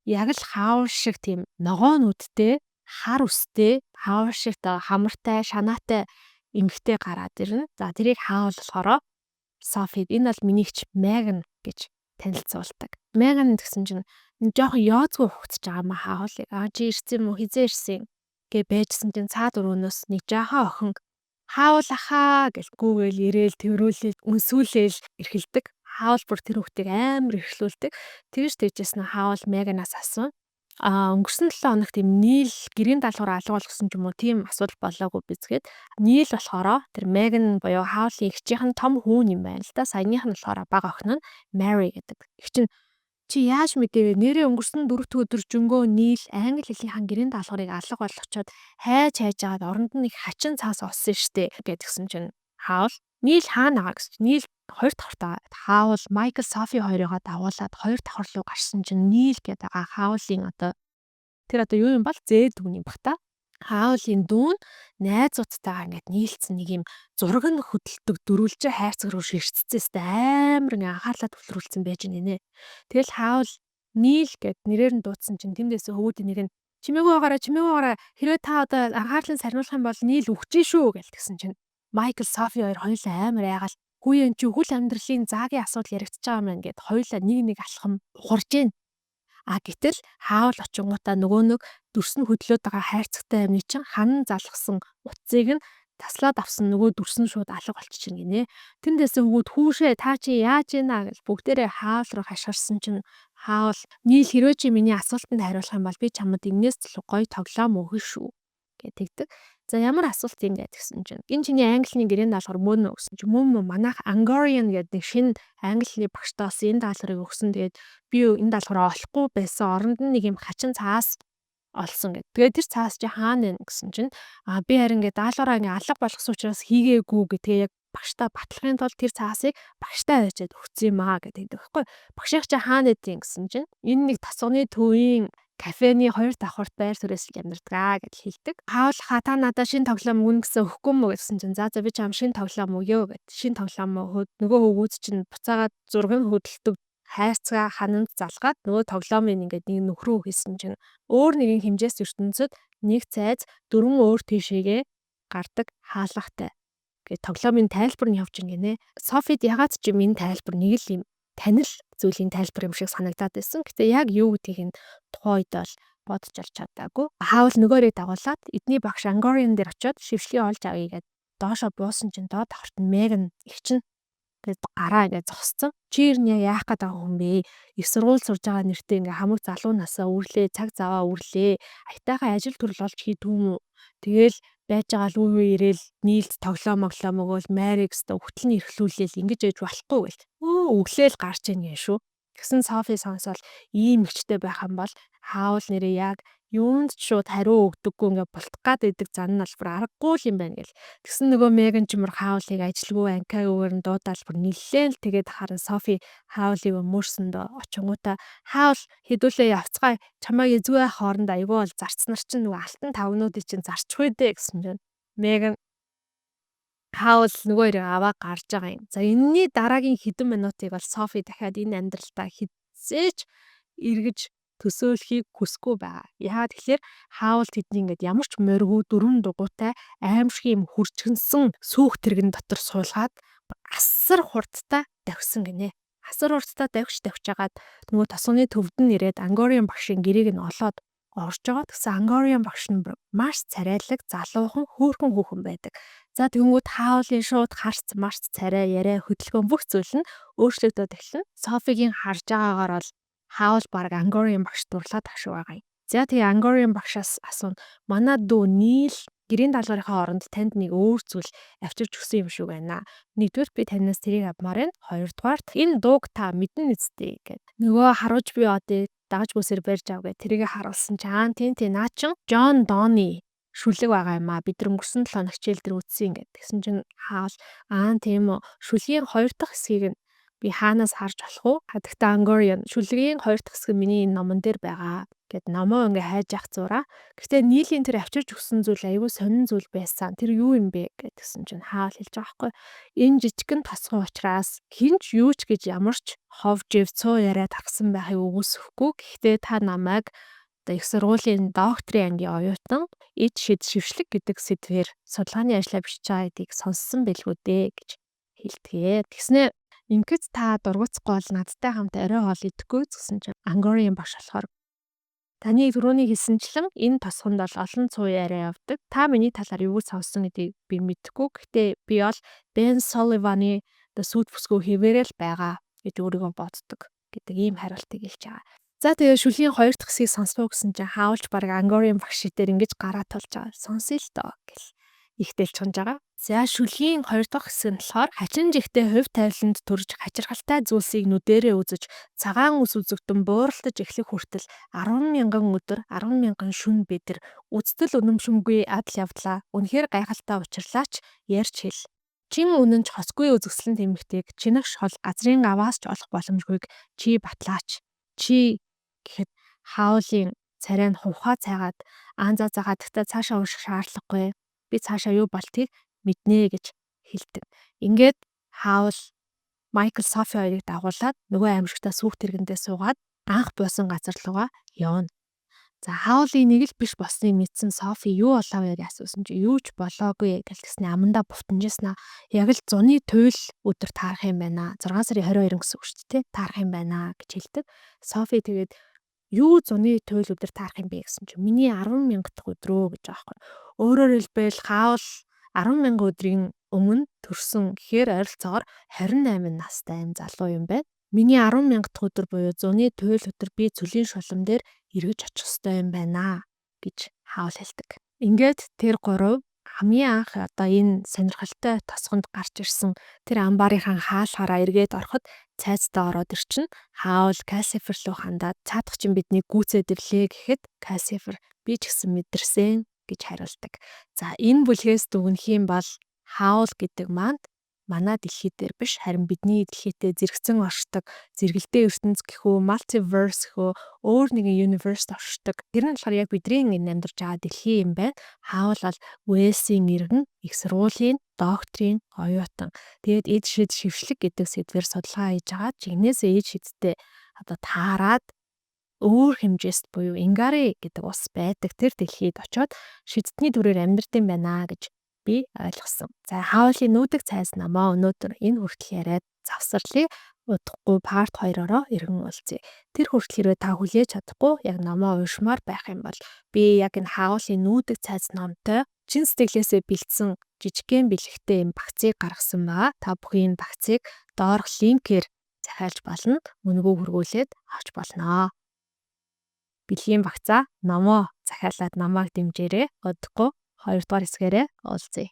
яг л хаул шиг тийм ногоонуудтэй хар үстэй хаул шиг хамартай шанаатай эмгтэй гараад ирнэ. За тэрийг хаул болохоор Софи энэ бол минийгч Меган гэж танилцуулдаг. Меган гэсэн чинь жоохон яоцгүй хугацж байгаа маа хаалыг. Чи ирсэн юм уу? Хизээ ирсэн гэ байжсэн чинь цаад өрөөнөөс нэг жаахан охин хаул ахаа гэж гүүгээл ирээл тэрүүлэл үнсүүлээл эрхэлдэг. Хаул бүр тэр хүүхдийг амар эрхлүүлдэг. Тэгж тэгжсэн хаул Меганаас асуув. Өнгөрсөн 7 хоног тийм нийл гэрийн даалгавар алга болгосон ч юм уу тийм асуудал болоогүй бизгээд нийл болохоор тэр Меган буюу Хаулийн эгчийнх нь том хүүн юм байна л да. Саяных нь болохоор бага охин нь Mary гэдэг. Их чинь чи яаж мэдээвэ нэрээ өнгөрсөн 4 дахь өдөр жөнгөө нийл англи хэлнийхэн гэрийн даалгаврыг алга болгочоод хайж агаад оронд нь нэг хачин цаас олсон штэ гэдгсэн чинь Хаул нийл хаана байгаа гэж нийл 2 давхртаа Хаул Майкл Софи хоёрыгоо дагуулад 2 давхар руу гарсан чинь нийл гэдэг байгаа Хаулийн тэр юу юм бол зээ дүүн юм бах та. Хаулийн дүүн найзуудтайгаа ингээд нийлцсэн нэг юм зураг нь хөдөлдөг дөрвөлжин хайрцаг руу ширцсэн амар ингээ анхаарлаа төвлөрүүлсэн байж нэ. Тэгэл Хаул нийл гэд нэрээр нь дуудсан чинь тэндээс хөвгүүдийн нэр нь чимээгүй байгаараа хэрвээ та одоо анхаарлаа сарниулах юм бол нийл үхжээ шүү гэж тэгсэн чинь Майкл Софи хоёр хоёулаа амар айгаал хүү энэ чи хөл амьдралын заагийн асуудал яригдчихэж байгаа юм байна гэд хоёулаа нэг алхам ухарж гин. Гэтэл Хаул очингуудаа нөгөө нэг дүрс нь хөдлөөд байгаа хайрцагтай амны чинь ханан залгсан утсыг нь таслаад авсан нөгөө дүрс нь шууд алга болчихно гинэ. Тэндээс өгөөд хүүшээ та чи яаж ийна гэж бүгдээрээ Хаул руу хашгирсан чинь Хаул нийл хэрвээ чи миний асуултанд хариулах юм бол би чамд энэс төлөв гоё тоглоом өгнө шүү гэдэг. За ямар асуулт юм гэдгсэн чинь энэ чиний английн гэрээний даалгавар мөн өгсөн чинь мөн манайх Angorian гэдэг нэг шинэ англи багштаас энэ даалгаврыг өгсөн. Тэгээд би энэ даалгавраа олохгүй байсан оронд нь нэг юм хачин цаас олсон гэд. Тэгээд тэр цаас чи хаана вэ гэсэн чинь би харин ингээд даалгавраа ингээд алга болгосон учраас хийгээгүй гэдэг яг багштаа батлахын тулд тэр цаасыг багштаа авчиад өгсөн юм аа гэдэг байхгүй. Багшийн чи хаана байдیں гэсэн чинь энэ нэг тасганы төвийн кафений 2 давхарт байр суурьс амьдардаг гэж хэлдэг. Хаул та надад шинэ тоглоом өгнө гэсэн өгөхгүй мө гэсэн чинь за би чам шинэ тоглоом өгөө гэд. Шинэ тоглоом нөгөө хөвгүүд чинь буцаагаад зураг нь хөдөлдөг хайрцгаа хананд залгаад нөгөө тоглоомын ингээд нэг нөхрөө хийсэн чинь өөр нэгэн хэмжээс ертөнцид нэг цайз 4 өөр тийшээгээ гардаг хаалгатай гэж тоглоомын тайлбар нь явж гинэ. Софид ягаад ч юм энэ тайлбар нэг л юм танил зүйлийн тайлбар юм шиг санагдаад байсан. Гэтэ яг юу гэдгийг нь тухайн үед бол бодож олж чадаагүй. Хаавал нөгөөрөө дагуулад эдний багш Angorian дээр очиод шившлийг олж авъя гэд доошо буусан чинь доод давхарт нь Меган их чинь гээд гараа ингээд зогсцсон. Чи ирнэ яах гээд байгаа хүн бэ? Их сургууль сурж байгаа нэртэй ингээ хамаг залуу насаа үрлээ, цаг заваа үрлээ. Аятайхан ажил төрөл олж хийдгүүм үү? Тэгэл байж байгаа л үе ирээл нийлд тоглоом өгөөл Марик өстө өгтөл нь эрхлүүлээл ингэж ээж болохгүй гэл. Өглөөл гарч ийн гэн шүү. Тэгсэн Софи сонсоод ийм ихчтэй байх юм бол хаавал нэрээ яг юунд ч шууд хариу өгдөггүй ингээ болтох гад идэг зан нь албар аргагүй л юм байна гэл. Тэгсэн нөгөө Меган ч юмр хаавлыг ажилгүй анкаагаар нь дуудаалбар нэлээл тэгээд харан Софи хаавлыг өмөрсөн доо очингуудаа хаавл хэдүүлээ явцгаа чамайг эзгүй хооронд айгүй бол зарцнаар чинь нөгөө алтан тавнуудыг чинь зарчих үедээ гэсэн чинь Меган хаавл нөгөө хоёрыг аваа гарч байгаа юм. За энэний дараагийн хэдэн минутыг бол Софи дахиад энэ амьдралтаа хизээч эргэж төсөөлөхийг хүсэхгүй байгаа. Яагаад тэгэхээр хаавал тэдний ингээд ямар ч моргуу дөрвөн дугуйтай аимшиг юм хурцгэнсэн сүүх тэрэгэн дотор суулгаад асар хурдтай давхисан гинэ. Асар хурдтай давхиж агаад нөгөө тосгоны төвд нь ирээд Angorian багшийн гэрээг нь олоод орж байгаа. Тэгсэн Angorian багш нь маш царайлаг, залуухан, хөөрхөн хүүхэн байдаг. За тэгэнгүүт хаавлын шууд харц марц царай яриа хөдөлгөөн бүх зүйл нь өөрчлөгдөд эхэлнэ. Софигийн харж байгаагаар бол хаавал баг Angorian багш дурлаад ташуу байгаа юм. За тэгээ Angorian багшаас асууна. Манай дүү Нийл гэрийн даалгаврынхаа оронд танд нэг өөр зүйл авчирч өгсөн юм шүү байна. Нэгдүгээр би танаас тэрийг авмаар байна. Хоёрдугаарт энэ дууг та мэднэ үстэй гэд. Нөгөө харуулж би одыг дагаж бүсээр барьж ав гэд тэрийг харуулсан чинь тийм наа чин John Donny шүлэг байгаа юм а. Бид нар өнгөрсөн 7 хоног хичээл дээр үзсэн гэд. Тэгсэн чинь хаал тийм үү. Шүлгийн 2 дахь хэсгийг нь би хаанаас харж болох уу? Хадагта Angorian шүлгийн 2 дахь хэсэг миний энэ номон дээр байгаа гэд номоо ингээ хайж явах зураа. Гэхдээ нийлийн тэр авчирч өгсөн зүйл айгүй сонин зүйл байсан. Тэр юу юм бэ гэдгсэн чинь хаал хэлж байгаа байхгүй. Энэ жижигхэн тосгон учраас хинч юу ч гэж ямар ч хов жив цуу яриад харсан байхыг үгүйсэхгүй. Гэхдээ та намайг их сургуулийн докторийн ангийн оюутан эд шид шившлэг гэдэг сэдвээр судалгааны ажлаа бичиж байгаа гэдгийг сонссон байлгүй дээ гэж хэлтгээ. Тэгснэ ингээд та дургуцахгүй бол надтай хамт орой хоол идэхгүй гэсэн чинь Angorian багш болохоор таны түрүүний хэлсэнчлэн энэ тосгонд бол олон цуу яриа явдаг. Та миний талаар юу сонссон гэдгийг би мэдэхгүй. Гэхдээ би бол Ben Sullivan-ы The Сүд бүсгүй хэвээрэл байгаа гэж өөрийгөө боддог гэдэг ийм хариултыг хэлж байгаа. За тэгээ шүлгийн 2 дахь хэсгийг сонсоо гэсэн чинь хаавалж баг Angorian багш дээр ингэж гараа тулж байгаа. Сонсъё л доо гэл ихтэл чунж байгаа. За шүлгийн 2 дахь хэсэг нь болохоор хачин жигтэй хувь тавиланд төрж хачирхалтай зүйлсийг нүдэрээ үзэж цагаан ус үзэгдэн бууралтаж эхлэх хүртэл 10,000 өдөр 10,000 шүн бэдэр үздэл үнэмшимгүй адал явдлаа. Үнэхээр гайхалтай учирлаач ярьж хэл. Чин үнэн ч хосгүй үзэсгэлэн тэмхтэйг чинэгш хол газрын аваас ч олох боломжгүйг чи батлаач. Чи гэхэд хаавлын царай нь хувхаа цайгаад заагаад гэхдээ цаашаа унших шаардлагагүй. Би цаашаа юу болтгийг мэднэ гэж хэлдэг. Ингээд хаавл Майкл Софи хоёрыг дагуулад нөгөө аимшигтай сүүх тэргэндээ суугаад анх буусан газар руугаа явна. За хаавлын нэг л биш босныг мэдсэн Софи юу болоо вэ гэж асуусан чи юу ч болоогүй гэлтгснээ амандаа бутанжсна. Яг л зуны туйл өдөр таарах юм байна. 6 сарын 22 гэсэн үг шүү дээ. Таарах юм байна гэж хэлдэг. Софи тэгээд юу зуны туйл өдөр таарах юм бэ гэсэн чи миний 10,000 дахь өдрөө гэж байгаа байхгүй. Өөрөөр хэлбэл хаавл 10,000 өдрийн өмнө төрсөн гэхээр ойролцоогоор 28 настай энэ залуу юм байна. Миний 10,000 дахь өдөр буюу зуны туйл өдөр би цөлийн шулам дээр эргэж очих ёстой юм байна гэж хаавл хэлдэг. Ингээд тэр гурав хамгийн анх одоо энэ сонирхолтой тосгонд гарч ирсэн тэр амбарынхаа хаалхаараа эргээд ороход цайцтай ороод ирчин. Хаавл Кассифер руу хандаад цаадах чинь биднийг гүйцээд ирлээ гэхэд Кассифер би ч гэсэн мэдэрсэн гэж хариулдаг. За энэ бүлгээс дүгнэх юм бол хаавл гэдэг манд манай дэлхий дээр биш харин бидний дэлхийтэй зэрэгцэн оршдог зэрэгэлдээ ертөнц гэхүү multiverse гэхүү өөр нэгэн universe оршдог. Тэр нь болохоор яг бидний энэ амьдарч байгаа дэлхий юм байна. Хаавл бол Уэлсийн иргэн их сургуулийн докторийн оюутан. Тэгээд эд шид шившлэг гэдэг сэдвээр судалгаа хийж байгаа. Жигнэсээ эд шидтэй одоо таарад өөр хэмжээст буюу Ингари гэдэг ус байдаг тэр дэлхийд очиод шидтний төрөөр амьдард юм байна гэж би ойлгосон. За хаавлын нүүдэг цайз намаа өнөөдөр энэ хүртэл яриад завсарлыг удахгүй парт 2-ороо иргэн уулзъя. Тэр хүртэл хэрвээ та хүлээж чадахгүй яг намаа уушмаар байх юм бол би яг энэ хаавлын нүүдэг цайз номтой чин сэтгэлээсээ бэлдсэн жижигхэн бэлэгтэй юм багцыг гаргасан байгаа. Та бүхэн энэ багцыг доорх линкээр захиалж болно. Мөнгөө хөргүүлээд авч болно. Бэлгийн багцаа номоо захиалаад намайг дэмжээрэй. Удахгүй 2 дугаар хэсгээрээ уулзъя.